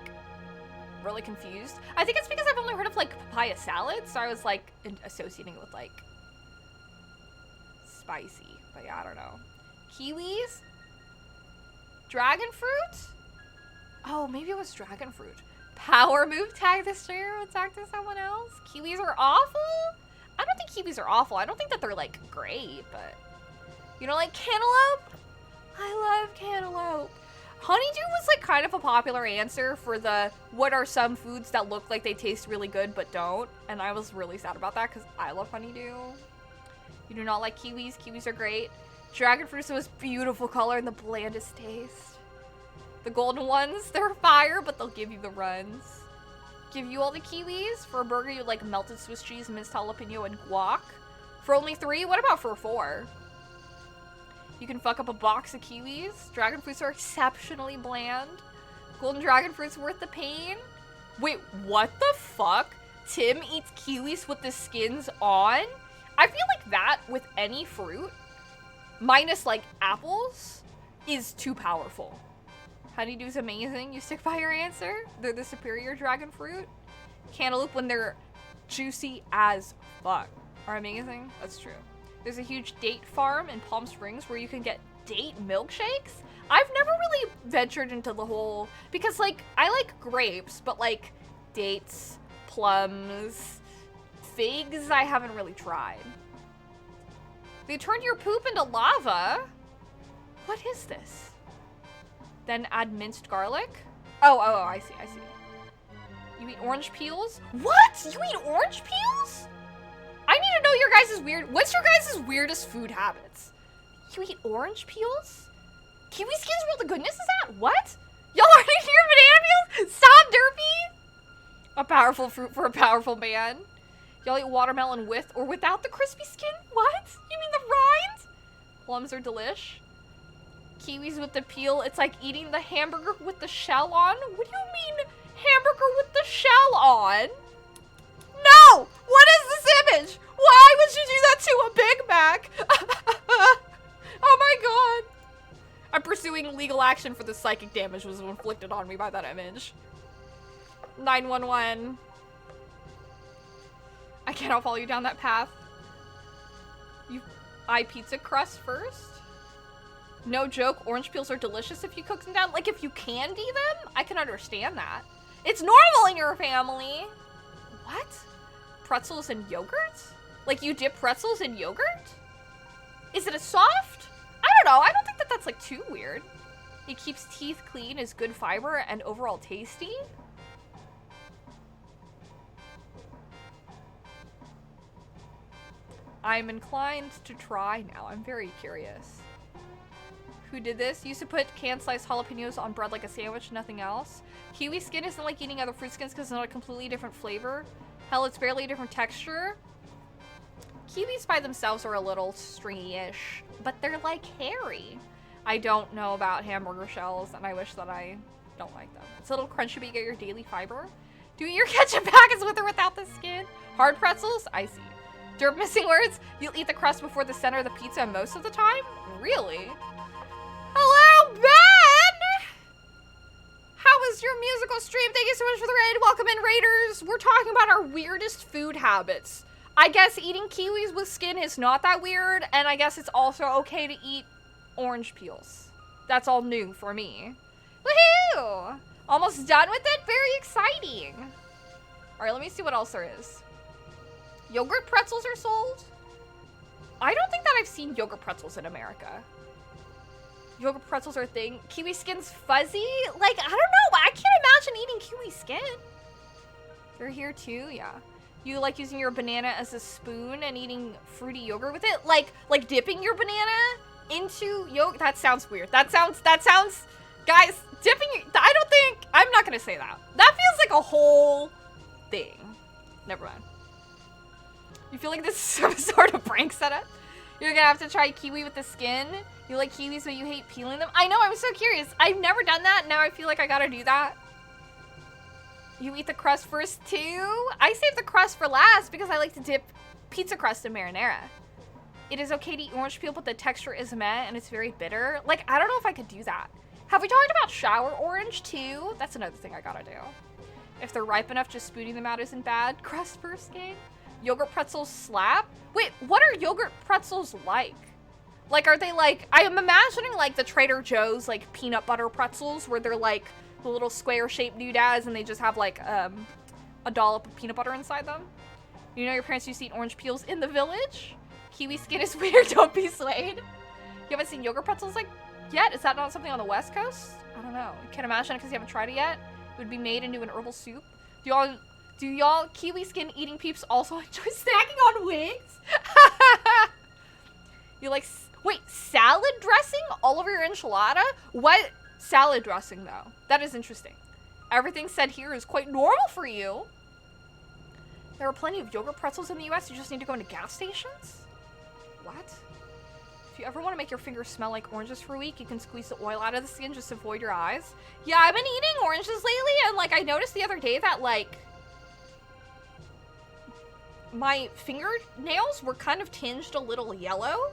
really confused. I think it's because I've only heard of, like, papaya salad, so I was, like, associating it with, like, spicy. But yeah, I don't know. Kiwis? Dragon fruit? Oh, maybe it was dragon fruit. Power move, tag this year, tag to someone else. Kiwis are awful? I don't think kiwis are awful. I don't think that they're, like, great, but... You know, like, cantaloupe? I love cantaloupe. Honeydew was, like, kind of a popular answer for the what are some foods that look like they taste really good but don't. And I was really sad about that because I love honeydew. You do not like kiwis. Kiwis are great. Dragon fruit is the most beautiful color and the blandest taste. The golden ones, they're fire, but they'll give you the runs. Give you all the kiwis. For a burger, you like melted Swiss cheese, minced jalapeno, and guac. For only 3? What about for 4? You can fuck up a box of kiwis. Dragon fruits are exceptionally bland. Golden dragon fruit's worth the pain. Wait, what the fuck? Tim eats kiwis with the skins on? I feel like that with any fruit, minus like apples, is too powerful. Honeydew's amazing. You stick by your answer. They're the superior dragon fruit. Cantaloupe, when they're juicy as fuck, are amazing. That's true. There's a huge date farm in Palm Springs where you can get date milkshakes. I've never really ventured into the whole, because like, I like grapes, but like dates, plums, figs, I haven't really tried. They turn your poop into lava? What is this? Then add minced garlic? Oh, I see. You eat orange peels? What? You eat orange peels? I need to know your guys' what's your guys' weirdest food habits? You eat orange peels? Kiwi skins where all the goodness is at? What? Y'all aren't eating your banana peels? Stop, derpy! A powerful fruit for a powerful man. Y'all eat watermelon with or without the crispy skin? What? You mean the rind? Plums are delish. Kiwis with the peel, it's like eating the hamburger with the shell on? What do you mean hamburger with the shell on? No! What is this image? Why would you do that to a Big Mac? Oh my god. I'm pursuing legal action for the psychic damage was inflicted on me by that image. 911. I cannot follow you down that path. You eye pizza crust first? No joke, orange peels are delicious if you cook them down. Like, if you candy them, I can understand that. It's normal in your family. What? Pretzels and yogurt? Like, you dip pretzels in yogurt? Is it a soft? I don't know. I don't think that that's, like, too weird. It keeps teeth clean, is good fiber, and overall tasty. I'm inclined to try now. I'm very curious. Who did this? Used to put canned sliced jalapenos on bread like a sandwich, nothing else. Kiwi skin isn't like eating other fruit skins because it's not a completely different flavor. Hell, it's barely a different texture. Kiwis by themselves are a little stringy-ish, but they're like hairy. I don't know about hamburger shells, and I wish that I don't like them. It's a little crunchy, but you get your daily fiber. Do you eat your ketchup packets with or without the skin? Hard pretzels? I see. Derp missing words? You'll eat the crust before the center of the pizza most of the time? Really? Hello, Ben! How was your musical stream? Thank you so much for the raid. Welcome in, Raiders. We're talking about our weirdest food habits. I guess eating kiwis with skin is not that weird, and I guess it's also okay to eat orange peels. That's all new for me. Woohoo! Almost done with it? Very exciting. All right, let me see what else there is. Yogurt pretzels are sold? I don't think that I've seen yogurt pretzels in America. Yogurt pretzels are a thing. Kiwi skin's fuzzy? Like, I don't know. I can't imagine eating kiwi skin. They're here too? Yeah. You like using your banana as a spoon and eating fruity yogurt with it? Like dipping your banana into yogurt? That sounds weird. That sounds Guys, dipping, I don't think, I'm not gonna say that. That feels like a whole thing. Never mind. You feel like this is some sort of prank setup? You're gonna have to try kiwi with the skin. You like kiwis but you hate peeling them? I know, I'm so curious. I've never done that, now I feel like I gotta do that. You eat the crust first too? I save the crust for last because I like to dip pizza crust in marinara. It is okay to eat orange peel, but the texture is meh and it's very bitter. Like, I don't know if I could do that. Have we talked about shower orange too? That's another thing I gotta do. If they're ripe enough, just spooning them out isn't bad. Crust first game? Yogurt pretzels slap? Wait, what are yogurt pretzels like? Like, are they like, I am imagining like the Trader Joe's like peanut butter pretzels where they're like the little square shaped doodads and they just have like a dollop of peanut butter inside them. You know your parents used to eat orange peels in the village? Kiwi skin is weird, don't be swayed. You haven't seen yogurt pretzels like yet? Is that not something on the West Coast? I don't know. I can't imagine it because you haven't tried it yet. It would be made into an herbal soup. Do y'all kiwi skin eating peeps also enjoy snacking on wigs? You like, wait, salad dressing all over your enchilada? What salad dressing though? That is interesting. Everything said here is quite normal for you. There are plenty of yogurt pretzels in the US, you just need to go into gas stations? What? If you ever want to make your fingers smell like oranges for a week, you can squeeze the oil out of the skin just to avoid your eyes. Yeah, I've been eating oranges lately, and like I noticed the other day that like my fingernails were kind of tinged a little yellow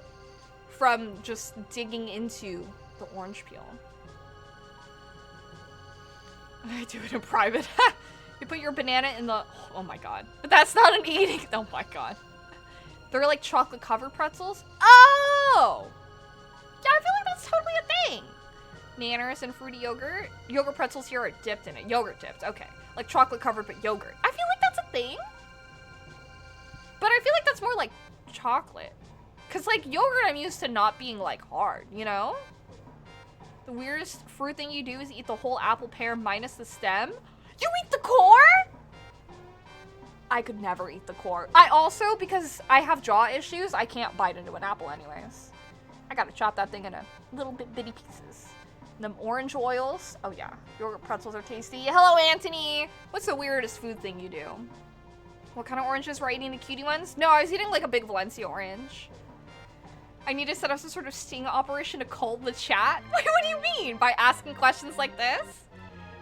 from just digging into the orange peel. I do it in private. You put your banana in the, oh my god. But that's not an eating, oh my god. They're like chocolate covered pretzels. Oh! Yeah, I feel like that's totally a thing. Nanners and fruity yogurt. Yogurt pretzels here are dipped in it. Yogurt dipped, okay. Like chocolate covered but yogurt. I feel like that's a thing. But I feel like that's more like chocolate. Cause like yogurt I'm used to not being like hard, you know? The weirdest fruit thing you do is eat the whole apple pear minus the stem. You eat the core? I could never eat the core. I also, because I have jaw issues, I can't bite into an apple anyways. I gotta chop that thing into little bitty pieces. And them orange oils. Oh yeah, yogurt pretzels are tasty. Hello, Anthony. What's the weirdest food thing you do? What kind of oranges were I eating, the cutie ones? No, I was eating like a big Valencia orange. I need to set up some sort of sting operation to cull the chat. Wait, what do you mean? By asking questions like this?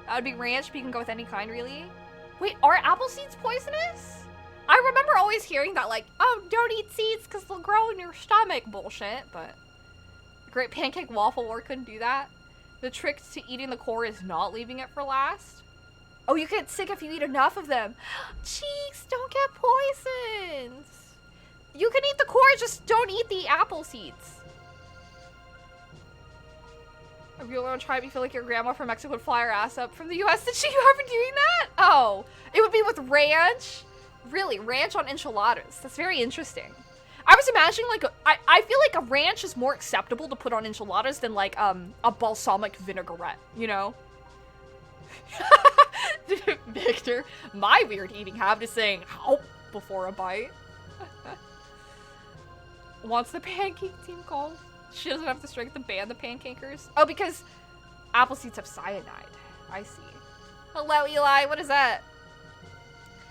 That would be ranch, but you can go with any kind, really. Wait, are apple seeds poisonous? I remember always hearing that, like, oh, don't eat seeds because they'll grow in your stomach bullshit, but Great Pancake Waffle War couldn't do that. The trick to eating the core is not leaving it for last. Oh, you get sick if you eat enough of them. Cheeks, don't get poisoned. You can eat the core, just don't eat the apple seeds. If you want to try it, you feel like your grandma from Mexico would fly her ass up from the US. Did she ever doing that? Oh, it would be with ranch? Really, ranch on enchiladas. That's very interesting. I was imagining like, I feel like a ranch is more acceptable to put on enchiladas than like a balsamic vinaigrette, you know? Victor, my weird eating habit is saying, "Help" before a bite. Wants the pancake team called? She doesn't have the strength to ban the pancakers. Oh, because apple seeds have cyanide. I see. Hello, Eli. What is that?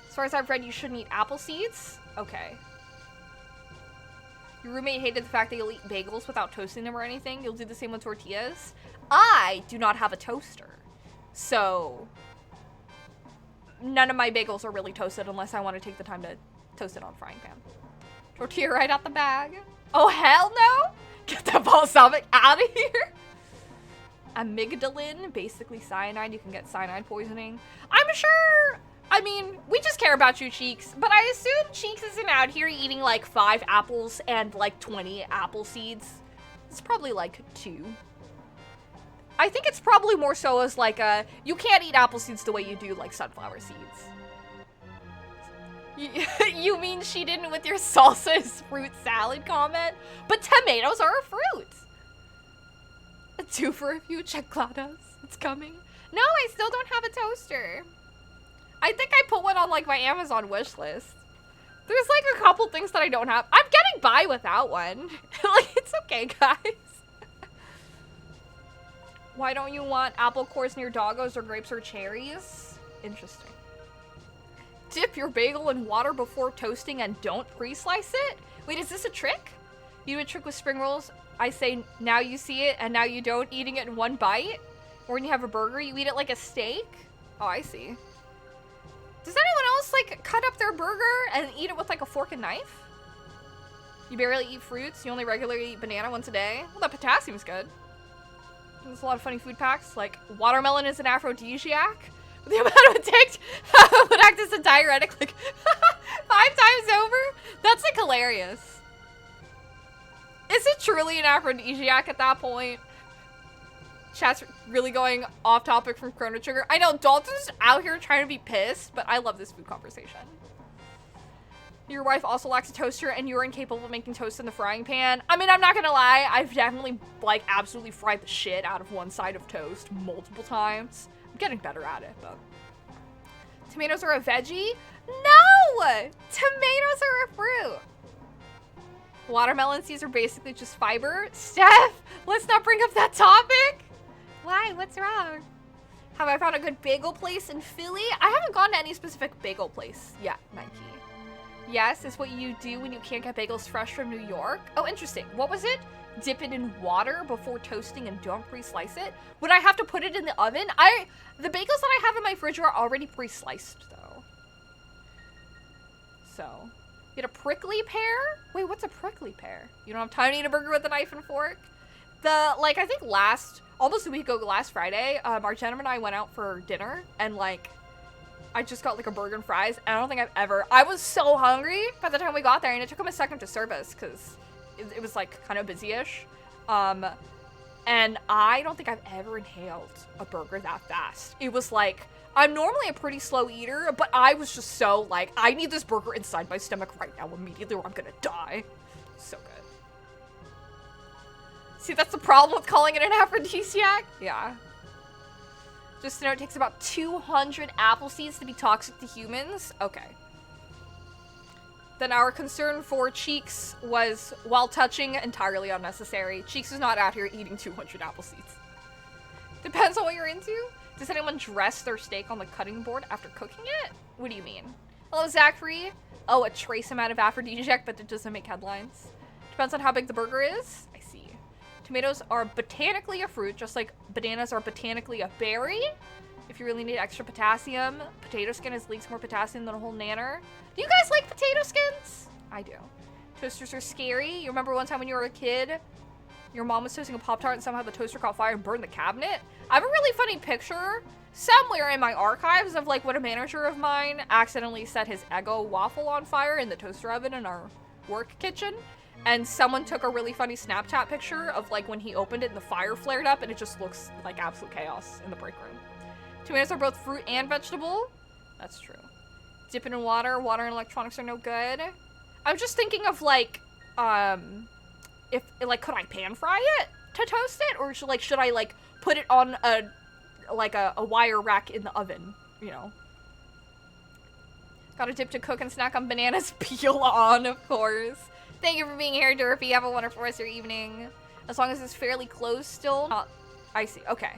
As far as I've read, you shouldn't eat apple seeds? Okay. Your roommate hated the fact that you'll eat bagels without toasting them or anything. You'll do the same with tortillas. I do not have a toaster. So none of my bagels are really toasted unless I want to take the time to toast it on a frying pan. Tortilla right out the bag. Oh, hell no! Get that balsamic out of here! Amygdalin, basically cyanide. You can get cyanide poisoning. I'm sure, I mean, we just care about you, Cheeks. But I assume Cheeks isn't out here eating like 5 apples and like 20 apple seeds. It's probably like 2. I think it's probably more so as like you can't eat apple seeds the way you do like sunflower seeds. You mean she didn't with your salsa is fruit salad comment? But tomatoes are a fruit. A 2 for a few chocoladas. It's coming. No, I still don't have a toaster. I think I put one on like my Amazon wish list. There's like a couple things that I don't have. I'm getting by without one. Like, it's okay, guys. Why don't you want apple cores near doggos or grapes or cherries? Interesting. Dip your bagel in water before toasting and don't pre-slice it? Wait, is this a trick? You do a trick with spring rolls. I say, now you see it and now you don't, eating it in one bite? Or when you have a burger, you eat it like a steak? Oh, I see. Does anyone else, like, cut up their burger and eat it with, like, a fork and knife? You barely eat fruits. You only regularly eat banana once a day. Well, that potassium's good. There's a lot of funny food facts, like watermelon is an aphrodisiac. The amount it takes would act as a diuretic like 5 times over. That's like hilarious. Is it truly an aphrodisiac at that point? Chat's really going off topic from Chrono Trigger. I know Dalton's out here trying to be pissed, but I love this food conversation. Your wife also lacks a toaster and you're incapable of making toast in the frying pan. I mean, I'm not gonna lie. I've definitely, like, absolutely fried the shit out of one side of toast multiple times. I'm getting better at it, but. Tomatoes are a veggie? No! Tomatoes are a fruit. Watermelon seeds are basically just fiber. Steph, let's not bring up that topic. Why? What's wrong? Have I found a good bagel place in Philly? I haven't gone to any specific bagel place yet, Nike. Yes, it's what you do when you can't get bagels fresh from New York. Oh, interesting. What was it? Dip it in water before toasting and don't pre-slice it? Would I have to put it in the oven? The bagels that I have in my fridge are already pre-sliced, though. So, get a prickly pear? Wait, what's a prickly pear? You don't have time to eat a burger with a knife and fork? I think almost a week ago, last Friday, our gentleman and I went out for dinner, and, like, I just got like a burger and fries. And I don't think I was so hungry by the time we got there, and it took him a second to serve us because it was like kind of busy-ish. And I don't think I've ever inhaled a burger that fast. It was like, I'm normally a pretty slow eater, but I was just so like, I need this burger inside my stomach right now immediately or I'm gonna die. So good. See, that's the problem with calling it an aphrodisiac. Yeah. Just to know, it takes about 200 apple seeds to be toxic to humans. Okay. Then our concern for Cheeks was, while touching, entirely unnecessary. Cheeks is not out here eating 200 apple seeds. Depends on what you're into. Does anyone dress their steak on the cutting board after cooking it? What do you mean? Hello, Zachary. Oh, a trace amount of aphrodisiac, but it doesn't make headlines. Depends on how big the burger is. I see. Tomatoes are botanically a fruit, just like bananas are botanically a berry. If you really need extra potassium, potato skin leaks more potassium than a whole nanner. Do you guys like potato skins? I do. Toasters are scary. You remember one time when you were a kid, your mom was toasting a Pop-Tart and somehow the toaster caught fire and burned the cabinet? I have a really funny picture somewhere in my archives of like when a manager of mine accidentally set his Eggo waffle on fire in the toaster oven in our work kitchen. And someone took a really funny Snapchat picture of like when he opened it and the fire flared up and it just looks like absolute chaos in the break room. Tomatoes are both fruit and vegetable. That's true. Dip it in water. Water and electronics are no good. I'm just thinking of like, if like, could I pan fry it to toast it? Or should I like put it on a wire rack in the oven, you know? Got a dip to cook and snack on bananas. Peel on, of course. Thank you for being here, Derpy. Have a wonderful rest of your evening. As long as it's fairly close still. I see. Okay.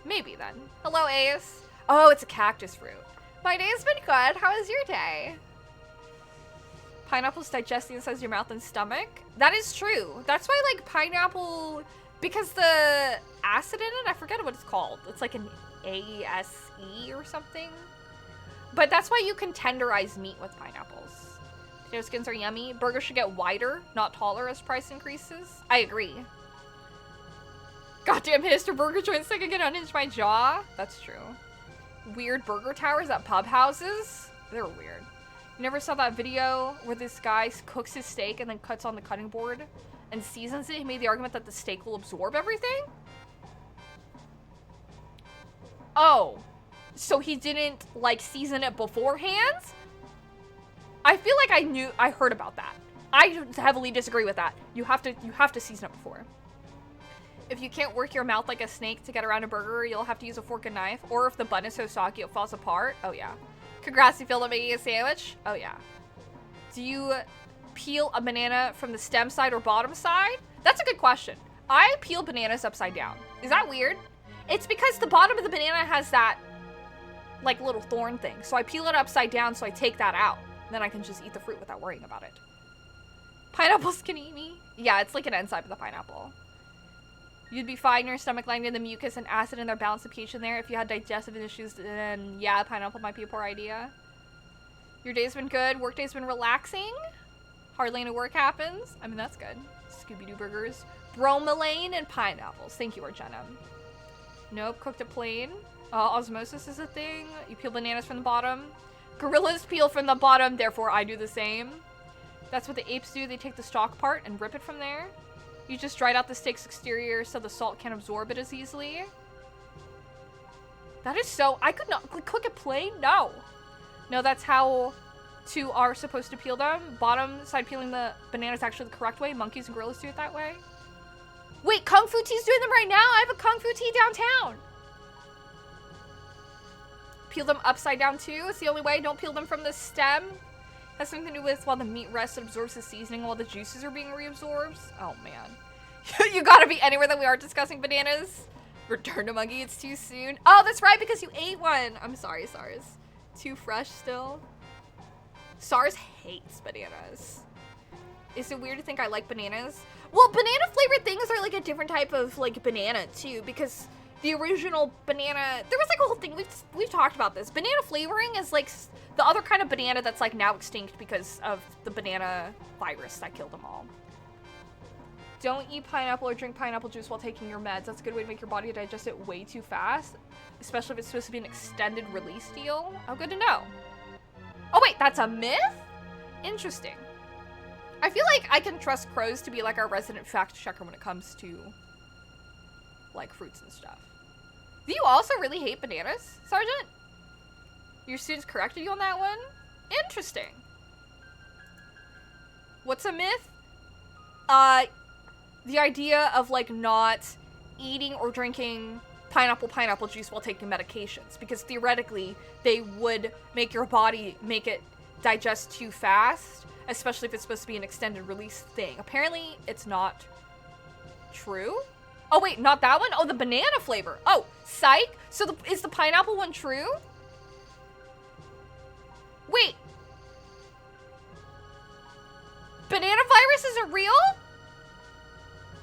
Maybe then. Hello, Ace. Oh, it's a cactus fruit. My day's been good. How was your day? Pineapples digest the insides of your mouth and stomach. That is true. That's why, like, pineapple, because the acid in it, I forget what it's called. It's like an ASE or something. But that's why you can tenderize meat with pineapples. Potato skins are yummy. Burgers should get wider, not taller as price increases. I agree. Goddamn hipster burger joints so I can get unhinged my jaw. That's true. Weird burger towers at pub houses. They're weird. You never saw that video where this guy cooks his steak and then cuts on the cutting board and seasons it? He made the argument that the steak will absorb everything. Oh, so he didn't like season it beforehand? I feel like I heard about that. I heavily disagree with that. You have to season it before. If you can't work your mouth like a snake to get around a burger, you'll have to use a fork and knife. Or if the bun is so soggy it falls apart. Oh yeah. Congrats, you failed at making a sandwich. Oh yeah. Do you peel a banana from the stem side or bottom side? That's a good question. I peel bananas upside down. Is that weird? It's because the bottom of the banana has that, like, little thorn thing. So I peel it upside down so I take that out. Then I can just eat the fruit without worrying about it. Pineapples can eat me? Yeah, it's like an enzyme of the pineapple. You'd be fine. Your stomach lining the mucus and acid in there balance the pH in there. If you had digestive issues, then yeah, pineapple might be a poor idea. Your day's been good. Work day's been relaxing. Hardly any work happens. I mean, that's good. Scooby-Doo burgers. Bromelain and pineapples. Thank you, Argenna. Nope, cooked it plain. Osmosis is a thing. You peel bananas from the bottom. Gorillas peel from the bottom, therefore I do the same. That's what the apes do. They take the stalk part and rip it from there. You just dried out the steak's exterior so the salt can't absorb it as easily. That is so... I could not... Cook it plain? No. No, that's how two are supposed to peel them. Bottom side peeling the banana is actually the correct way. Monkeys and gorillas do it that way. Wait, Kung Fu Tea's doing them right now? I have a Kung Fu Tea downtown. Peel them upside down too. It's the only way. Don't peel them from the stem. Has something to do with while the meat rests, it absorbs the seasoning while the juices are being reabsorbed. Oh man. You gotta be anywhere that we are discussing bananas. Return to monkey, it's too soon. Oh, that's right, because you ate one. I'm sorry, SARS. Too fresh still. SARS hates bananas. Is it weird to think I like bananas? Well, banana flavored things are like a different type of like banana too, because the original banana, there was like a whole thing, we've talked about this. Banana flavoring is like the other kind of banana that's like now extinct because of the banana virus that killed them all. Don't eat pineapple or drink pineapple juice while taking your meds. That's a good way to make your body digest it way too fast, especially if it's supposed to be an extended release deal. Oh, good to know. Oh wait, that's a myth? Interesting. I feel like I can trust crows to be like our resident fact checker when it comes to like fruits and stuff. Do you also really hate bananas, Sergeant? Your students corrected you on that one? Interesting. What's a myth? The idea of like not eating or drinking pineapple juice while taking medications, because theoretically they would make your body make it digest too fast, especially if it's supposed to be an extended release thing. Apparently it's not true. Oh wait, not that one? Oh, the banana flavor. Oh, psych. So is the pineapple one true? Wait. Banana virus isn't real?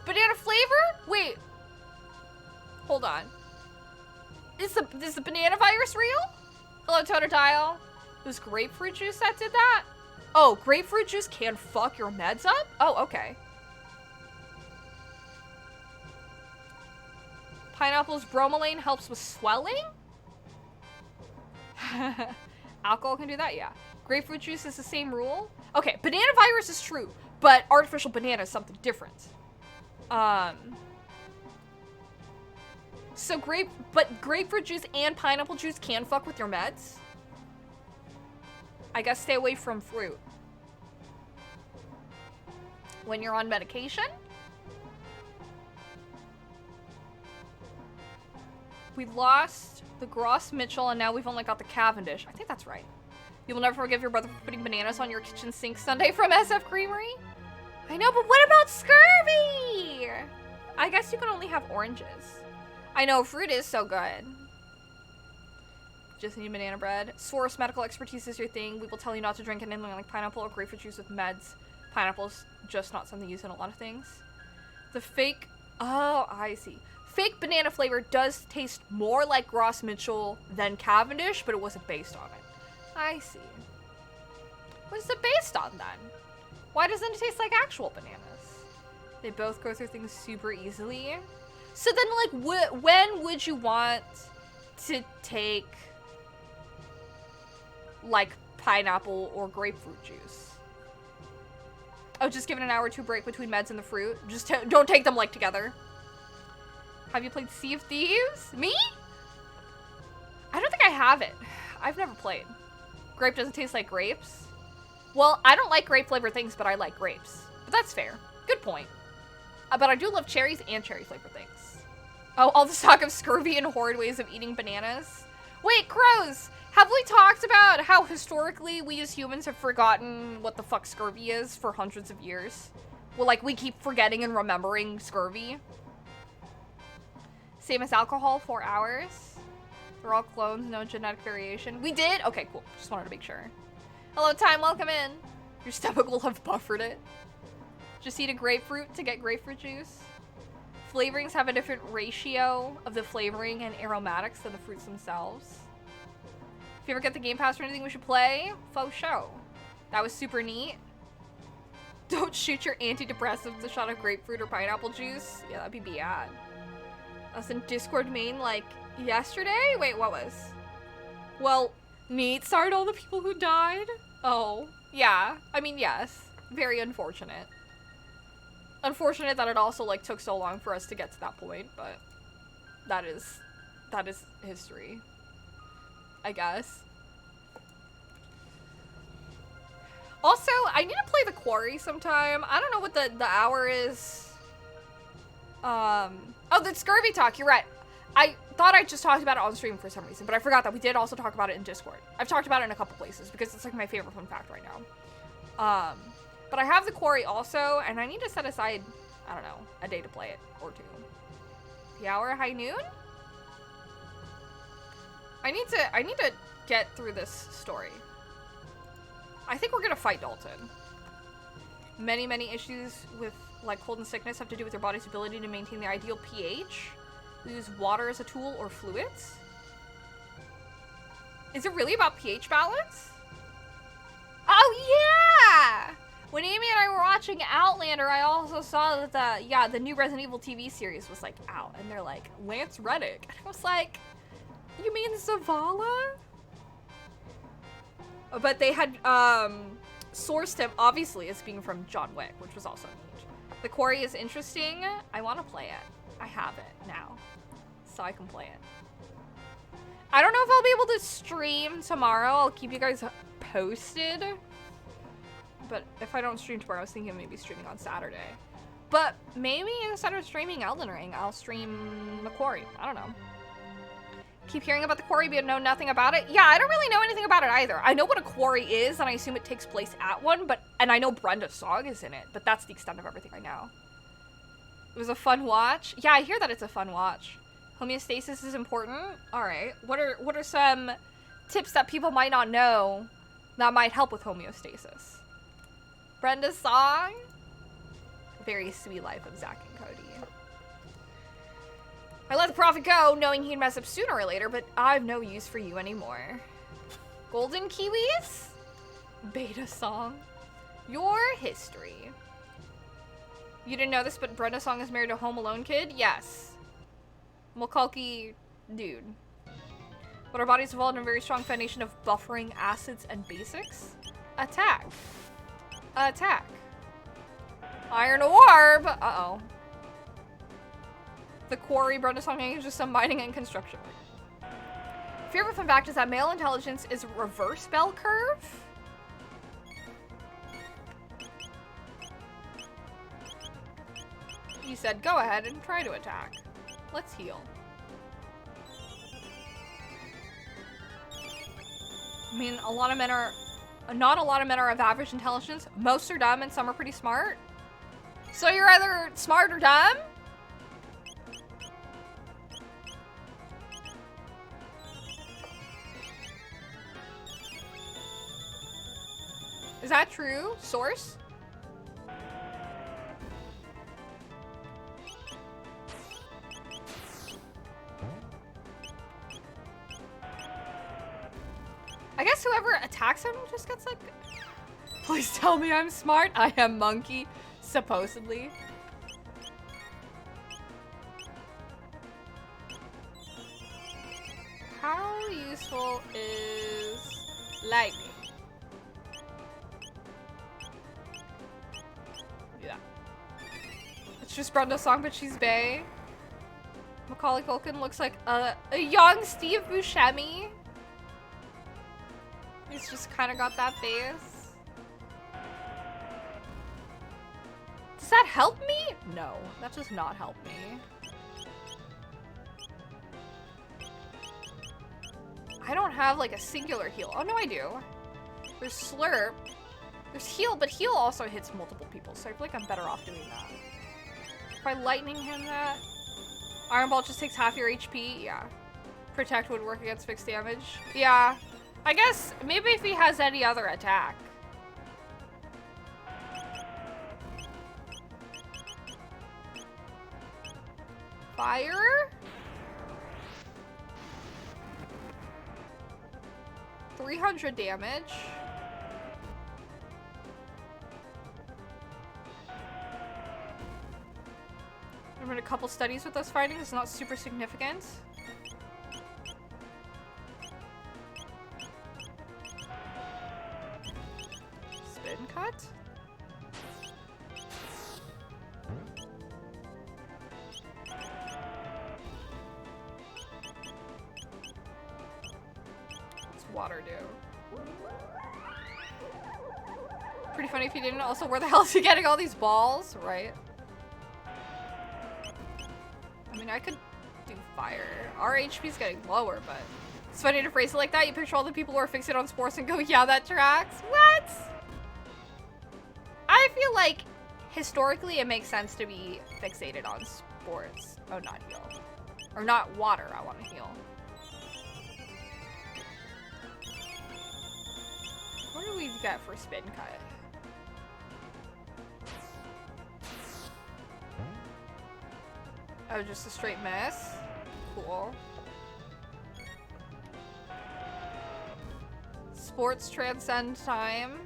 Banana flavor? Wait. Hold on. Is the banana virus real? Hello, Totodile. It was grapefruit juice that did that? Oh, grapefruit juice can fuck your meds up? Oh, okay. Pineapple's bromelain helps with swelling? Alcohol can do that? Yeah. Grapefruit juice is the same rule? Okay, banana virus is true, but artificial banana is something different. So grapefruit juice and pineapple juice can fuck with your meds? I guess stay away from fruit. When you're on medication? We lost the Gross Mitchell and now we've only got the Cavendish. I think that's right. You will never forgive your brother for putting bananas on your kitchen sink Sunday from SF Creamery? I know, but what about scurvy? I guess you can only have oranges. I know, fruit is so good. Just need banana bread. Source medical expertise is your thing. We will tell you not to drink anything like pineapple or grapefruit juice with meds. Pineapple's just not something used in a lot of things. The fake... Oh, I see. Fake banana flavor does taste more like Gross Mitchell than Cavendish, but it wasn't based on it. I see. What is it based on then? Why doesn't it taste like actual bananas? They both go through things super easily. So then, like, when would you want to take, like, pineapple or grapefruit juice? Oh, just give it an hour or two break between meds and the fruit. Just don't take them, like, together. Have you played Sea of Thieves? Me? I don't think I have it. I've never played. Grape doesn't taste like grapes? Well, I don't like grape-flavored things, but I like grapes. But that's fair. Good point. But I do love cherries and cherry-flavored things. Oh, all the talk of scurvy and horrid ways of eating bananas. Wait, crows! Have we talked about how historically we as humans have forgotten what the fuck scurvy is for hundreds of years? Well, like, we keep forgetting and remembering scurvy. Same as alcohol, 4 hours. They're all clones, no genetic variation. We did? Okay, cool. Just wanted to make sure. Hello, Time. Welcome in. Your stomach will have buffered it. Just eat a grapefruit to get grapefruit juice. Flavorings have a different ratio of the flavoring and aromatics than the fruits themselves. If you ever get the Game Pass or anything we should play, faux show. That was super neat. Don't shoot your antidepressant with a shot of grapefruit or pineapple juice. Yeah, that'd be bad. I was in Discord main like yesterday? Wait, what was? Well, neat. Sorry to all the people who died. Oh, yeah. I mean, yes. Very unfortunate. Unfortunate that it also like took so long for us to get to that point, but that is history, I guess. Also, I need to play the Quarry sometime. I don't know what the hour is. Oh, the Scurvy talk. You're right. I thought I just talked about it on stream for some reason, but I forgot that we did also talk about it in Discord. I've talked about it in a couple places because it's like my favorite fun fact right now. But I have the Quarry also, and I need to set aside, I don't know, a day to play it, or two. The hour, high noon? I need to get through this story. I think we're gonna fight Dalton. Many issues with like cold and sickness have to do with your body's ability to maintain the ideal pH. We use water as a tool or fluids. Is it really about pH balance? Oh yeah! When Amy and I were watching Outlander, I also saw that the new Resident Evil TV series was like out, and they're like, Lance Reddick. And I was like, you mean Zavala? But they had sourced him, obviously, as being from John Wick, which was also neat. The Quarry is interesting. I want to play it. I have it now, so I can play it. I don't know if I'll be able to stream tomorrow. I'll keep you guys posted. But if I don't stream tomorrow, I was thinking of maybe streaming on Saturday. But maybe instead of streaming Elden Ring, I'll stream The Quarry. I don't know. Keep hearing about The Quarry, but know nothing about it? Yeah, I don't really know anything about it either. I know what a quarry is, and I assume it takes place at one, and I know Brenda's song is in it, but that's the extent of everything I know. It was a fun watch. Yeah, I hear that it's a fun watch. Homeostasis is important. All right. What are some tips that people might not know that might help with homeostasis? Brenda's song? Very sweet life of Zack and Cody. I let the prophet go, knowing he'd mess up sooner or later, but I've no use for you anymore. Golden Kiwis? Beta song. Your history. You didn't know this, but Brenda Song is married to a Home Alone kid? Yes. Macaulay dude. But our bodies evolved in a very strong foundation of buffering acids and basics. Attack. Attack. Iron orb. Uh-oh. The Quarry, Brenda Song is just some mining and construction work. Favorite fun fact is that male intelligence is a reverse bell curve. You said go ahead and try to attack. Let's heal. I mean, not a lot of men are of average intelligence. Most are dumb and some are pretty smart. So you're either smart or dumb? Is that true? Source? I guess whoever attacks him just gets like... Please tell me I'm smart. I am monkey, supposedly. How useful is lightning? Yeah. It's just Brenda's song, but she's bae. Macaulay Culkin looks like a young Steve Buscemi. He's just kind of got that face. Does that help me? No, that does not help me. I don't have like a singular heal. Oh no, I do. There's Slurp. There's heal, but heal also hits multiple people, so I feel like I'm better off doing that. If I lightning him that... Iron Ball just takes half your HP. Yeah. Protect would work against fixed damage. Yeah. I guess maybe if he has any other attack. Fire? 300 damage. I've read a couple studies with those findings. It's not super significant. Spin cut? What's water do? Pretty funny if you didn't. Also, where the hell is he getting all these balls? Right? I mean, I could do fire. Our HP's getting lower, but it's funny to phrase it like that. You picture all the people who are fixated on sports and go, yeah, that tracks. What? I feel like historically it makes sense to be fixated on sports. Oh, not heal. Or not water, I want to heal. What do we get for spin cut? Oh, just a straight miss? Cool. Sports transcend time.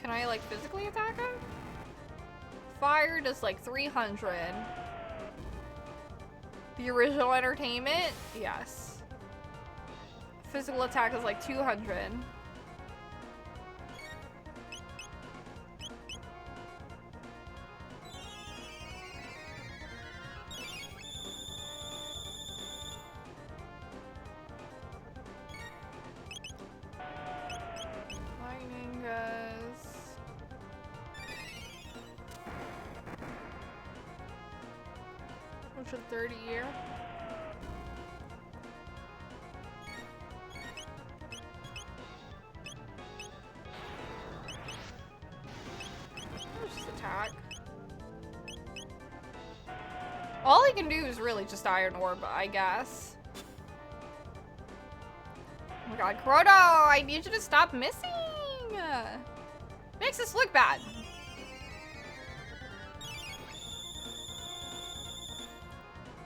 Can I, like, physically attack him? Fire does, like, 300. The original entertainment? Yes. Physical attack is, like, 200. A 30 year. Just attack. All he can do is really just Iron Orb, I guess. Oh my god, Chrono! I need you to stop missing! Makes us look bad.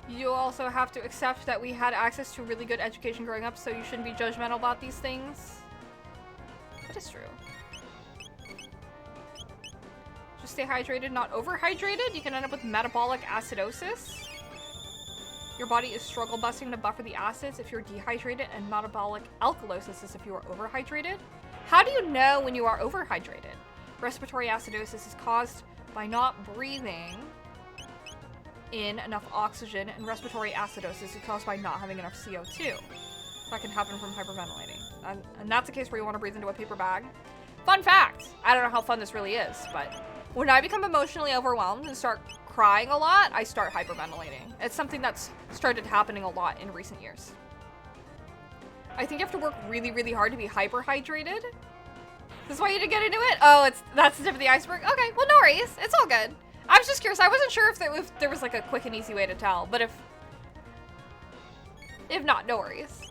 You also have to accept that we had access to really good education growing up, so you shouldn't be judgmental about these things. That is true. Just stay hydrated, not overhydrated. You can end up with metabolic acidosis. Your body is struggle busting to buffer the acids if you're dehydrated, and metabolic alkalosis is if you are overhydrated. How do you know when you are overhydrated? Respiratory acidosis is caused by not breathing in enough oxygen, and respiratory acidosis is caused by not having enough CO2. That can happen from hyperventilating. And that's a case where you want to breathe into a paper bag. Fun fact! I don't know how fun this really is, but when I become emotionally overwhelmed and start crying a lot, I start hyperventilating. It's something that's started happening a lot in recent years. I think you have to work really, really hard to be hyperhydrated. This is why you didn't get into it? Oh, that's the tip of the iceberg? Okay, well, no worries. It's all good. I was just curious. I wasn't sure if there was like a quick and easy way to tell, but if not, no worries.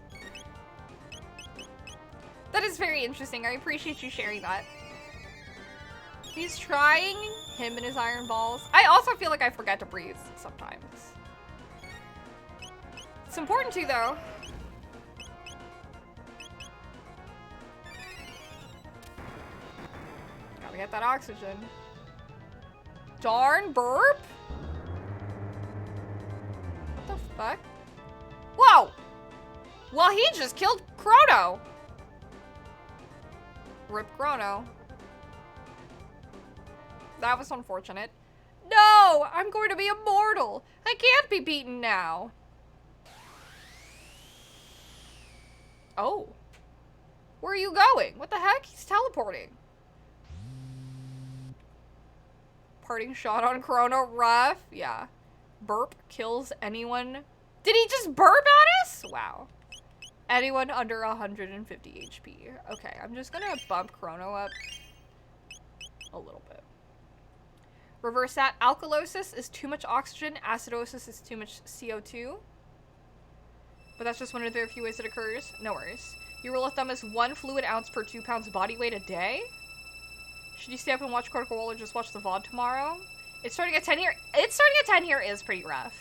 That is very interesting. I appreciate you sharing that. He's trying, him and his iron balls. I also feel like I forget to breathe sometimes. It's important to, though. Gotta get that oxygen. Darn burp? What the fuck? Whoa! Well, he just killed Chrono. Rip Chrono. That was unfortunate. No! I'm going to be immortal! I can't be beaten now! Oh. Where are you going? What the heck? He's teleporting. Parting shot on Chrono. Rough. Yeah. Burp kills anyone. Did he just burp at us? Wow. Anyone under 150 HP. Okay, I'm just gonna bump Chrono up a little bit. Reverse that. Alkalosis is too much oxygen. Acidosis is too much CO2. But that's just one of the few ways it occurs. No worries. Your rule of thumb is 1 fluid ounce per 2 pounds body weight a day. Should you stay up and watch Critical Role or just watch the VOD tomorrow? It's starting at 10 here. It's starting at 10 here is pretty rough.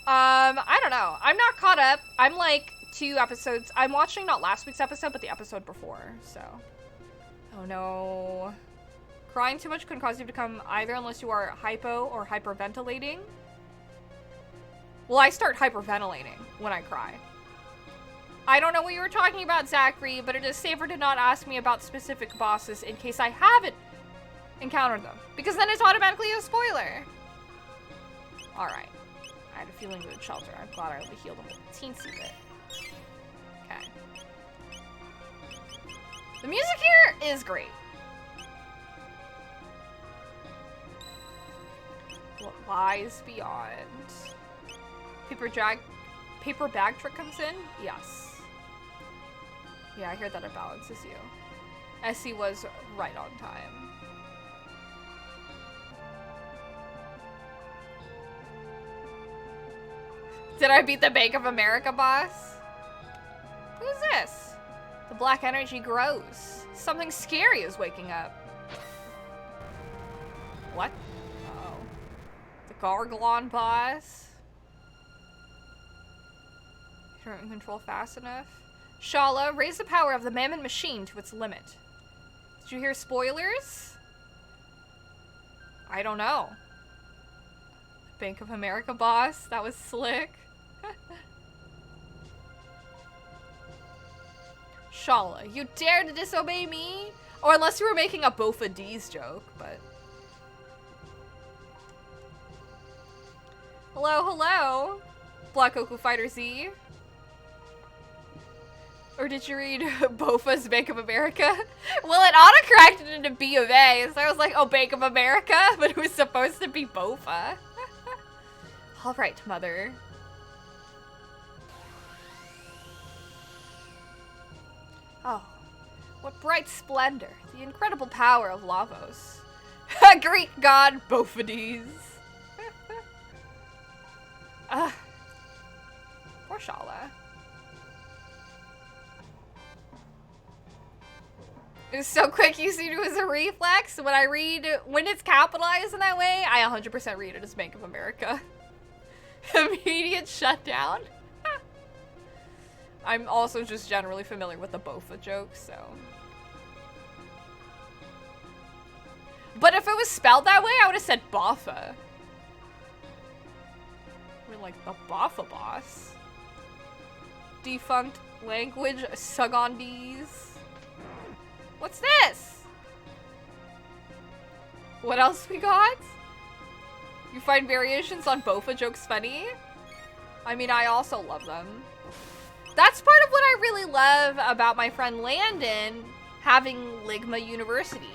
I don't know. I'm not caught up. I'm like 2 episodes. I'm watching not last week's episode, but the episode before, so. Oh no. Crying too much can cause you to become either unless you are hypo or hyperventilating. Well, I start hyperventilating when I cry. I don't know what you were talking about, Zachary, but it is safer to not ask me about specific bosses in case I haven't encountered them. Because then it's automatically a spoiler. Alright. I had a feeling it would shelter. I'm glad I only healed him a teensy bit. Okay. The music here is great. What lies beyond? Paper bag trick comes in? Yes. Yeah, I hear that it balances you. Essie was right on time. Did I beat the Bank of America boss? Who's this? The black energy grows. Something scary is waking up. What? Uh-oh. The Garglon boss? Can't control fast enough. Shala, raise the power of the Mammon machine to its limit. Did you hear spoilers? I don't know. Bank of America boss? That was slick. Shala, you dare to disobey me? Or unless you were making a Bofa D's joke, but... Hello, hello. Black Goku Fighter Z. Or did you read Bofa's Bank of America? Well, it autocorrected into B of A, so I was like, oh, Bank of America? But it was supposed to be Bofa. All right, mother. Oh, what bright splendor. The incredible power of Lavos. Greek god Bofades. Poor Shala. It was so quick, you see it was a reflex. When it's capitalized in that way, I 100% read it as Bank of America. Immediate shutdown. I'm also just generally familiar with the Bofa joke, so. But if it was spelled that way, I would have said Boffa. We're like the Boffa boss. Defunct language, Sugandese. What's this? What else we got? You find variations on Bofa jokes funny? I mean, I also love them. That's part of what I really love about my friend Landon having Ligma University.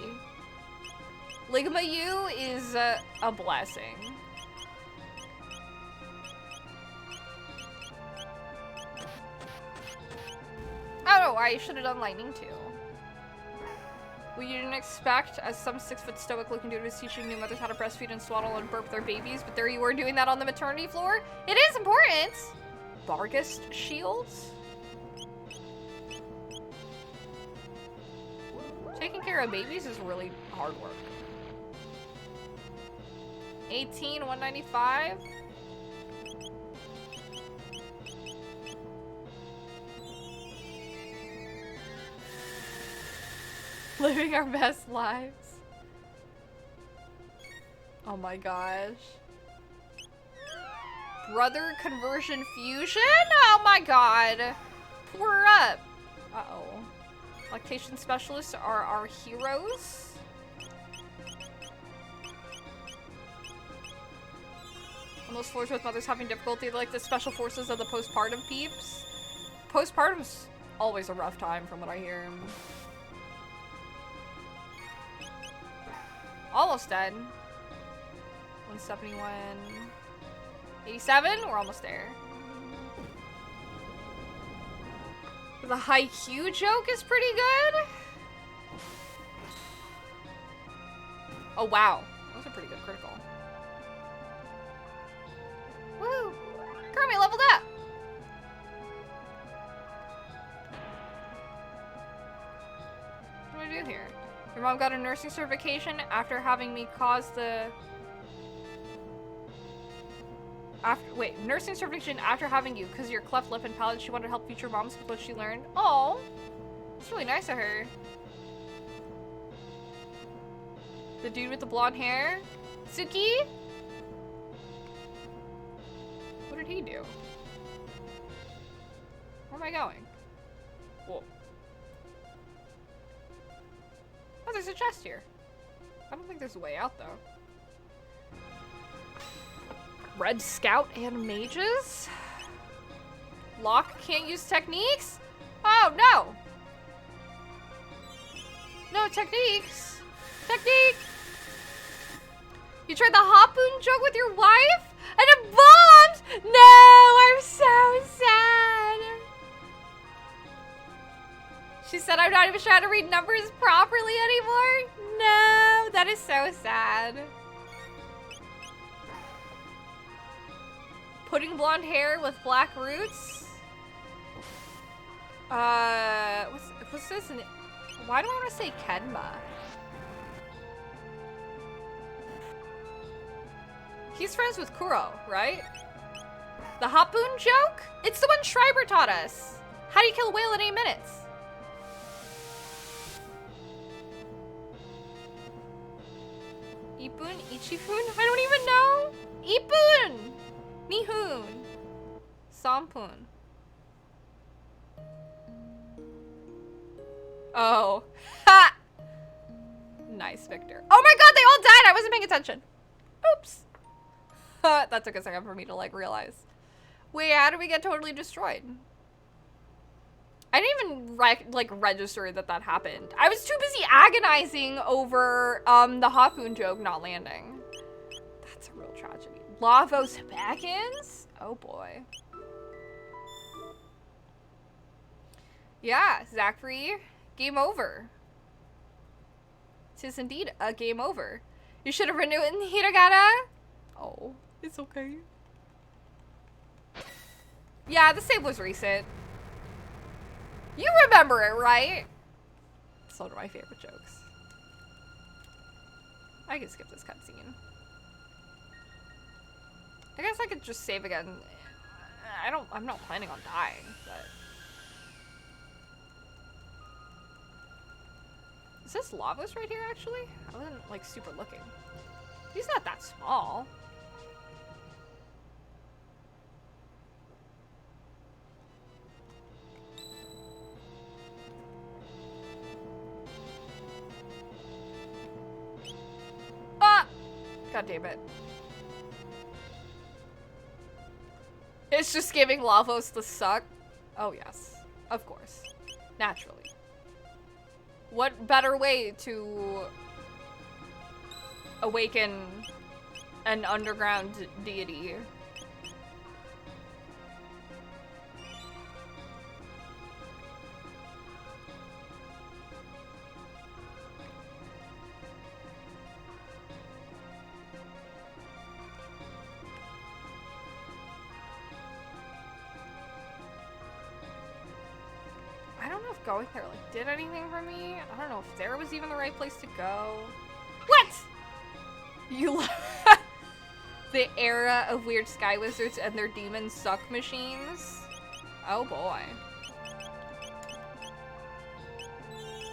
Ligma U is a blessing. I don't know why you should have done lightning too. Well, you didn't expect, as some 6-foot stoic-looking dude was teaching new mothers how to breastfeed and swaddle and burp their babies, but there you were doing that on the maternity floor? It is important! Bargist shields? Taking care of babies is really hard work. 18, 195? Living our best lives. Oh my gosh. Brother conversion fusion? Oh my god. Pour her up. Uh-oh. Lactation specialists are our heroes. On those floors with mothers having difficulty, like the special forces of the postpartum peeps. Postpartum's always a rough time from what I hear. Almost dead. 171. 87? We're almost there. The Haikyuu joke is pretty good. Oh, wow. was a pretty good critical. Woo! Kermi leveled up! What do I do here? Your mom got a nursing certification after having me cause the... nursing certification after having you, because your cleft lip and palate, she wanted to help future moms with what she learned. Oh, it's really nice of her. The dude with the blonde hair? Suki? What did he do? Where am I going? Whoa. Oh, there's a chest here. I don't think there's a way out, though. Red Scout and mages? Locke can't use techniques? Oh, no! No techniques! Technique! You tried the harpoon joke with your wife? And it bombed! No, I'm so sad. She said I'm not even sure how to read numbers properly anymore? No, that is so sad. Putting blonde hair with black roots? What's this? Why do I want to say Kenma? He's friends with Kuro, right? The harpoon joke? It's the one Schreiber taught us. How do you kill a whale in 8 minutes? Ipun? Ichifun? I don't even know. Ipun! Nihun. Sampun. Oh. Ha! Nice, Victor. Oh my god, they all died! I wasn't paying attention. Oops. That took a second for me to, like, realize. Wait, how did we get totally destroyed? I didn't even, register that that happened. I was too busy agonizing over, the harpoon joke not landing. That's a real tragedy. Lavos back-ins? Oh, boy. Yeah, Zachary. Game over. Tis indeed a game over. You should have renewed it in hiragana. Oh, it's okay. Yeah, the save was recent. You remember it, right? It's one of my favorite jokes. I can skip this cutscene. I guess I could just save again. I'm not planning on dying, but. Is this Lavos right here, actually? I wasn't, like, super looking. He's not that small. Ah! God damn it. It's just giving Lavos the suck. Oh, yes. Of course. Naturally. What better way to awaken an underground deity? I don't know if going there like did anything for me. I don't know if there was even the right place to go. What? You the era of weird sky wizards and their demon suck machines. Oh boy.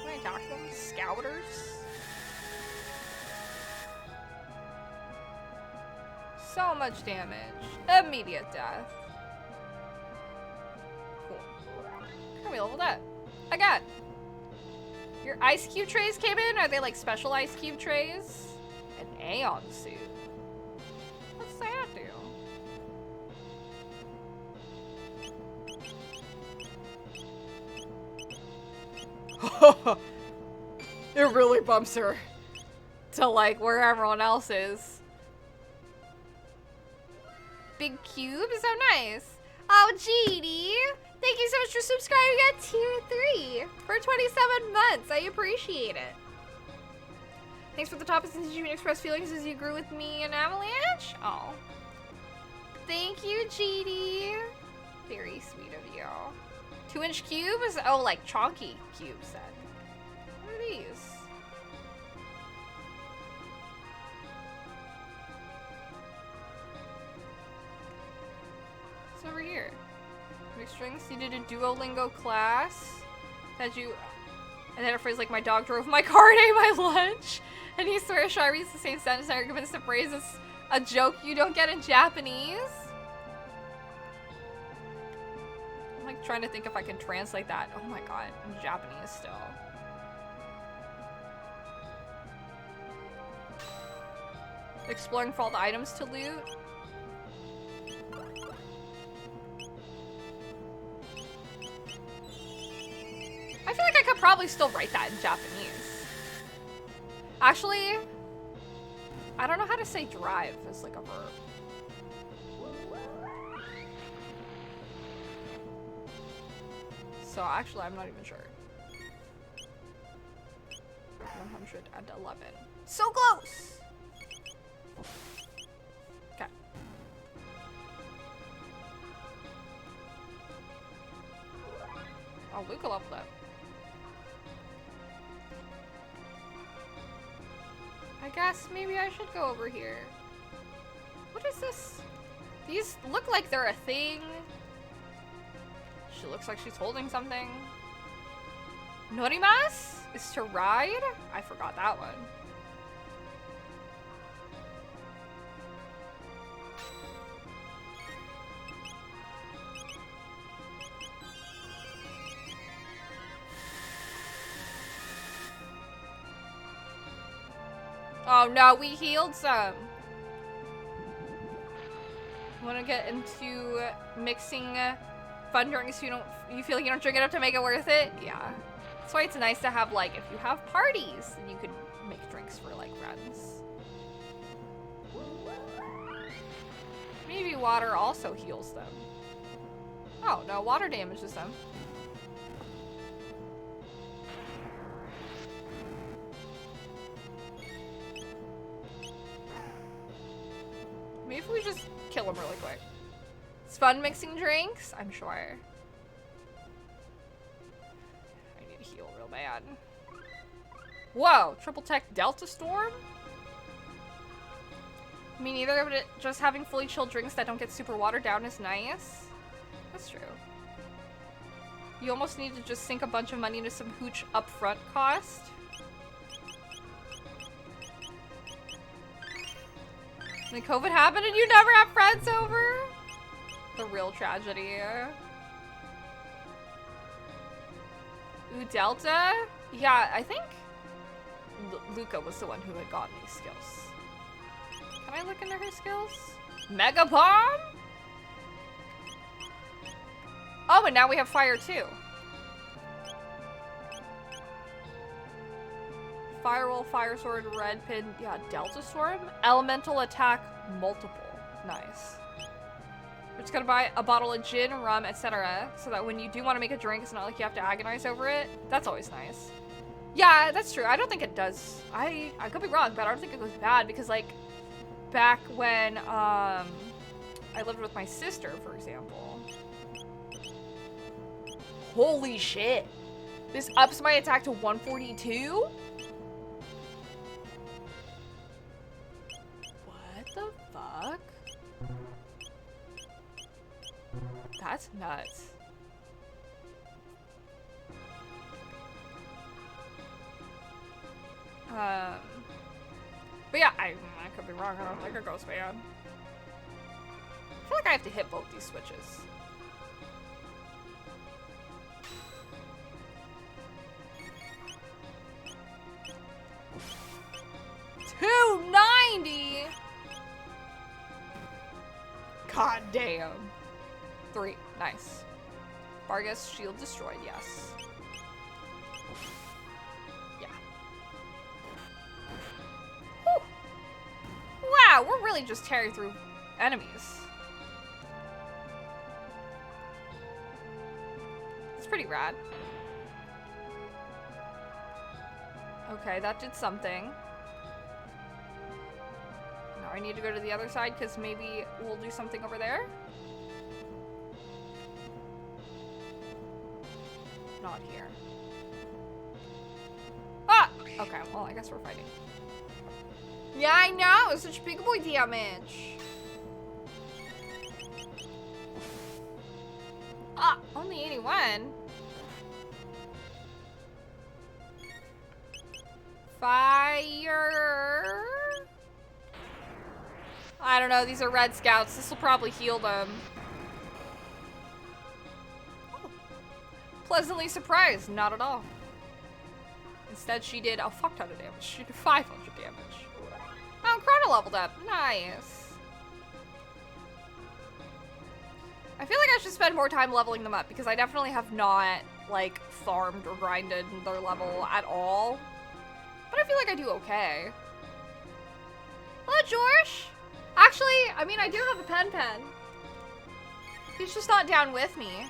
Can I attack them? Scouters? So much damage. Immediate death. Cool. Can we level that? I got. Your ice cube trays came in? Are they like special ice cube trays? An Aeon suit. What's that do? It really bumps her to like where everyone else is. Big cube? So nice. Oh, GD. Thank you so much for subscribing at tier 3 for 27 months. I appreciate it. Thanks for the topics. Did you express feelings as you grew with me and Avalanche? Oh. Thank you, GD. Very sweet of you. 2-inch cubes? Oh, like chonky cubes then. What are these? What's over here? Mixed strings. You did a Duolingo class. Had you... And then a phrase like, my dog drove my car and ate my lunch. And he swears Shai reads the same sentence and arguments the phrase is a joke you don't get in Japanese. I'm like trying to think if I can translate that. Oh my god, in Japanese still. Exploring for all the items to loot. I feel like I could probably still write that in Japanese. Actually, I don't know how to say drive as like a verb. So actually, I'm not even sure. 111. So close! Okay. Oh, Luca leveled up. I guess maybe I should go over here. What is this? These look like they're a thing. She looks like she's holding something. Norimas is to ride? I forgot that one. Oh no, we healed some. Want to get into mixing fun drinks so you feel like you don't drink enough to make it worth it? Yeah. That's why it's nice to have, like, if you have parties, then you could make drinks for, like, friends. Maybe water also heals them. Oh, no, water damages them. Maybe if we just kill him really quick. It's fun mixing drinks, I'm sure. I need to heal real bad. Whoa, triple tech Delta Storm? Me neither, but just having fully chilled drinks that don't get super watered down is nice. That's true. You almost need to just sink a bunch of money into some hooch upfront cost. And then COVID happened and you never have friends over? The real tragedy. Ooh, Delta? Yeah, I think Luca was the one who had gotten these skills. Can I look into her skills? Mega Bomb? Oh, and now we have fire too. Firewall, Fire Sword, Red Pin, yeah, Delta Storm. Elemental Attack, multiple. Nice. We're just gonna buy a bottle of gin, rum, etc. so that when you do want to make a drink, it's not like you have to agonize over it. That's always nice. Yeah, that's true. I don't think it does. I could be wrong, but I don't think it goes bad because, like, back when I lived with my sister, for example. Holy shit. This ups my attack to 142? What the fuck? That's nuts. But yeah, I could be wrong. I don't think it goes bad. I feel like I have to hit both these switches. $290. God damn. 3. Nice. Vargas shield destroyed. Yes. Yeah. Whew. Wow, we're really just tearing through enemies. It's pretty rad. Okay, that did something. I need to go to the other side because maybe we'll do something over there. Not here. Ah! Okay, well, I guess we're fighting. Yeah, I know! It's such big boy damage. Ah! Only 81. Fire! I don't know, these are red scouts. This will probably heal them. Oh. Pleasantly surprised, not at all. Instead, she did a fuck ton of damage. She did 500 damage. Oh, Chrono leveled up. Nice. I feel like I should spend more time leveling them up because I definitely have not, like, farmed or grinded their level at all. But I feel like I do okay. Hello, George! Actually, I mean, I do have a pen. He's just not down with me.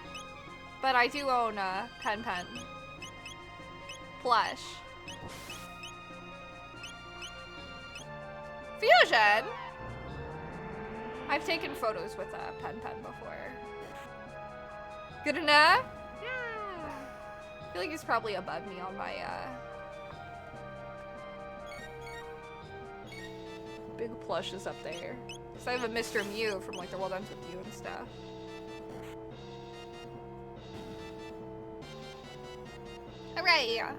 But I do own a pen. Plush. Fusion! I've taken photos with a pen before. Good enough? Yeah. I feel like he's probably above me on my, big plushes up there. Because I have a Mr. Mew from, like, the World Ends With You and stuff. Alright, yeah.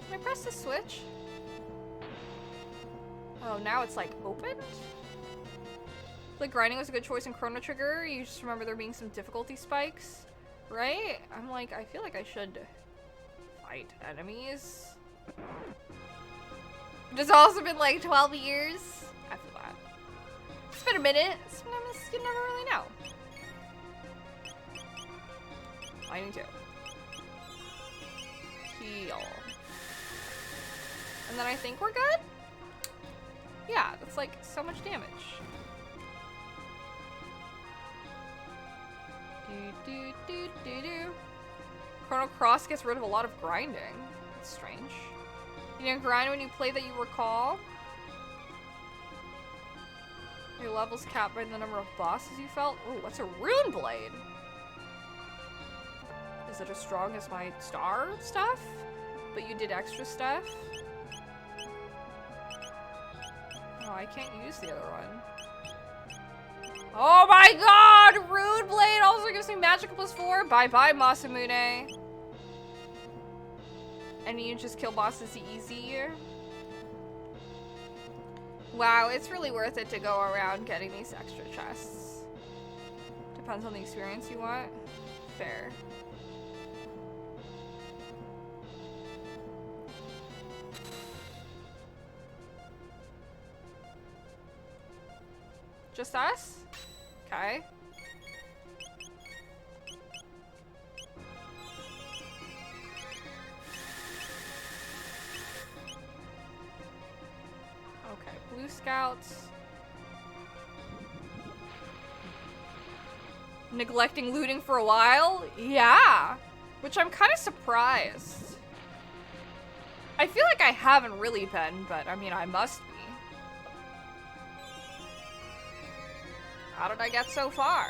Can I press the switch? Oh, now it's, like, opened? Like, grinding was a good choice in Chrono Trigger. You just remember there being some difficulty spikes, right? I'm like, I feel like I should fight enemies. It's also been like 12 years. I feel that. It's been a minute. Sometimes you never really know. I need to heal. And then I think we're good? Yeah, that's like so much damage. Chrono Cross gets rid of a lot of grinding. That's strange. You didn't grind when you play that you recall? Your level's capped by the number of bosses you felt? Ooh, what's a rune blade? Is it as strong as my star stuff? But you did extra stuff? Oh, I can't use the other one. Oh my god! Rune blade also gives me magic +4. Bye-bye, Masamune. And you just kill bosses easier. Wow, it's really worth it to go around getting these extra chests. Depends on the experience you want. Fair. Just us? Okay. Okay, Blue Scouts. Neglecting looting for a while? Yeah. Which I'm kind of surprised. I feel like I haven't really been, but I mean, I must be. How did I get so far?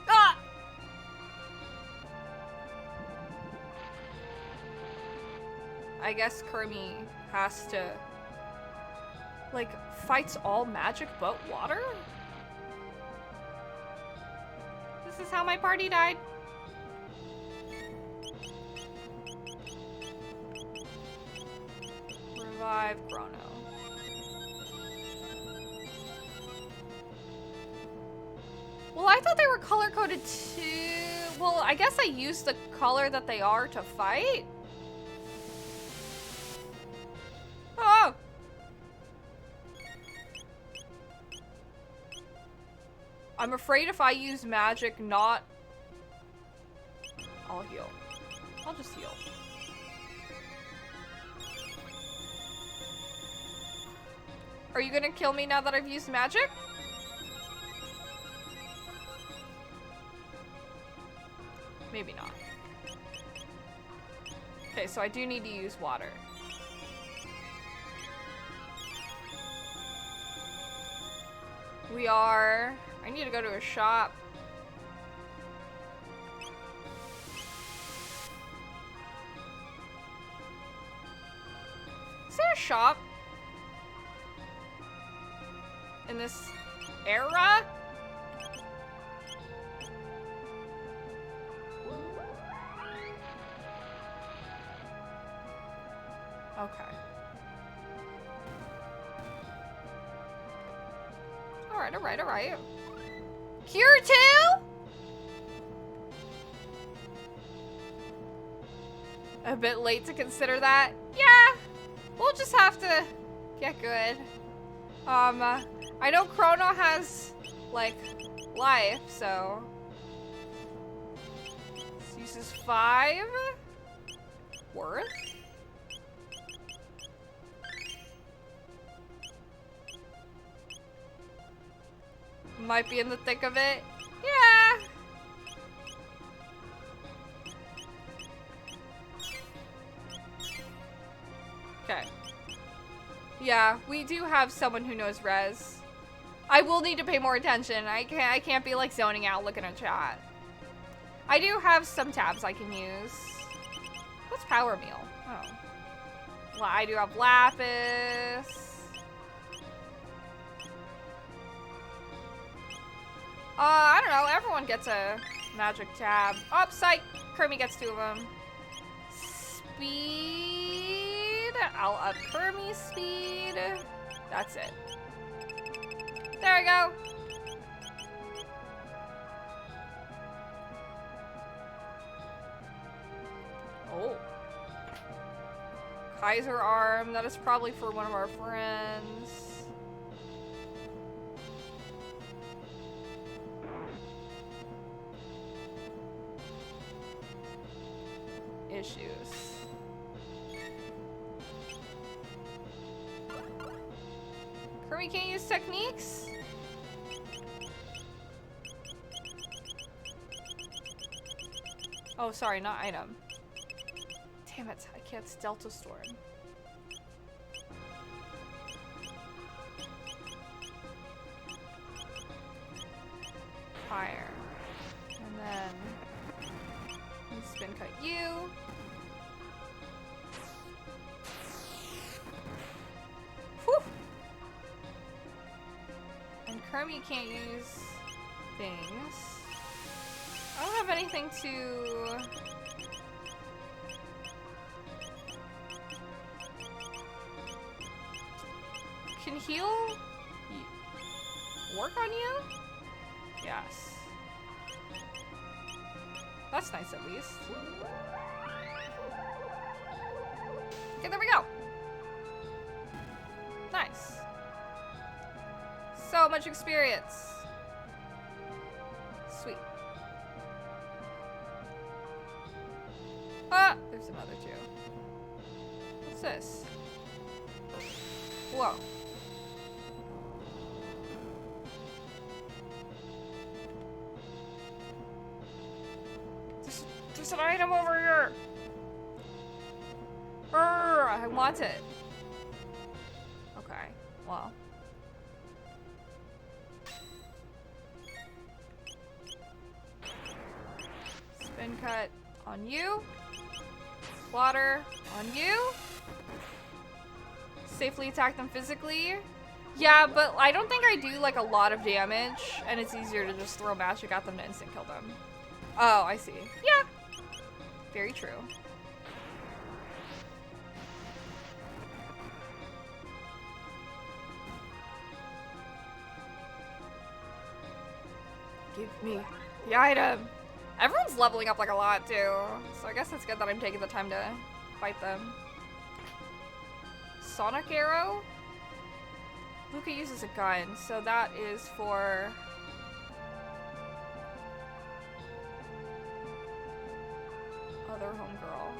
Ah! I guess Kermi has to, like, fights all magic but water? This is how my party died. Revive Chrono. Well, I thought they were color-coded too. Well, I guess I used the color that they are to fight. Oh! I'm afraid if I use magic, not... I'll heal. I'll just heal. Are you gonna kill me now that I've used magic? Maybe not. Okay, so I do need to use water. I need to go to a shop. Is there a shop in this era? Okay. Alright. Cure 2? A bit late to consider that. Yeah, we'll just have to get good. I know Chrono has, like, life, so... This uses 5? Worth? Might be in the thick of it. Yeah. Okay. Yeah, we do have someone who knows res. I will need to pay more attention. I can't be like zoning out looking at chat. I do have some tabs I can use. What's power meal? Oh. Well, I do have lapis. I don't know. Everyone gets a magic tab. Oh, psych! Kermi gets 2 of them. Speed. I'll up Kermi's speed. That's it. There we go. Oh. Kaiser arm. That is probably for one of our friends. Issues. Kermi can't use techniques? Oh, sorry, not item. Damn it, I can't Delta Storm. Fire. And then spin cut you. Whew. And Kermi can't use things. I don't have anything to... Can heal work on you? Yes. That's nice at least. Okay, there we go. Nice. So much experience. Sweet. Ah, there's another 2. What's this? Whoa. There's an item over here. I want it. Okay, well. Spin cut on you. Water on you. Safely attack them physically. Yeah, but I don't think I do like a lot of damage, and it's easier to just throw magic at them to instant kill them. Oh, I see. Yeah. Very true. Give me the item. Everyone's leveling up like a lot too, so I guess it's good that I'm taking the time to fight them. Sonic arrow? Luca uses a gun, so that is for... other homegirl.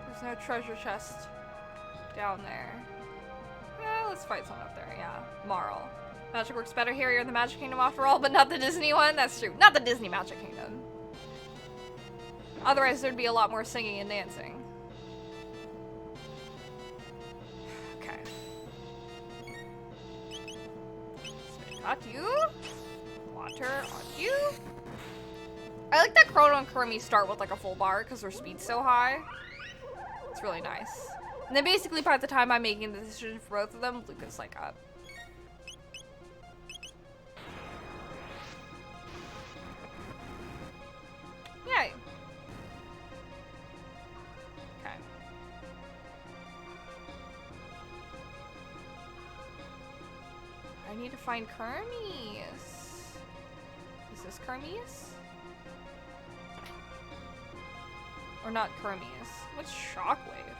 There's no treasure chest down there. Yeah, let's fight someone up there, yeah. Marl. Magic works better here. You're in the Magic Kingdom after all, but not the Disney one. That's true. Not the Disney Magic Kingdom. Otherwise, there'd be a lot more singing and dancing. Okay. So got you. Water on you. I like that Chrono and Kermi start with like a full bar because their speed's so high. It's really nice. And then basically by the time I'm making the decision for both of them, Luca's like up. Yay. Okay. I need to find Kermi's. Is this Kermi's? Or not Kermi's. What's Shockwave?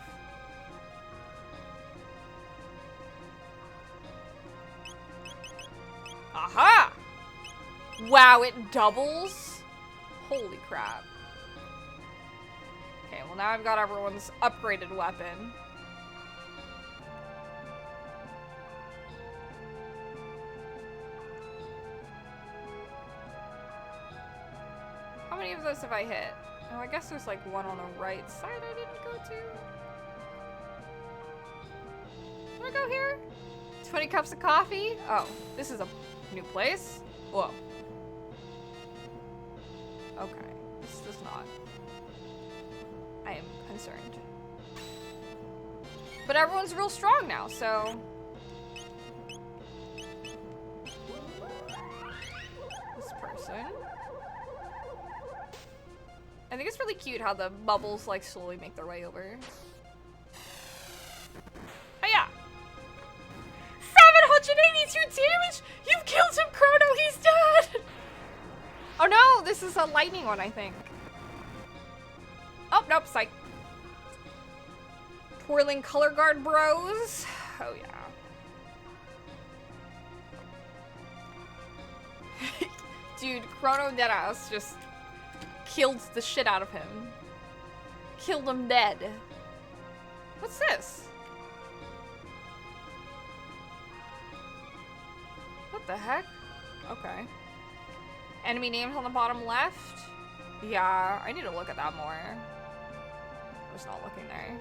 Aha! Wow, it doubles? Holy crap. Okay, well now I've got everyone's upgraded weapon. How many of those have I hit? Oh, I guess there's like one on the right side I didn't go to. Wanna go here? 20 cups of coffee? Oh, this is a new place? Whoa. Okay, this does not. I am concerned. But everyone's real strong now, so... This person... I think it's really cute how the bubbles like slowly make their way over. Hiya! 782 damage! You've killed him, Chrono! He's dead! Oh no! This is a lightning one, I think. Oh, nope, psych. Twirling color guard bros. Oh yeah. Dude, Chrono deadass just killed the shit out of him. Killed him dead. What's this? What the heck? Okay. Enemy names on the bottom left? Yeah, I need to look at that more. I'm just not looking there.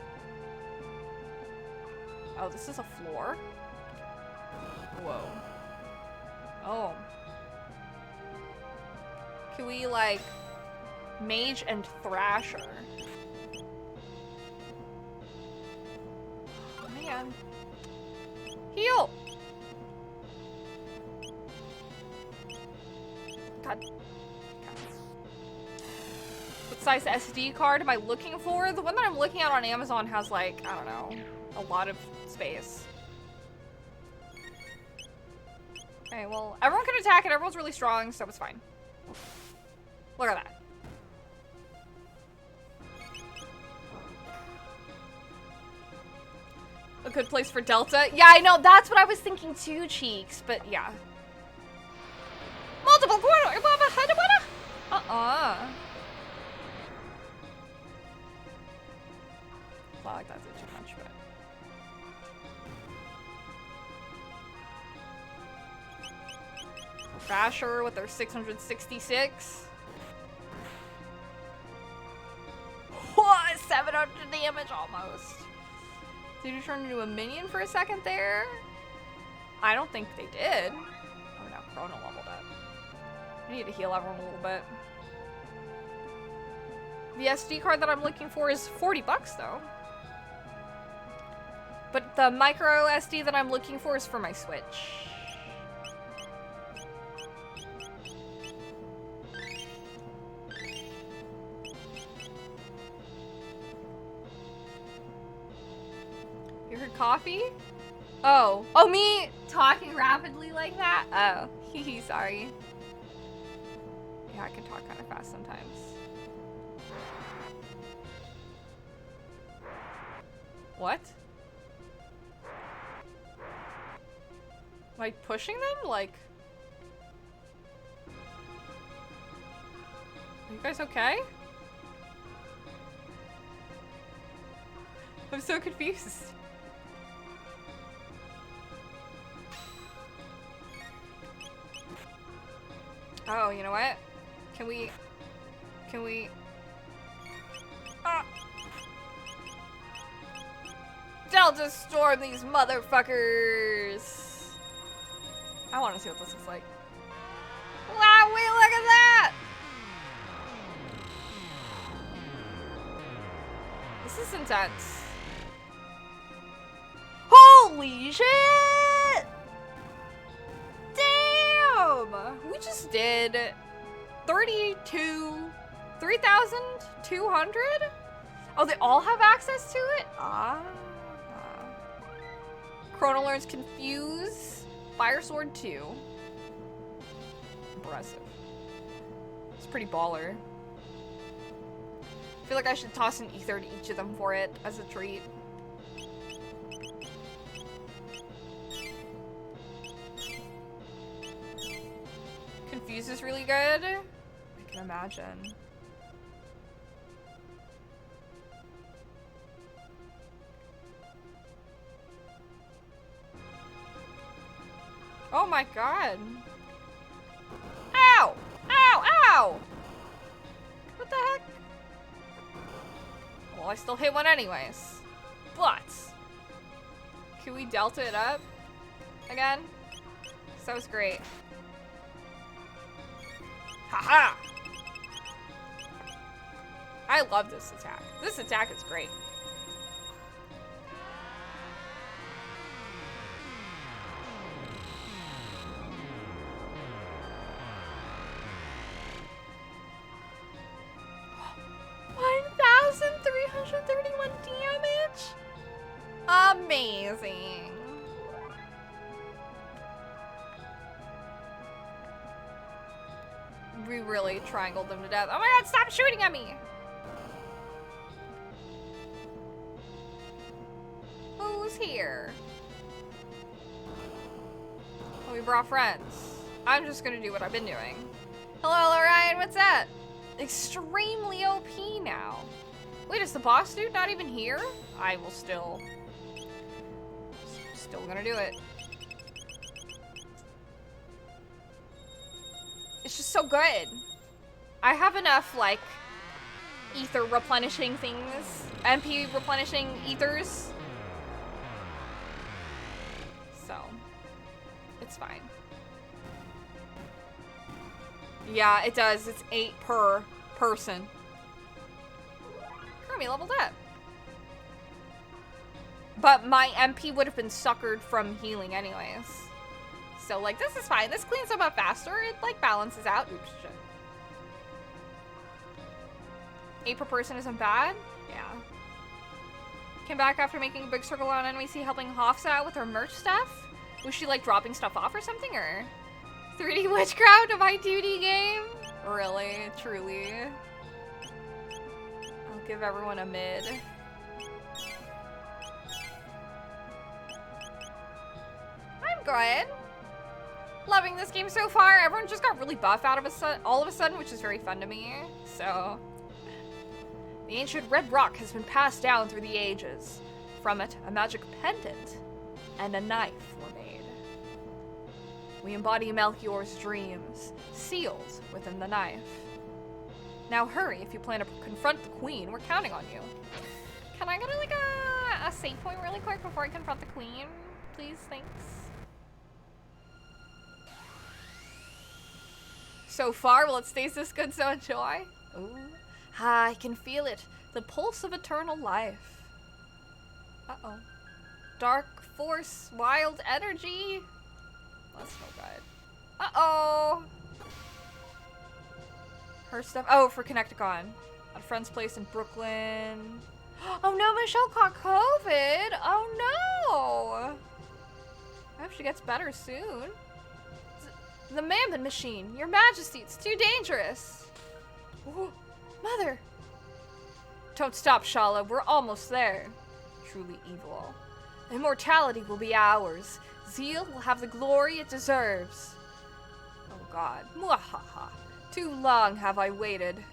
Oh, this is a floor? Whoa. Oh. Can we, like, Mage and Thrasher? Oh, man. Heal! God. What size SD card am I looking for? The one that I'm looking at on Amazon has, like, I don't know, a lot of space. Okay, well, everyone can attack and everyone's really strong, so it's fine. Look at that. A good place for Delta? Yeah, I know, that's what I was thinking too, Cheeks, but yeah. Multiple corridor! Uh-uh. Not like that too much, but... Thrasher with their 666. What? 700 damage almost. Did you turn into a minion for a second there? I don't think they did. Oh, now Chrono leveled up. I need to heal everyone a little bit. The SD card that I'm looking for is 40 bucks though. But the micro SD that I'm looking for is for my Switch. You heard coffee? Oh. Oh, me talking rapidly like that? Oh. Hee sorry. Yeah, I can talk kind of fast sometimes. What? Am I pushing them? Like... Are you guys okay? I'm so confused. Oh, you know what? Can we... Delta Storm these motherfuckers. I want to see what this looks like. Wow, wait, look at that! This is intense. Holy shit! Damn! We just did 3,200? Oh, they all have access to it? Ah. Chrono learns Confuse. Fire Sword 2. Impressive. It's pretty baller. I feel like I should toss an ether to each of them for it as a treat. Confuse is really good. I can imagine. Oh my god. Ow! Ow! Ow! What the heck? Well, I still hit one anyways. But can we delta it up again? 'Cause that was great. Haha! I love this attack. This attack is great. Damage? Amazing. We really triangled them to death. Oh my god, stop shooting at me! Who's here? Oh, we brought friends. I'm just gonna do what I've been doing. Hello, Ryan, what's that? Extremely OP now. Wait, is the boss dude not even here? I will still gonna do it. It's just so good. I have enough, like, ether replenishing things. MP replenishing ethers. So, it's fine. Yeah, it does. It's 8 per person. Kermi leveled up. But my MP would have been suckered from healing anyways. So, like, this is fine. This cleans them up faster. It, like, balances out. Oops, shit. 8 per person isn't bad. Yeah. Came back after making a big circle on NBC helping Hoffs out with her merch stuff. Was she, like, dropping stuff off or something, or? 3D Witchcraft, a my 2D game? Really? Truly? I'll give everyone a mid. I'm good. Loving this game so far. Everyone just got really buff out of all of a sudden, which is very fun to me. So, the ancient red rock has been passed down through the ages. From it, a magic pendant and a knife were made. We embody Melchior's dreams, sealed within the knife. Now hurry if you plan to confront the queen. We're counting on you. Can I go to, like, a save point really quick before I confront the queen? Please, thanks. So far, well, it stays this good, so enjoy. Ooh. Ah, I can feel it. The pulse of eternal life. Uh-oh. Dark force, wild energy. That's no good. Uh-oh. Her stuff. Oh, for Connecticon. At a friend's place in Brooklyn. Oh no, Michelle caught COVID. Oh no. I hope she gets better soon. The Mammon Machine. Your Majesty, it's too dangerous. Ooh, Mother. Don't stop, Shala. We're almost there. Truly evil. Immortality will be ours. Zeal will have the glory it deserves. Oh god. Mwahaha. Too long have I waited.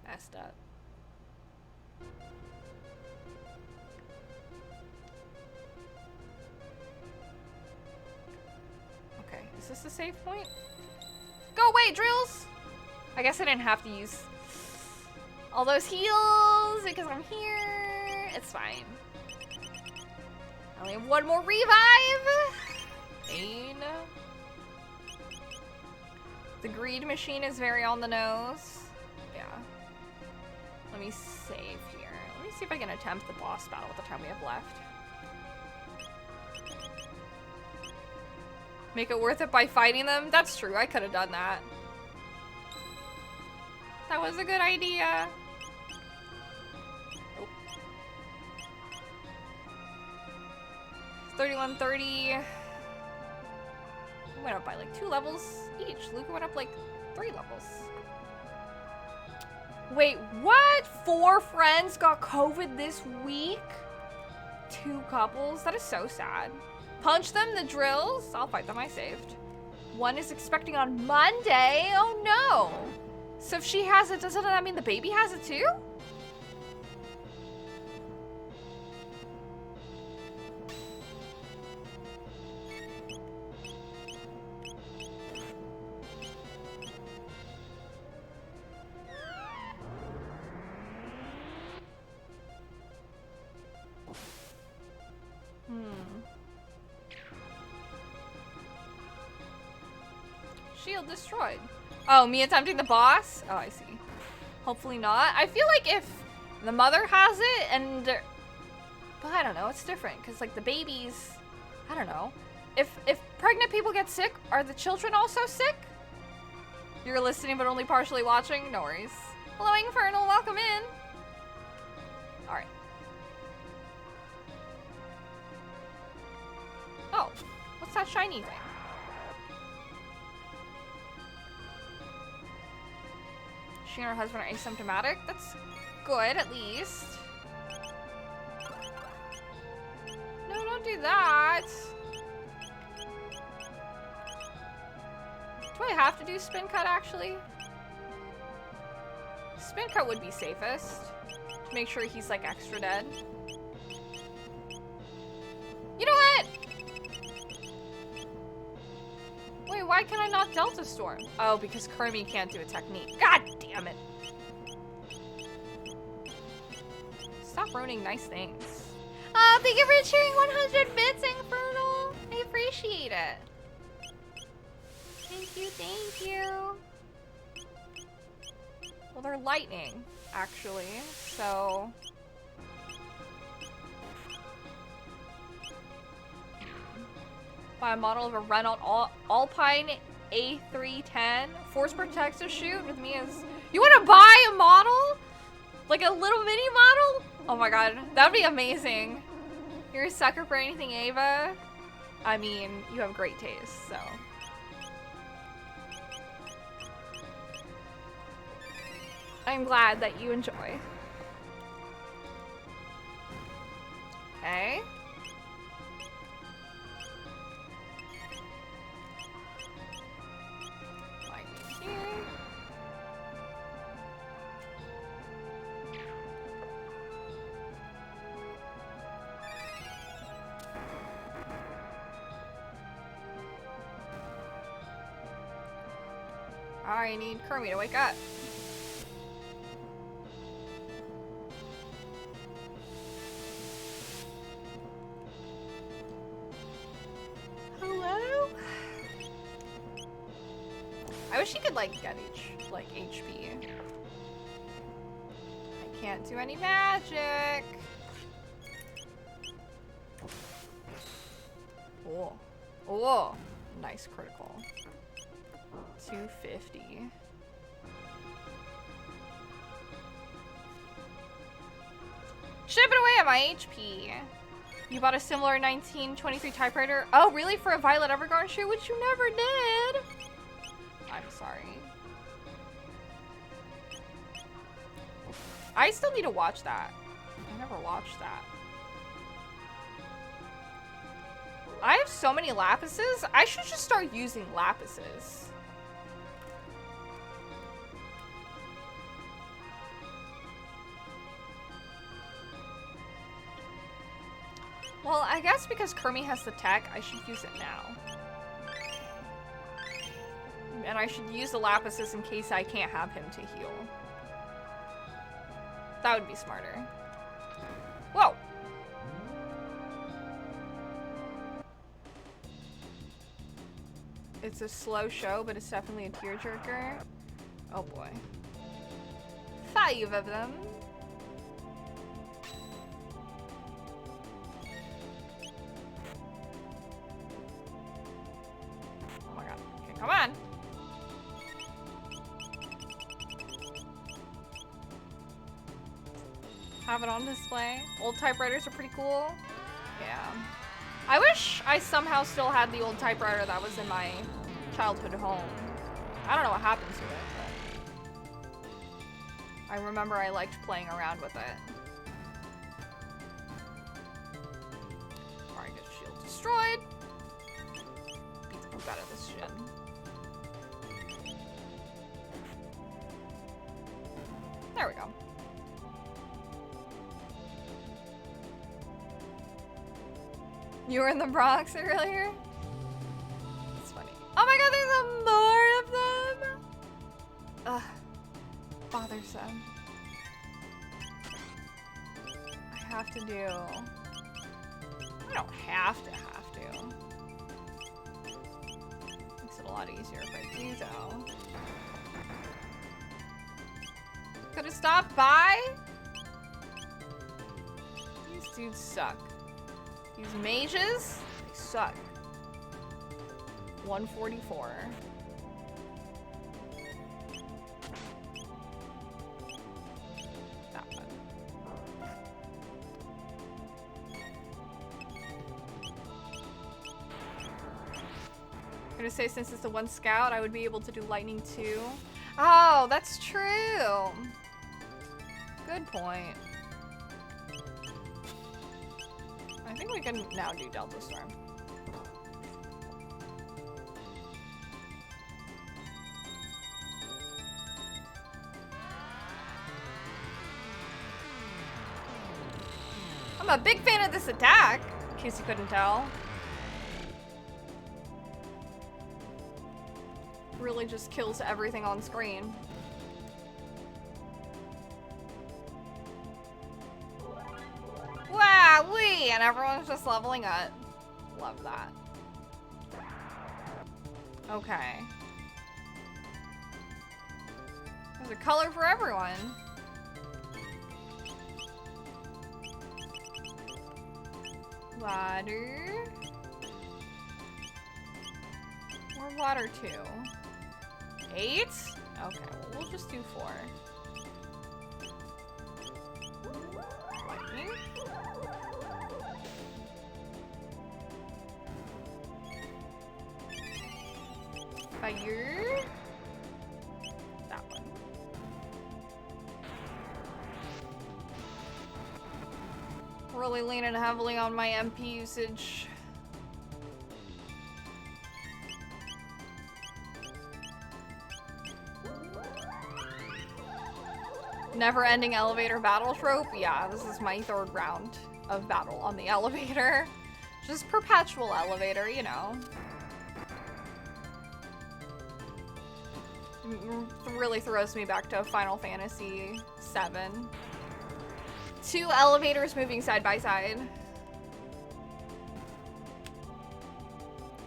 Messed up. Okay, is this the save point? Go away, drills! I guess I didn't have to use All those heals because I'm here. It's fine. I only have one more revive. Pain. The greed machine is very on the nose. Yeah. Let me save here. Let me see if I can attempt the boss battle with the time we have left. Make it worth it by fighting them? That's true, I could have done that. That was a good idea. Oh. 3130. We went up by like 2 levels each. Luca went up like 3 levels. Wait, what? 4 friends got COVID this week? 2 couples? That is so sad. Punch them, the drills. I'll fight them, I saved. 1 is expecting on Monday. Oh no. So if she has it, doesn't that mean the baby has it too? Shield destroyed. Oh, me attempting the boss? Oh, I see. Hopefully not. I feel like if the mother has it and... But I don't know, it's different. Because like the babies... I don't know. If pregnant people get sick, are the children also sick? You're listening but only partially watching? No worries. Hello, Infernal. Welcome in. Alright. Oh, what's that shiny thing? She and her husband are asymptomatic. That's good, at least. No, don't do that. Do I have to do spin cut, actually? Spin cut would be safest. To make sure he's, like, extra dead. You know what? Wait, why can I not Delta Storm? Oh, because Kermi can't do a technique. God damn it. Stop ruining nice things. Thank you for cheering 100 bits, Infernal. I appreciate it. Thank you, thank you. Well, they're lightning, actually, so... Buy a model of a Renault Alpine A310 force protective chute with me as... You want to buy a model? Like a little mini model? Oh my god, that would be amazing. You're a sucker for anything Ava? I mean, you have great taste, so... I'm glad that you enjoy. Okay. Here. I need Kermi to wake up. Hello? I wish he could like get HP. I can't do any magic. Oh. Oh. Nice critical. 250. Should've been away at my HP. You bought a similar 1923 typewriter? Oh, really? For a Violet Evergarden shoe, which you never did? I'm sorry. I still need to watch that. I never watched that. I have so many lapises. I should just start using lapises. Well, I guess because Kermi has the tech, I should use it now. And I should use the lapises in case I can't have him to heal. That would be smarter. Whoa! It's a slow show, but it's definitely a tearjerker. Oh boy. 5 of them. Oh my god. Okay, come on. Have it on display. Old typewriters are pretty cool. Yeah. I wish I somehow still had the old typewriter that was in my childhood home. I don't know what happened to it, but I remember I liked playing around with it. Alright, get shield destroyed. Beat the poop out of this shit. There we go. You were in the Bronx earlier? It's funny. Oh my god, there's more of them! Ugh. Bothersome. I have to do... I don't have to. Makes it a lot easier if I do, though. Could have stopped by? These dudes suck. These mages, they suck. 144. That one. I'm gonna say since it's the one scout, I would be able to do lightning too. Oh, that's true. Good point. I think we can now do Delta Storm. I'm a big fan of this attack, in case you couldn't tell. Really just kills everything on screen. Wow-wee! And everyone's just leveling up. Love that. Okay. There's a color for everyone. Water. Or water 2. 8? Okay, well, we'll just do 4. Lightning. Fire. That one. Really leaning heavily on my MP usage. Never-ending elevator battle trope? Yeah, this is my 3rd round of battle on the elevator. Just perpetual elevator, you know. Really throws me back to Final Fantasy VII. 2 elevators moving side by side.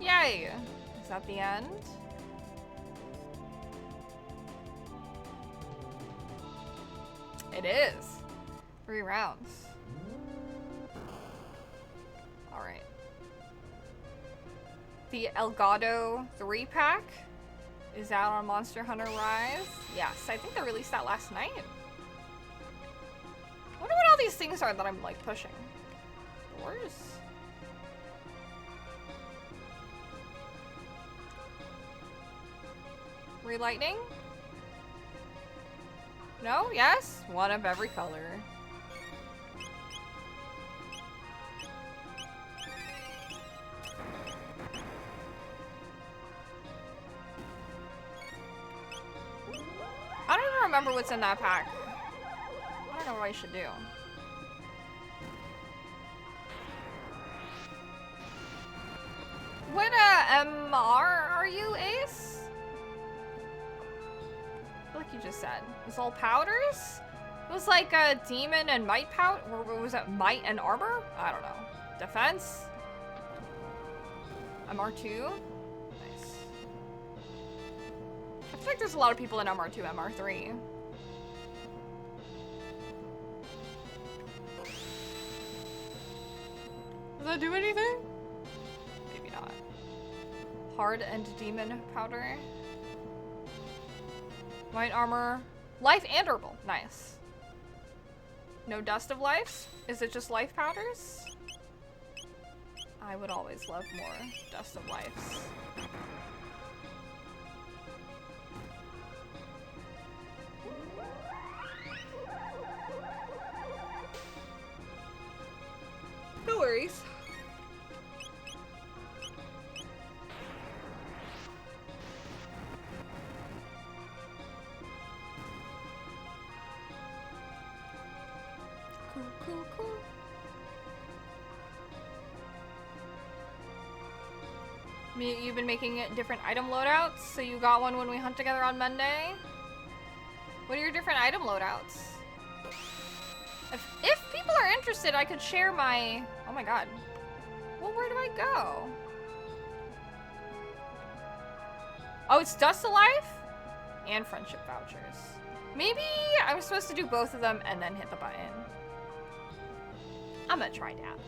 Yay! Is that the end? It is. 3 rounds. Alright. The Elgato 3-pack is out on Monster Hunter Rise. Yes, I think they released that last night. I wonder what all these things are that I'm like pushing. Doors? Relighting? No? Yes? One of every color. I don't even remember what's in that pack. I don't know what I should do. What MR are you, Ace? I feel like you just said. It's all powders? It was like a demon and might pout, or was it might and armor? I don't know. Defense? MR2? Nice. I feel like there's a lot of people in MR2, MR3. Does that do anything? Maybe not. Hard and demon powder. Might armor. Life and herbal. Nice. No dust of life? Is it just life powders? I would always love more dust of lives. No worries. Cool. You've been making different item loadouts, so you got one when we hunt together on Monday? What are your different item loadouts? If people are interested, I could share my... Oh my god. Well, where do I go? Oh, it's Dust of Life and Friendship Vouchers. Maybe I was supposed to do both of them and then hit the button. I'm gonna try that.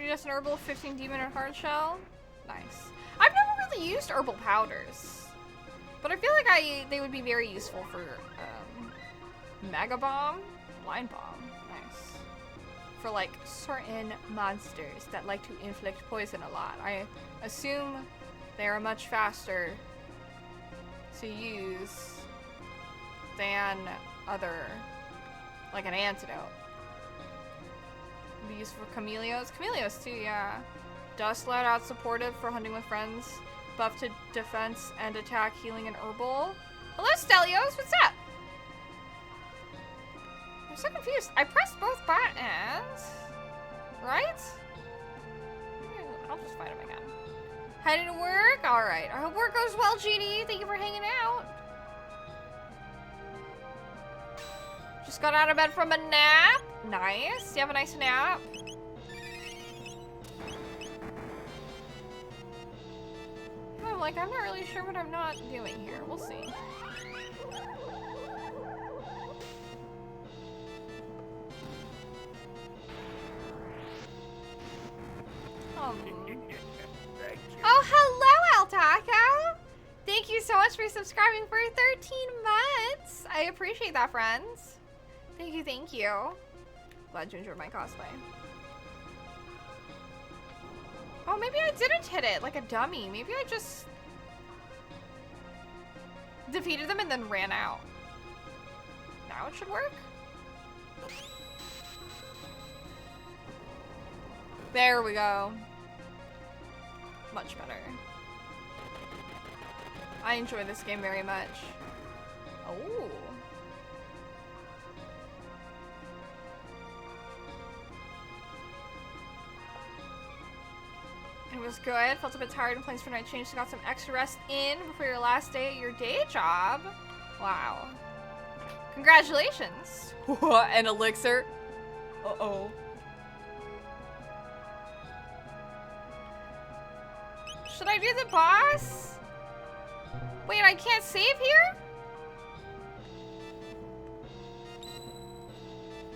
Just an herbal, 15 demon and hard shell. Nice. I've never really used herbal powders, but I feel like they would be very useful for Mega Bomb, Blind Bomb. Nice. For like certain monsters that like to inflict poison a lot. I assume they are much faster to use than other, like an antidote. Be used for Chameleos. Chameleos too, yeah. Dust loadout supportive for hunting with friends. Buff to defense and attack, healing, and herbal. Hello, Stelios. What's up? I'm so confused. I pressed both buttons. Right? I'll just fight him again. Heading to work? Alright. I hope work goes well, GD. Thank you for hanging out. Just got out of bed from a nap. Nice. You have a nice nap? I'm like, I'm not really sure what I'm not doing here. We'll see. Oh, hello, Altaka! Thank you so much for subscribing for 13 months. I appreciate that, friends. Thank you, thank you. Glad you enjoyed my cosplay. Oh, maybe I didn't hit it like a dummy. Maybe I just defeated them and then ran out. Now it should work. There we go. Much better. I enjoy this game very much. Oh. It was good. Felt a bit tired and plans for night change, so got some extra rest in before your last day at your day job. Wow. Congratulations. An elixir. Uh-oh. Should I do the boss? Wait, I can't save here?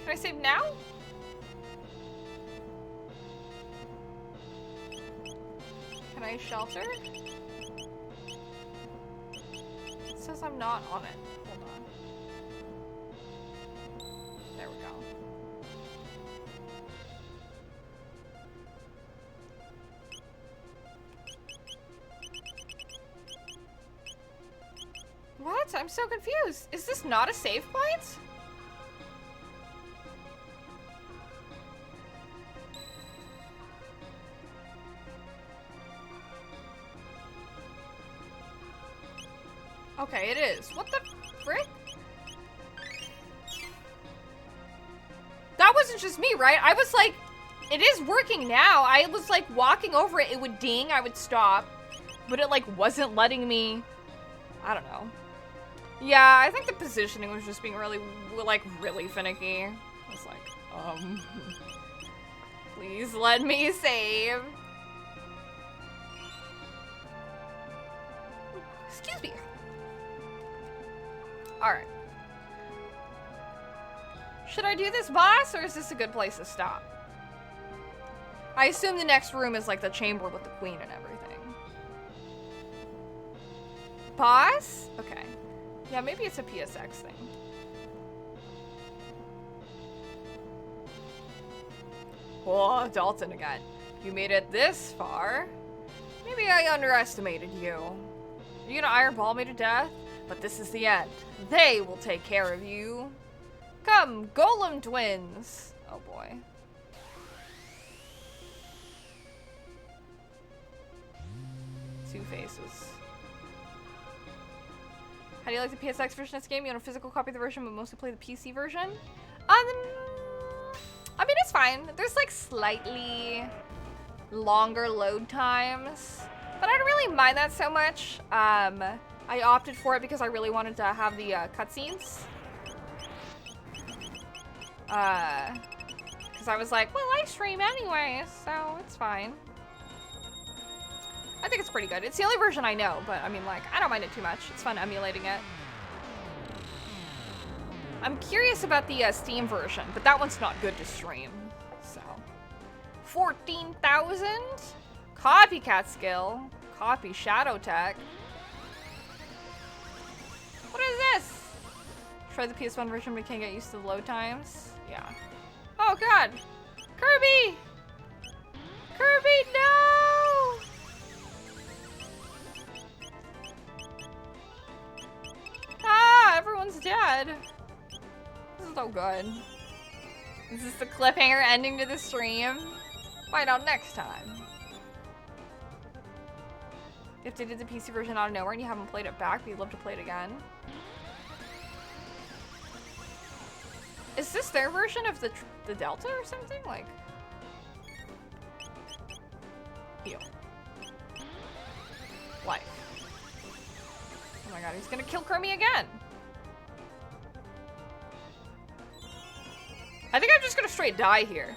Can I save now? Can I shelter? It says I'm not on it. Hold on. There we go. What? I'm so confused. Is this not a save point? Okay, it is. What the frick? That wasn't just me, right? I was like, it is working now. I was like walking over it, it would ding, I would stop. But it like wasn't letting me, I don't know. Yeah, I think the positioning was just being really finicky. I was like, please let me save. Excuse me. Alright. Should I do this boss, or is this a good place to stop? I assume the next room is like the chamber with the queen and everything. Boss? Okay. Yeah, maybe it's a PSX thing. Oh, Dalton again. You made it this far? Maybe I underestimated you. Are you gonna iron ball me to death? But this is the end. They will take care of you. Come, Golem twins. Oh boy. Two faces. How do you like the PSX version of this game? You want a physical copy of the version, but mostly play the PC version? I mean, it's fine. There's like slightly longer load times, but I don't really mind that so much. I opted for it because I really wanted to have the cutscenes. Because I was like, well, I stream anyway, so it's fine. I think it's pretty good. It's the only version I know, but I mean, like, I don't mind it too much. It's fun emulating it. I'm curious about the Steam version, but that one's not good to stream, so. 14,000? Copycat skill. Copy Shadow Tech. What is this? Try the PS1 version, but can't get used to the load times. Yeah. Oh god! Kirby! Kirby, no! Ah, everyone's dead. This is so good. Is this the cliffhanger ending to the stream? Find out next time. If they did the PC version out of nowhere and you haven't played it back, but you'd love to play it again. Is this their version of the Delta or something? Like, heal. Life. Oh my god, he's gonna kill Kermi again. I think I'm just gonna straight die here.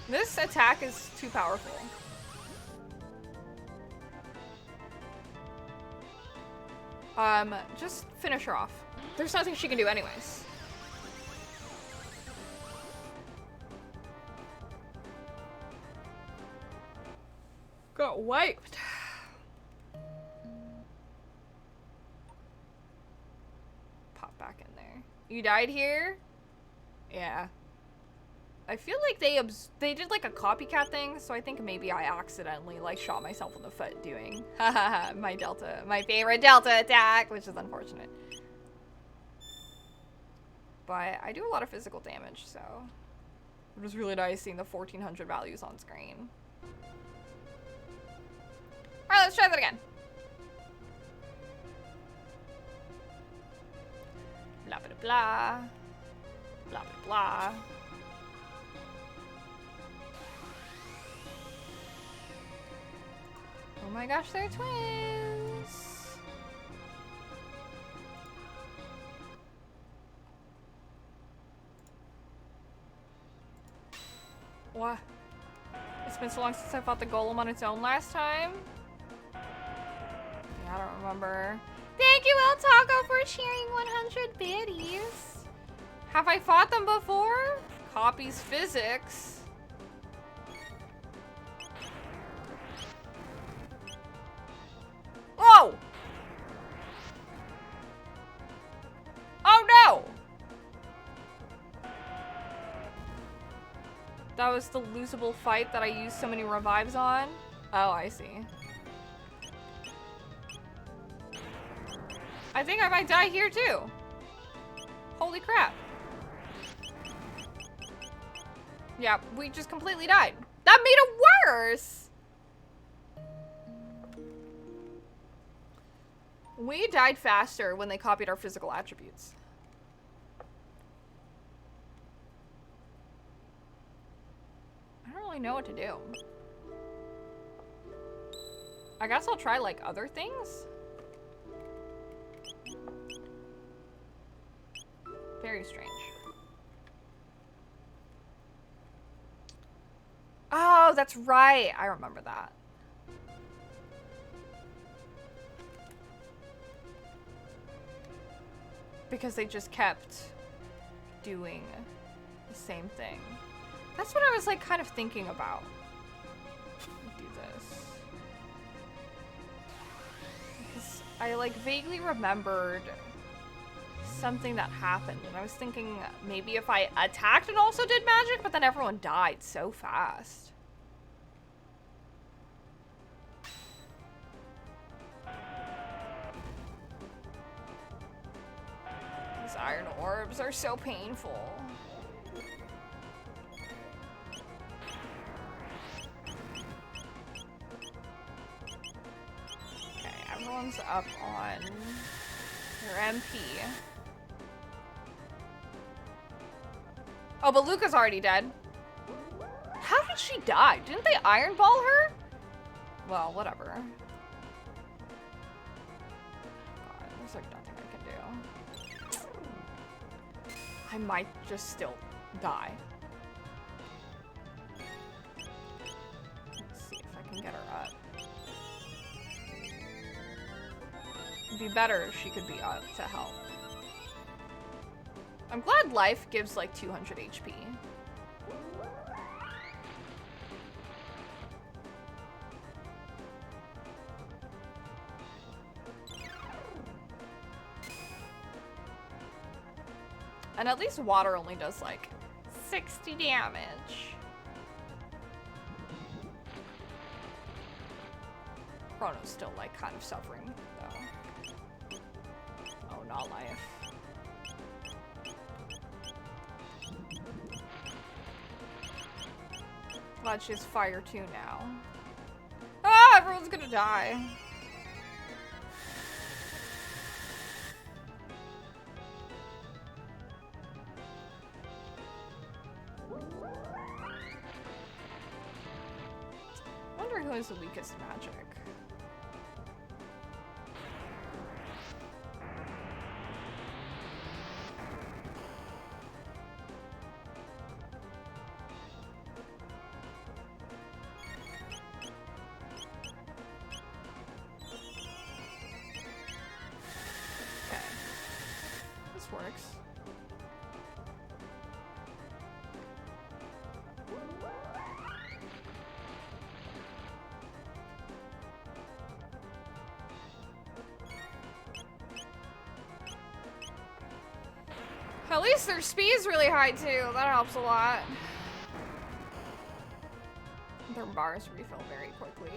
This attack is too powerful. Just finish her off. There's nothing she can do anyways. Got wiped. Pop back in there. You died here? Yeah. I feel like they did like a copycat thing, so I think maybe I accidentally like shot myself in the foot doing my favorite Delta attack, which is unfortunate. But I do a lot of physical damage, so it was really nice seeing the 1400 values on screen. Alright, let's try that again. Blah blah blah. Blah blah blah. Oh my gosh, they're twins! What? It's been so long since I fought the golem on its own last time. Yeah, I don't remember. Thank you, El Taco, for sharing 100 biddies. Have I fought them before? Copies physics. Whoa! Oh no! That was the losable fight that I used so many revives on? Oh, I see. I think I might die here too. Holy crap. Yeah, we just completely died. That made it worse! We died faster when they copied our physical attributes. I don't really know what to do. I guess I'll try, like, other things? Very strange. Oh, that's right. I remember that. Because they just kept doing the same thing. That's what I was, like, kind of thinking about. Do this. Because I, like, vaguely remembered something that happened, and I was thinking maybe if I attacked and also did magic, but then everyone died so fast. These iron orbs are so painful. Okay, everyone's up on their MP. Oh, but Luca's already dead. How did she die? Didn't they iron ball her? Well, whatever. God, there's like nothing I can do. I might just still die. Let's see if I can get her up. It'd be better if she could be up to help. I'm glad life gives like 200 HP. And at least water only does like 60 damage. Chrono's still like kind of suffering though. Oh, not life. Glad she has fire too now. Ah, everyone's gonna die. I wonder who is the weakest magic. Works. At least their speed's really high too. That helps a lot. Their bars refill very quickly.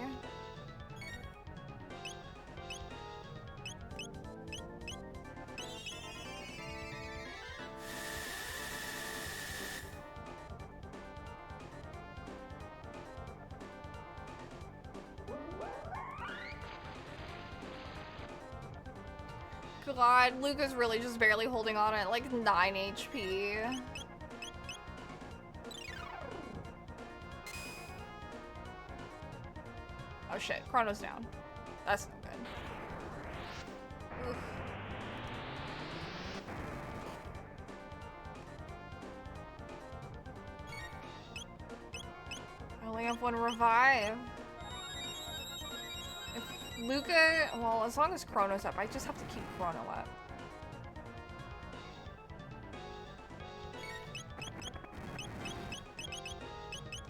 God, Luca's really just barely holding on at like 9 HP. Oh shit, Chrono's down. That's no good. Oof. I only have one revive. Luca, well, as long as Chrono's up, I just have to keep Chrono up.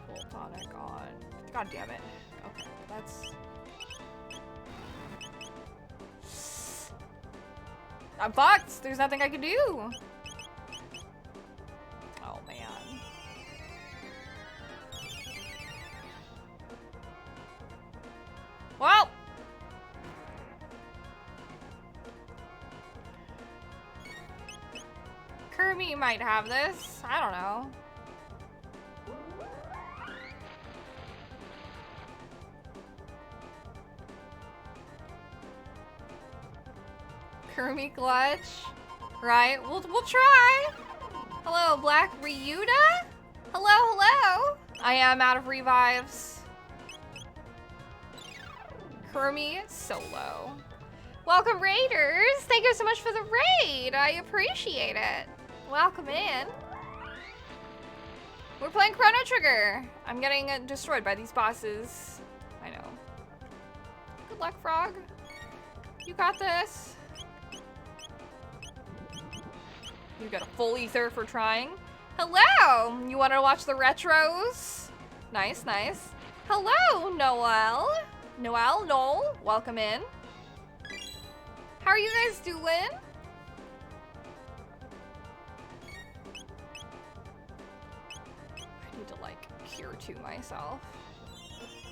Full tonic on. God damn it. Okay, that's... I'm fucked! There's nothing I can do! Oh, man. Well! Kermi might have this. I don't know. Kermi clutch. Right, we'll try. Hello, Black Ryuta? Hello, hello. I am out of revives. Kermi solo. Welcome, Raiders. Thank you so much for the raid. I appreciate it. Welcome in. We're playing Chrono Trigger. I'm getting destroyed by these bosses. I know. Good luck, Frog. You got this. You got a full ether for trying. Hello! You want to watch the retros? Nice, nice. Hello, Noel. Noel, welcome in. How are you guys doing? I need to, like, cure to myself.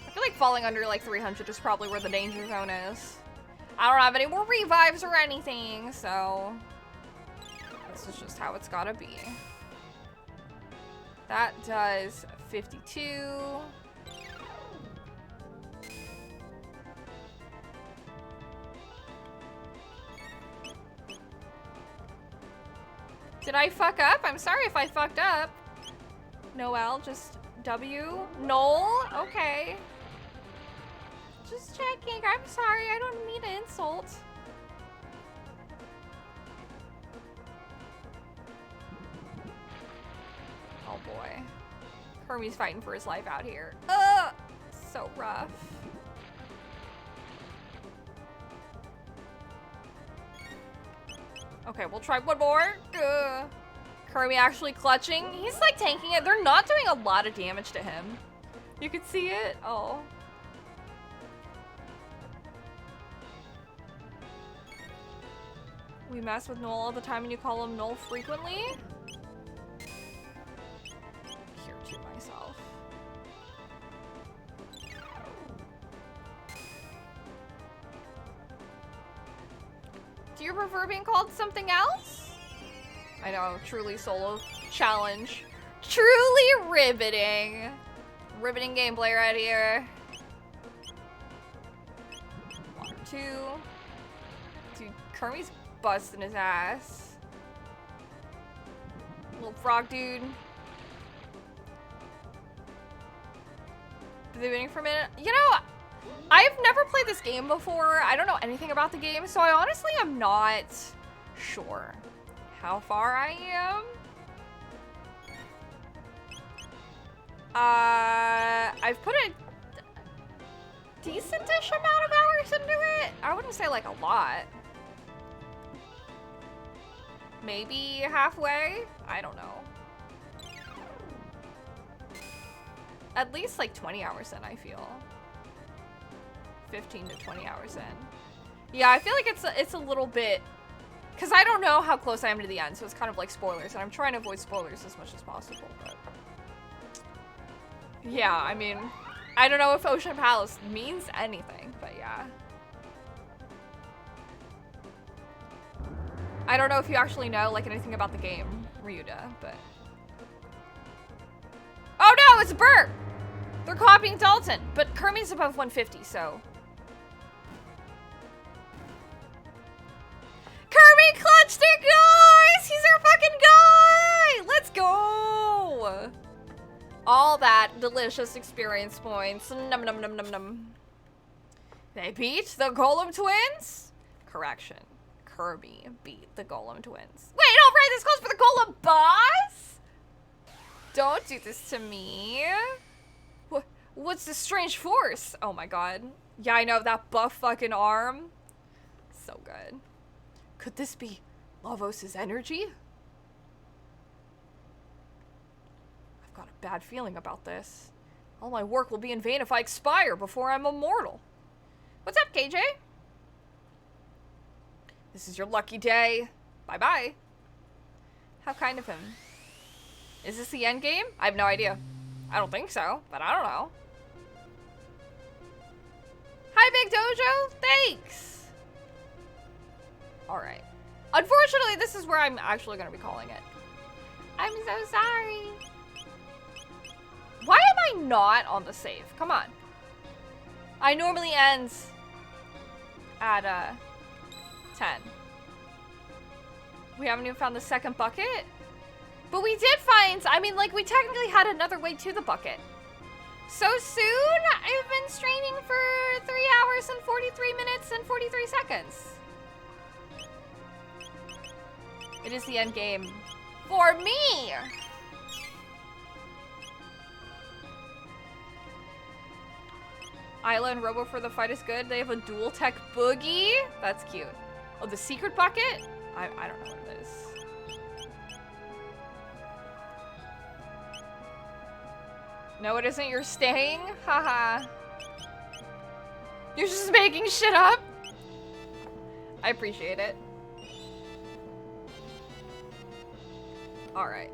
I feel like falling under, like, 300 is probably where the danger zone is. I don't have any more revives or anything, so... this is just how it's gotta be. That does 52. Did I fuck up? I'm sorry if I fucked up. Noel, just W. Noel? Okay. Just checking. I'm sorry. I don't mean to insult. Oh boy. Kermi's fighting for his life out here. Ugh! So rough. Okay, we'll try one more. Kermi actually clutching. He's like tanking it. They're not doing a lot of damage to him. You can see it. Oh. We mess with Noel all the time and you call him Noel frequently? Here to myself. Do you prefer being called something else? I know, truly solo challenge. Truly riveting. Riveting gameplay right here. 1 or 2. Dude, Kermi's busting his ass. Little frog dude. Are they waiting for a minute? You know, I've never played this game before. I don't know anything about the game, so I honestly am not sure how far I am. I've put a decent-ish amount of hours into it. I wouldn't say like a lot. Maybe halfway? I don't know. At least like 20 hours in, I feel. 15 to 20 hours in. Yeah, I feel like it's a little bit, because I don't know how close I am to the end, so it's kind of like spoilers, and I'm trying to avoid spoilers as much as possible, but... yeah, I mean, I don't know if Ocean Palace means anything, but yeah. I don't know if you actually know, like, anything about the game, Ryuta, but... oh no, it's a burp! They're copying Dalton, but Kermi's above 150, so... Kermi clutched it, guys! He's our fucking guy! Let's go! All that delicious experience points. Num num num num num. They beat the Golem Twins? Correction. Kermi beat the Golem Twins. Wait, oh right, this goes for the Golem boss? Don't do this to me. What's this strange force? Oh my god. Yeah, I know, that buff fucking arm. So good. Could this be Lavos' energy? I've got a bad feeling about this. All my work will be in vain if I expire before I'm immortal. What's up, KJ? This is your lucky day. Bye-bye. How kind of him. Is this the end game? I have no idea. I don't think so, but I don't know. Hi, Big Dojo. Thanks. All right. Unfortunately, this is where I'm actually going to be calling it. I'm so sorry. Why am I not on the save? Come on. I normally end at 10. We haven't even found the second bucket. But we did find, I mean, like, we technically had another way to the bucket. So soon? I've been streaming for 3 hours and 43 minutes and 43 seconds. It is the end game for me. Isla and Robo for the fight is good. They have a dual tech boogie. That's cute. Oh, the secret bucket? I don't know what it is. No, it isn't. You're staying? Haha. You're just making shit up? I appreciate it. Alright.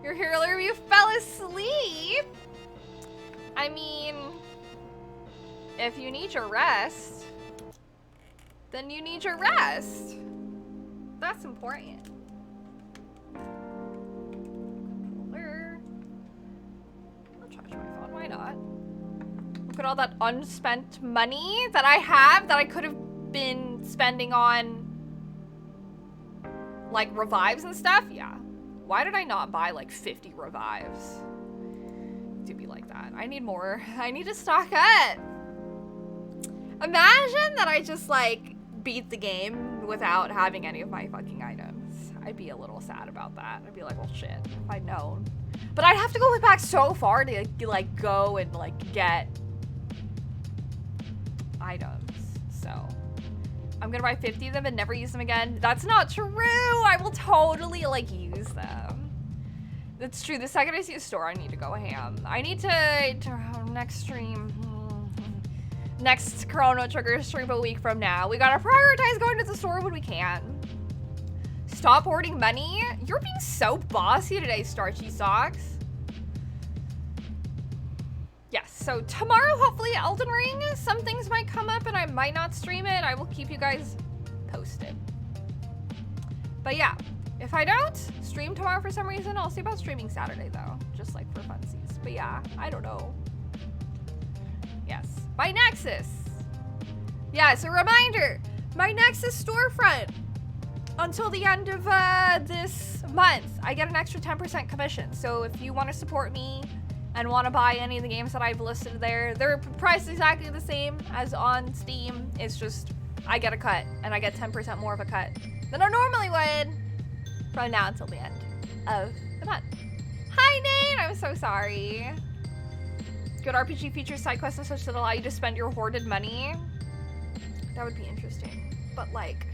You're here earlier, you fell asleep? I mean, if you need your rest, then you need your rest. That's important. Controller. I'll charge my phone, why not? Look at all that unspent money that I have that I could have been spending on, like, revives and stuff. Yeah. Why did I not buy like 50 revives? To be like that. I need more. I need to stock up. Imagine that I just like beat the game without having any of my fucking items. I'd be a little sad about that. I'd be like, well, shit, if I'd known. But I'd have to go back so far to like go and like get items. So I'm gonna buy 50 of them and never use them again. That's not true. I will totally like use them. That's true. The second I see a store, I need to go ham. I need to next stream. Next Chrono Trigger stream a week from now. We gotta prioritize going to the store when we can. Stop hoarding money. You're being so bossy today, Starchy Socks. Yes, so tomorrow, hopefully Elden Ring. Some things might come up and I might not stream it. I will keep you guys posted. But yeah, if I don't stream tomorrow for some reason, I'll see about streaming Saturday though. Just like for funsies. But yeah, I don't know. Yes, my Nexus. Yes, a reminder. My Nexus storefront. Until the end of this month, I get an extra 10% commission. So if you want to support me and want to buy any of the games that I've listed there, they're priced exactly the same as on Steam. It's just I get a cut, and I get 10% more of a cut than I normally would from now until the end of the month. Hi, Nate! I'm so sorry. Good RPG features side quests and such that allow you to spend your hoarded money. That would be interesting. But, like,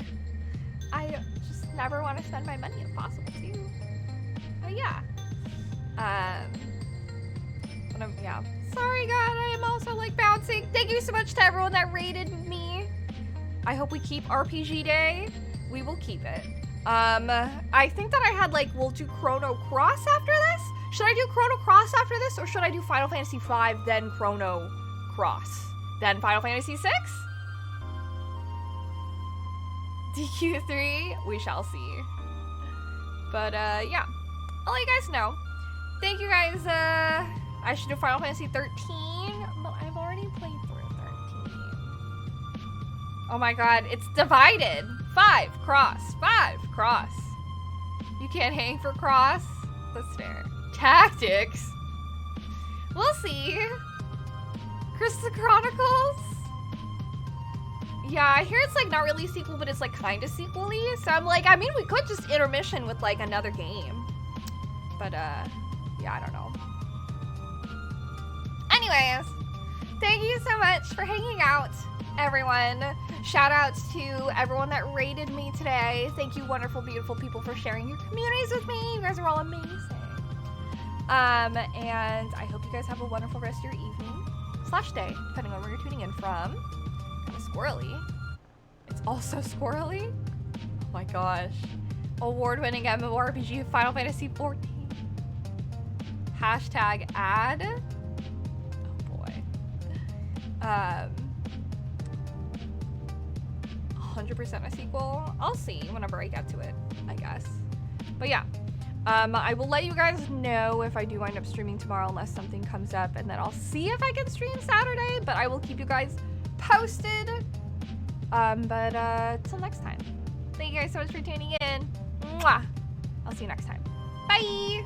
I just never want to spend my money if possible, too. But, yeah. Yeah. Sorry, God, I am also, like, bouncing. Thank you so much to everyone that rated me. I hope we keep RPG Day. We will keep it. I think that I had, like, we'll do Chrono Cross after this. Should I do Chrono Cross after this, or should I do Final Fantasy V, then Chrono Cross? Then Final Fantasy VI? DQ3? We shall see. But, yeah. I'll let you guys know. Thank you guys, I should do Final Fantasy 13, but I've already played through 13. Oh my god, it's divided. 5, cross. 5, cross. You can't hang for cross? That's fair. Tactics? We'll see. Crystal Chronicles? Yeah, I hear it's like not really a sequel, but it's like kind of sequel-y. So I'm like, I mean, we could just intermission with like another game. But, yeah, I don't know. Anyways, thank you so much for hanging out, everyone. Shout outs to everyone that rated me today. Thank you, wonderful, beautiful people, for sharing your communities with me. You guys are all amazing. And I hope you guys have a wonderful rest of your evening / day, depending on where you're tuning in from. Kind of squirrely. It's also squirrely. Oh my gosh. Award-winning MMORPG Final Fantasy 14. Hashtag ad. Oh boy. 100% a sequel. I'll see whenever I get to it, I guess. But yeah. I will let you guys know if I do wind up streaming tomorrow unless something comes up, and then I'll see if I can stream Saturday, but I will keep you guys posted. Till next time. Thank you guys so much for tuning in. Mwah. I'll see you next time. Bye.